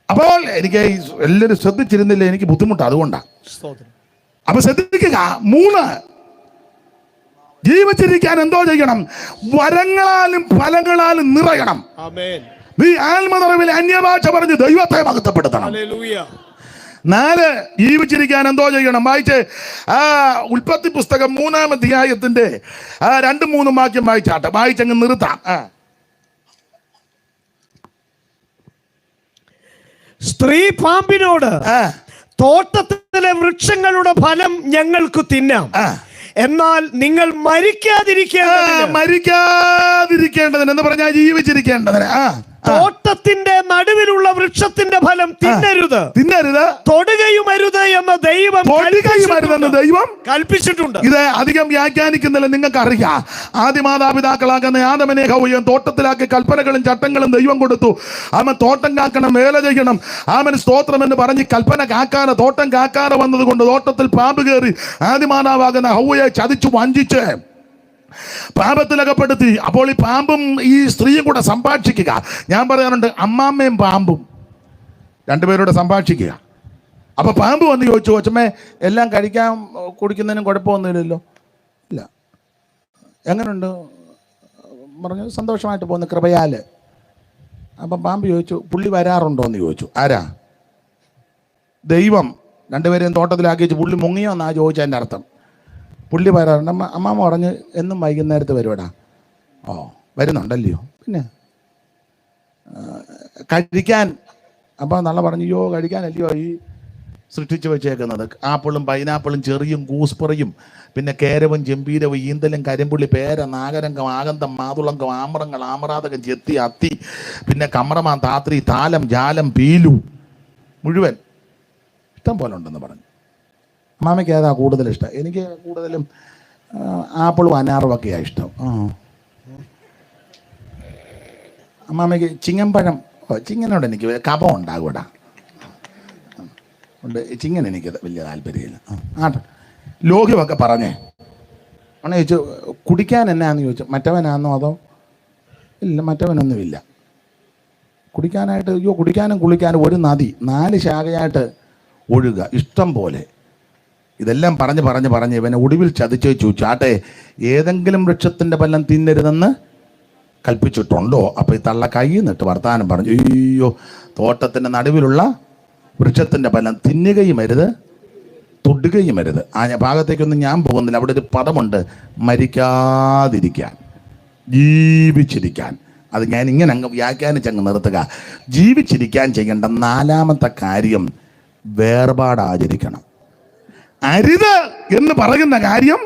അപ്പോൾ എനിക്ക് എല്ലാവരും ശ്രദ്ധിച്ചിരുന്നില്ല, എനിക്ക് ബുദ്ധിമുട്ട്, അതുകൊണ്ടാണ്. അപ്പൊ ശ്രദ്ധിക്കുക. 3, ജീവിച്ചിരിക്കാൻ എന്തോ ചെയ്യണം? വരങ്ങളാലും ഫലങ്ങളാലും നിറയണം. ആമേൻ. നീ ആത്മനിറവിൽ അന്യഭാഷ പറഞ്ഞ് ദൈവത്തെ മഹത്വപ്പെടുത്തണം. ഹല്ലേലൂയ. 4, ജീവിച്ചിരിക്കാൻ എന്തോ ചെയ്യണം? വായിച്ച് ഉൽപ്പത്തി പുസ്തകം 3-ാം അധ്യായത്തിന്റെ 2-3 വാക്യം വായിച്ചാട്ടെ. വായിച്ചങ്ങ് നിർത്താം. സ്ത്രീ പാമ്പിനോട്, തോട്ടത്തിലെ വൃക്ഷങ്ങളുടെ ഫലം ഞങ്ങൾക്ക് തിന്നാം, എന്നാൽ നിങ്ങൾ മരിക്കാതിരിക്കേണ്ടതിന് എന്ന് പറഞ്ഞാൽ ജീവിച്ചിരിക്കേണ്ടതിന്. തോട്ടത്തിന്റെ നടുവിലുള്ള വൃക്ഷത്തിന്റെ ഫലം തിന്നരുത്, തൊടുകയും അരുത് എന്ന് ദൈവം കൽപ്പിച്ചിട്ടുണ്ട്. ഇത് അധികം വ്യാഖ്യാനിക്കുന്നില്ല, നിങ്ങൾക്ക് അറിയാം. ആദ്യ മാതാപിതാക്കളാകുന്ന ആദമനെ ഹവ്വയും തോട്ടത്തിലാക്കി കൽപ്പനകളും ചട്ടങ്ങളും ദൈവം കൊടുത്തു. അവൻ തോട്ടം കാക്കണം, വേല ചെയ്യണം. അവൻ സ്തോത്രം എന്ന് പറഞ്ഞ് കൽപ്പന കാക്കാതെ തോട്ടം കാക്കാതെ വന്നത് കൊണ്ട് തോട്ടത്തിൽ പാമ്പ് കയറി ആദ്യ മാതാവാകുന്ന ഹവ്വയെ ചതിച്ചു വഞ്ചിച്ച് പാപത്തിലകപ്പെടുത്തി. അപ്പോൾ ഈ പാമ്പും ഈ സ്ത്രീയും കൂടെ സംഭാഷിക്കുക. ഞാൻ പറയാറുണ്ട്, അമ്മാമ്മയും പാമ്പും രണ്ടുപേരോട് സംഭാഷിക്കുക. അപ്പൊ പാമ്പ് വന്ന് ചോദിച്ചു, കൊച്ചമ്മേ എല്ലാം കഴിക്കാൻ കുടിക്കുന്നതിനും കുഴപ്പമൊന്നുമില്ലല്ലോ? ഇല്ല. എങ്ങനെയുണ്ട്? പറഞ്ഞു, സന്തോഷമായിട്ട് പോകുന്നു കൃപയാല്. അപ്പം പാമ്പ് ചോദിച്ചു, പുള്ളി വരാറുണ്ടോ എന്ന് ചോദിച്ചു. ആരാ? ദൈവം. രണ്ടുപേരെയും തോട്ടത്തിലാക്കി വെച്ച് പുള്ളി മുങ്ങിയോ എന്നാ ചോദിച്ചതിൻ്റെ അർത്ഥം. പുള്ളി വരാറുണ്ട്. അമ്മാമ്മ പറഞ്ഞ് എന്നും വൈകുന്നേരത്ത് വരുവടാ. ഓ, വരുന്നുണ്ടല്ലയോ? പിന്നെ കഴിക്കാൻ. അപ്പോൾ നല്ല പറഞ്ഞു, യോ കഴിക്കാനല്ലയോ ഈ സൃഷ്ടിച്ചു വെച്ചേക്കുന്നത്? ആപ്പിളും പൈനാപ്പിളും ചെറിയും ഗൂസ്പെറിയും പിന്നെ കേരവും ചെമ്പീരവും ഈന്തലും കരിമ്പുള്ളി പേര നാഗരംഗം ആകന്തം മാതുളങ്കം ആമറങ്ങൾ ആമറാതകം ചെത്തി അത്തി പിന്നെ കമ്രമാൻ താത്രി താലം ജാലം പീലു മുഴുവൻ ഇഷ്ടം പോലെ ഉണ്ടെന്ന് പറഞ്ഞു. അമ്മാമയ്ക്ക് ഏതാ കൂടുതൽ ഇഷ്ടം? എനിക്ക് കൂടുതലും ആപ്പിളും അനാറും ഒക്കെയാണ് ഇഷ്ടം. അമ്മാമയ്ക്ക് ചിങ്ങമ്പഴം. ചിങ്ങനോട് എനിക്ക് കഫം ഉണ്ടാകൂടാ ഉണ്ട്. ചിങ്ങൻ എനിക്ക് വലിയ താല്പര്യമില്ല. ലോഹ്യമൊക്കെ പറഞ്ഞേ അങ്ങനെ ചോദിച്ചു, കുടിക്കാൻ എന്നാന്ന് ചോദിച്ചു. മറ്റവനാന്നോ അതോ? ഇല്ല, മറ്റവനൊന്നുമില്ല. കുടിക്കാനായിട്ട് അയ്യോ, കുടിക്കാനും കുളിക്കാനും ഒരു നദി 4 ശാഖയായിട്ട് ഒഴുകുക ഇഷ്ടം പോലെ. ഇതെല്ലാം പറഞ്ഞ് ഇവനെ ഒടുവിൽ ചതിച്ചു. ചാട്ടെ, ഏതെങ്കിലും വൃക്ഷത്തിൻ്റെ ഫലം തിന്നരുതെന്ന് കൽപ്പിച്ചിട്ടുണ്ടോ? അപ്പോൾ ഈ തള്ള കൈ നിന്നിട്ട് വർത്താനം പറഞ്ഞു, അയ്യോ, തോട്ടത്തിൻ്റെ നടുവിലുള്ള വൃക്ഷത്തിൻ്റെ ഫലം തിന്നുകയും അരുത്, തൊടുകയും അരുത്. ആ ഭാഗത്തേക്കൊന്നും ഞാൻ പോകുന്നില്ല. അവിടെ ഒരു പദമുണ്ട്, മരിക്കാതിരിക്കാൻ, ജീവിച്ചിരിക്കാൻ. അത് ഞാൻ ഇങ്ങനെ അങ്ങ് വ്യാഖ്യാനിച്ചങ്ങ് നിർത്തുക. ജീവിച്ചിരിക്കാൻ ചെയ്യേണ്ട 4ാമത്തെ കാര്യം വേർപാട് ആചരിക്കണം. അരുത് എന്ന് പറയുന്ന കാര്യം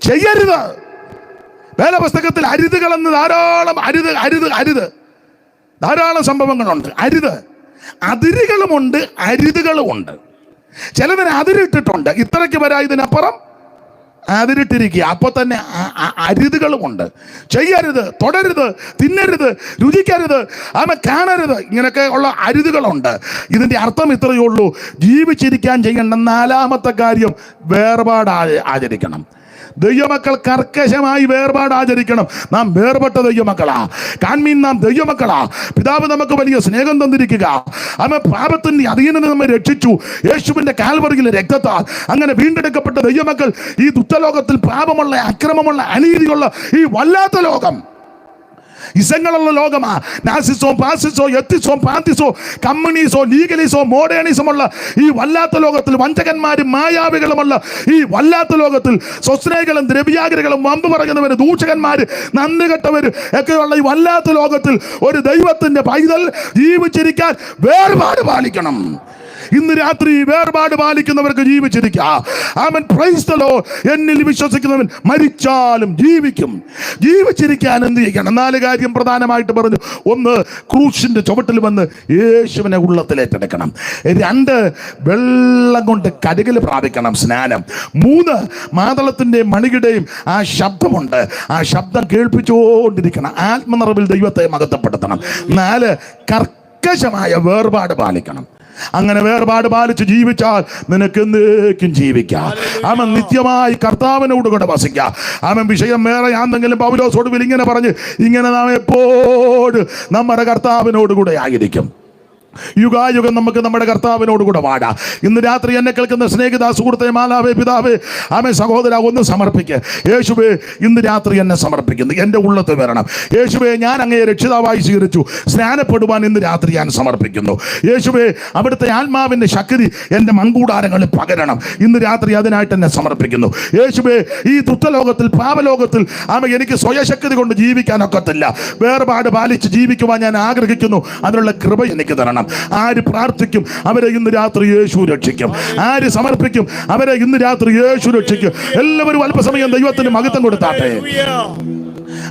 ചെയ്യരുത്. വേദപുസ്തകത്തിൽ അരുതുകളെന്ന് ധാരാളം സംഭവങ്ങളുണ്ട്. അരുത്, അതിരുകളുമുണ്ട്, അരുതുകളുമുണ്ട്. ചിലതിന് അതിരിട്ടിട്ടുണ്ട്, ഇത്രയ്ക്ക് വരാ, ഇതിനപ്പുറം അതിരിട്ടിരിക്കുക. അപ്പോൾ തന്നെ അരുതുകളുമുണ്ട്. ചെയ്യരുത്, തൊടരുത്, തിന്നരുത്, രുചിക്കരുത്, കാണരുത്, ഇങ്ങനെയൊക്കെ ഉള്ള അരുതുകളുണ്ട്. ഇതിൻ്റെ അർത്ഥം ഇത്രയേ ഉള്ളൂ, ജീവിച്ചിരിക്കാൻ ചെയ്യേണ്ട 4ാമത്തെ കാര്യം വേർപാട് ആചരിക്കണം. ദൈവമക്കൾ കർക്കശമായി വേർപാട് ആചരിക്കണം. നാം വേർപെട്ട ദൈവമക്കളാ. കാൺമീൻ, നാം ദൈവമക്കളാ. പിതാവ് നമുക്ക് വലിയ സ്നേഹം തന്നിരിക്കുക. പാപത്തിന്റെ അധീനത നമ്മെ രക്ഷിച്ചു യേശുവിന്റെ കാൽവറിയിലെ രക്തത്താൽ. അങ്ങനെ വീണ്ടെടുക്കപ്പെട്ട ദൈവമക്കൾ ഈ ദുഷ്ടലോകത്തിൽ പാപമുള്ള, അക്രമമുള്ള, അനീതിയുള്ള ഈ വല്ലാത്ത ലോകം, ഇസങ്ങളുള്ള ലോകമാ. നാസിസോ, പാസിസോ, എത്തിസോ, പാന്തിസോ, കമ്മ്യൂണിസോ, ലീഗലിസോ, മോഡേണിസമുള്ള ഈ വല്ലാത്ത ലോകത്തിൽ, വഞ്ചകന്മാരും മായാവികളുമുള്ള ഈ വല്ലാത്ത ലോകത്തിൽ, സ്വസ്നേഹികളും ദ്രവ്യാഗ്രഹികളും വമ്പ് പറയുന്നവര്, ദൂഷകന്മാര്, നന്ദികെട്ടവര് ഒക്കെയുള്ള ഈ വല്ലാത്ത ലോകത്തിൽ ഒരു ദൈവത്തിന്റെ പൈതൽ ജീവിച്ചിരിക്കാൻ വേർപാട് പാലിക്കണം. ഇന്ന് രാത്രി വേർപാട് പാലിക്കുന്നവർക്ക് ജീവിച്ചിരിക്കാം. ആമേൻ, പ്രൈസ് ദി ലോർഡ്. എന്നിൽ വിശ്വസിക്കുന്നവൻ മരിച്ചാലും ജീവിക്കും. ജീവിച്ചിരിക്കാൻ എന്ത് ചെയ്യണം? 4 കാര്യം പ്രധാനമായിട്ട് പറഞ്ഞു. 1, ക്രൂശിന്റെ ചുവട്ടിൽ വന്ന് യേശുവിനെ ഉള്ളത്തിലേറ്റെടുക്കണം. 2, വെള്ളം കൊണ്ട് കഴുകൽ പ്രാപിക്കണം, സ്നാനം. 3, മാതളത്തിന്റെ മണിയുടെയും ആ ശബ്ദമുണ്ട്, ആ ശബ്ദം കേൾപ്പിച്ചുകൊണ്ടിരിക്കണം. ആത്മനിറവിൽ ദൈവത്തെ മഹത്വപ്പെടുത്തണം. 4, കർക്കശമായ വേർപാട് പാലിക്കണം. അങ്ങനെ വേർപാട് പാലിച്ച് ജീവിച്ചാൽ നിനക്ക് എന്നേക്കും ജീവിക്കാം. അവൻ നിത്യമായി കർത്താവിനോട് കൂടെ വസിക്കാം. അവൻ വിഷയം വേറെ ആണെങ്കിലും പൗലോസോട് ഇങ്ങനെ പറഞ്ഞ്, ഇങ്ങനെ നാം എപ്പോഴും നമ്മുടെ കർത്താവിനോട് കൂടെ ആയിരിക്കും. യുഗായുഗം നമുക്ക് നമ്മുടെ കർത്താവിനോട് കൂടെ വാടാ. ഇന്ന് രാത്രി എന്നെ കേൾക്കുന്ന സ്നേഹിത, സുഹൃത്തെ, മാതാവേ, പിതാവേ, ആമേ, സഹോദര, ഒന്ന് സമർപ്പിക്കുക. യേശുവേ, ഇന്ന് രാത്രി എന്നെ സമർപ്പിക്കുന്നു, എൻ്റെ ഉള്ളത്ത് വരണം. യേശുവേ, ഞാൻ അങ്ങയെ രക്ഷിതാവായി സ്വീകരിച്ചു, സ്നാനപ്പെടുവാൻ ഇന്ന് രാത്രി ഞാൻ സമർപ്പിക്കുന്നു. യേശുവേ, അവിടുത്തെ ആത്മാവിൻ്റെ ശക്തി എൻ്റെ മൺകൂടാരങ്ങളിൽ പകരണം. ഇന്ന് രാത്രി അതിനായിട്ട് എന്നെ സമർപ്പിക്കുന്നു. യേശുവേ, ഈ ദുഃഖലോകത്തിൽ, പാപലോകത്തിൽ ആമേ, എനിക്ക് സ്വയശക്തി കൊണ്ട് ജീവിക്കാനൊക്കത്തില്ല. വേർപാട് പാലിച്ച് ജീവിക്കുവാൻ ഞാൻ ആഗ്രഹിക്കുന്നു. അതിനുള്ള കൃപ എനിക്ക് തരണം. ആര് പ്രാർത്ഥിക്കും അവരെ ഇന്ന് രാത്രി യേശു രക്ഷിക്കും. ആര് സമർപ്പിക്കും അവരെ ഇന്ന് രാത്രി യേശു രക്ഷിക്കും. എല്ലാവരും അല്പസമയം ദൈവത്തിന് മഹത്വം കൊടുത്താട്ടെ.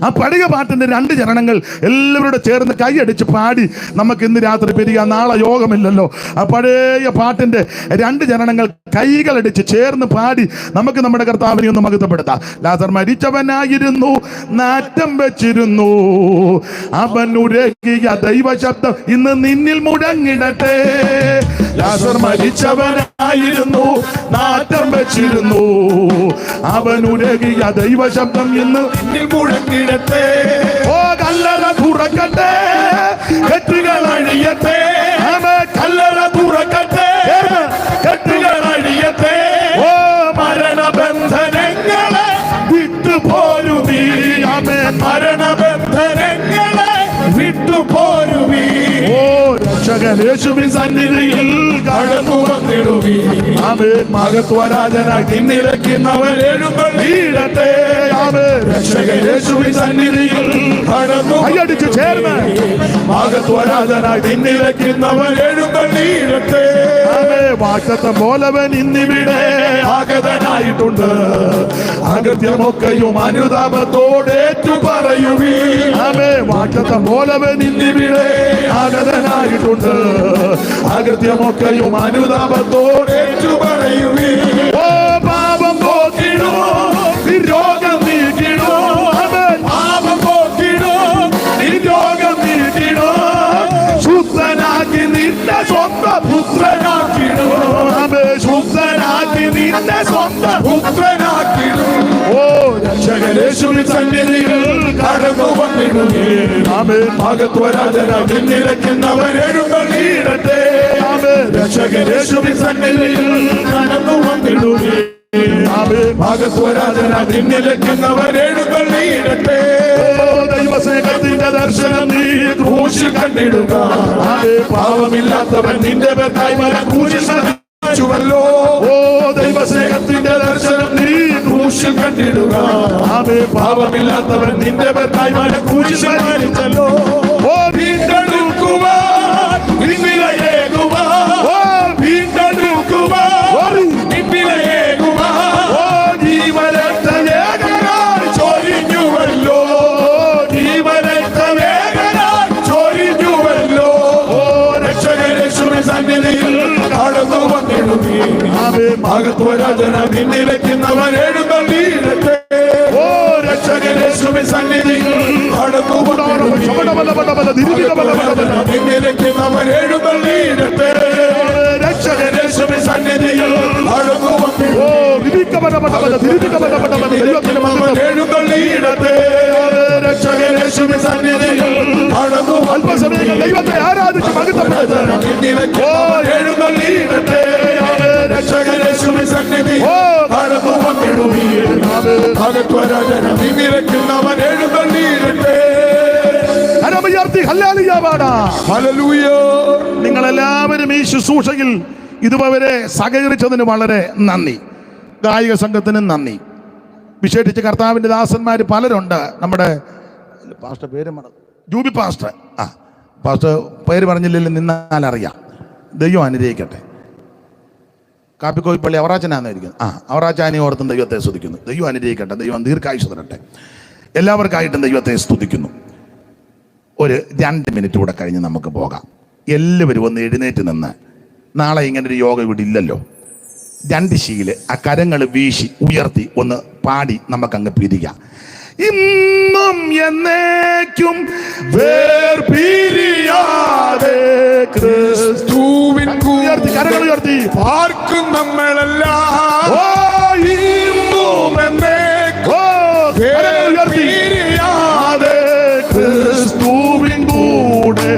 ആ പഴയ പാട്ടിന്റെ 2 ചരണങ്ങൾ എല്ലാവരുടെ ചേർന്ന് കൈയടിച്ച് പാടി നമുക്ക് ഇന്ന് രാത്രി പിരിയാ. നാളെ യോഗമില്ലല്ലോ. ആ പഴയ പാട്ടിന്റെ 2 ചരണങ്ങൾ കൈകളടിച്ച് ചേർന്ന് പാടി നമുക്ക് നമ്മുടെ കർത്താവിനെ ഒന്ന് മഹത്വപ്പെടുത്താം. ലാസർ മരിച്ചവനായിരുന്നു, നാറ്റം വെച്ചിരുന്നു, അവൻ ഉരകിയ ദൈവശബ്ദം ഇന്ന് നിന്നിൽ മുഴങ്ങിടട്ടെ. ലാസർ മരിച്ചവനായിരുന്നു, നാറ്റം വെച്ചിരുന്നു, അവൻ ഉരകിയ ദൈവശബ്ദം ഇന്ന് നിന്നിൽ മുഴങ്ങിടട്ടെ. ഓ കല്ലറ തുറക്കട്ടെ, കെട്ടുകൾ അഴിയട്ടെ. കല്ലറ തുറക്കട്ടെ, കെട്ടുകൾ അഴിയട്ടെ. ഓ മരണബന്ധനങ്ങളെ വിട്ടുപോരുവീ. മരണബന്ധനങ്ങളെ വിട്ടുപോരുവീ. ഓ രക്ഷകൻ യേശുവിൻ സന്നിധിയിൽ കടന്നു വന്നിടുവീ. ആമേൻ. മഹത്വരാജനായി തിന്നിരക്കുന്നവൻ എഴുന്നള്ളീടട്ടെ. ആമേൻ. രക്ഷകൻ യേശുവിൻ സന്നിധിയിൽ കടന്നു കൈയടിച്ച് ചേർന്ന് മഹത്വരാജനായി തിന്നിരക്കുന്നവൻ എഴുന്നള്ളീടട്ടെ. ആമേൻ. വാഗ്ദത്തം പോലവൻ ഇന്നിവിടെ ആഗതനായിട്ടുണ്ട്. അകത്യമൊക്കെയും അനുതാപത്തോടേറ്റു പറയുവീ. ആമേൻ. വാഗ്ദത്തം പോലവൻ ഇന്നിവിടെ ആഗതനായിട്ടുണ്ട്. അകൃത്യമൊക്കെയും അനുതാപത്തോടേറ്റു പറയുവീ. ഓ പാപം പോക്കിടോ, രോഗം നീക്കിടോ. അവൻ പാപം പോക്കിടോ, രോഗം നീക്കിടോ. ശുദ്ധനാക്കി നിന്റെ സ്വന്തം പുത്രനാക്കിടോ. അവൻ ശുദ്ധനാക്കി നിന്റെ സ്വന്തം പുത്രനാക്കിടോ. ഓ രക്ഷകൻ യേശുവിൻ സന്നിധിയിൽ കടന്നു വന്നിടുകേ. ആമേൻ. മഹത്വരാജനായി തിന്നിരക്കുന്നവൻ എഴുന്നള്ളീടട്ടെ. ആമേൻ. രക്ഷകൻ യേശുവിൻ സന്നിധിയിൽ കടന്നു വന്നിടുകേ. ആമേൻ. മഹത്വരാജനായി തിന്നിരക്കുന്നവൻ എഴുന്നള്ളീടട്ടെ. ഓ ദൈവസ്നേഹത്തിന്റെ ദർശനം നീ ക്രൂശിൽ കണ്ടിടുക. ആമേൻ. പാവമില്ലാത്തവൻ നിന്റെ പേർക്കായി മരം ക്രൂശിൽ ല്ലോ. ഓ ദൈവസ്നേഹത്തിന്റെ ദർശനം നീ ക്രൂശിൽ കണ്ടിടുക. ആമേൻ. പാപമില്ലാത്തവൻ നിന്റെ പേർക്കായി മരം ക്രൂശിൽ മരിച്ചല്ലോ. ഓ വീണ്ടെടുക്കുവാൻ നിന്നിലയേകുവാൻ. ഓ വീണ്ടെടുക്കുവാൻ നിന്നിലയേകുവാൻ. ഓ ജീവരക്തവേഗനായി ചൊരിഞ്ഞുവല്ലോ. ജീവരക്തവേഗനായി ചൊരിഞ്ഞുവല്ലോ. ഓ രക്ഷകൻ യേശുവിൻ സന്നിധിയിൽ കടന്നു വന്നിടുവീ. ആമേൻ. മഹത്വരാജനായി നിന്നിരക്കുന്നവൻ എഴുന്നള്ളീടട്ടെ. ഓ രക്ഷകൻ യേശുവിൻ സന്നിധിയിൽ കടന്നു വന്നിടുവീ. നിന്നിരക്കുന്നവൻ എഴുന്നള്ളീടട്ടെ. രക്ഷകൻ യേശുവിൻ സന്നിധിയിൽ കടന്നു വന്നിടുവീ. ഓ എഴുന്നള്ളീടട്ടെ. രക്ഷകൻ യേശുവിൻ സന്നിധിയിൽ കടന്നു. അല്പസമയം ദൈവത്തെ ആരാധിച്ച് മഹത്വപ്പെടുത്തണം. ഓ എഴുന്നള്ളീടട്ടെ. രക്ഷകൻ യേശുവിൻ സന്നിധിയിൽ കടന്നു വന്നിടുവീ. മഹത്വരാജനായി തിന്നിരക്കുന്നവൻ എഴുന്നള്ളീടട്ടെ. നിങ്ങളെല്ലാവരും ഈ ശുശ്രൂഷയിൽ ഇതുവരെ സഹകരിച്ചതിന് വളരെ നന്ദി. ഗായിക സംഘത്തിന് നന്ദി. വിശേഷിച്ച് കർത്താവിൻ്റെ ദാസന്മാർ പലരുണ്ട്. നമ്മുടെ പാസ്റ്റർ പേര് ജൂബി പാസ്റ്റർ. പാസ്റ്റർ പേര് പറഞ്ഞില്ലെങ്കിൽ നിന്നാലറിയാം. ദൈവം അനുഗ്രഹിക്കട്ടെ. കാപ്പിക്കോയിപ്പള്ളി അവറാച്ചനാന്നിരിക്കുന്നു. അവറാച്ചാനി ഓർത്തും ദൈവത്തെ സ്തുതിക്കുന്നു. ദൈവം അനുഗ്രഹിക്കട്ടെ. ദൈവം ദീർഘായുസ്സ് തരട്ടെ. എല്ലാവർക്കായിട്ടും ദൈവത്തെ സ്തുതിക്കുന്നു. ഒരു 2 മിനിറ്റ് കൂടെ കഴിഞ്ഞ് നമുക്ക് പോകാം. എല്ലാവരും ഒന്ന് എഴുന്നേറ്റ് നിന്ന്. നാളെ ഇങ്ങനൊരു യോഗ ഇവിടെ ഇല്ലല്ലോ. 2 ശീല് ആ കരങ്ങൾ വീശി ഉയർത്തി ഒന്ന് പാടി നമുക്കങ്ങ് പിരിയാം. ഇന്നും എന്നേക്കും വേർപിരിയാതെ ക്രിസ്തുവിൻ ഉയർത്തി കരങ്ങൾ ഉയർത്തി പാർക്കും നമ്മളെല്ലാം. ഓ ഇന്നും എന്നേക്കും വേർപിരിയാതെ ക്രിസ്തുവിൻ കൂടെ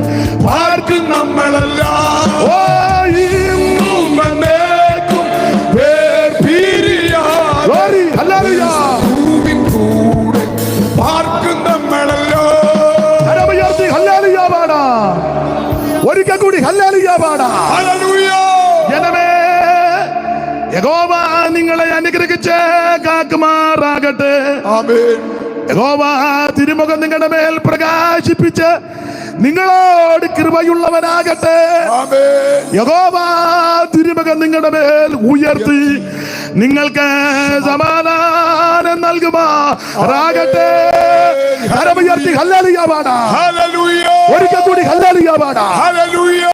പാർക്കും നമ്മളെല്ലാം. പാടാ. ജനമേ, യഹോവ നിങ്ങളെ അനുഗ്രഹിച്ച് കാക്കുമാറാകട്ടെ. യഹോവ തിരുമുഖം നിങ്ങളുടെ മേൽ പ്രകാശിപ്പിച്ച് നിങ്ങളോട് കൃപയുള്ളവനാകട്ടെ. യഹോവ തിരുമുഖം നിങ്ങളുടെ മേൽ ഉയർത്തി നിങ്ങൾക്ക് സമാധാനം നൽകുമാറാകട്ടെ. കരമുയർത്തി ഹല്ലേലൂയ പാടാ. ഒരിക്കൽ കൂടി ഹല്ലേലൂയ പാടാ.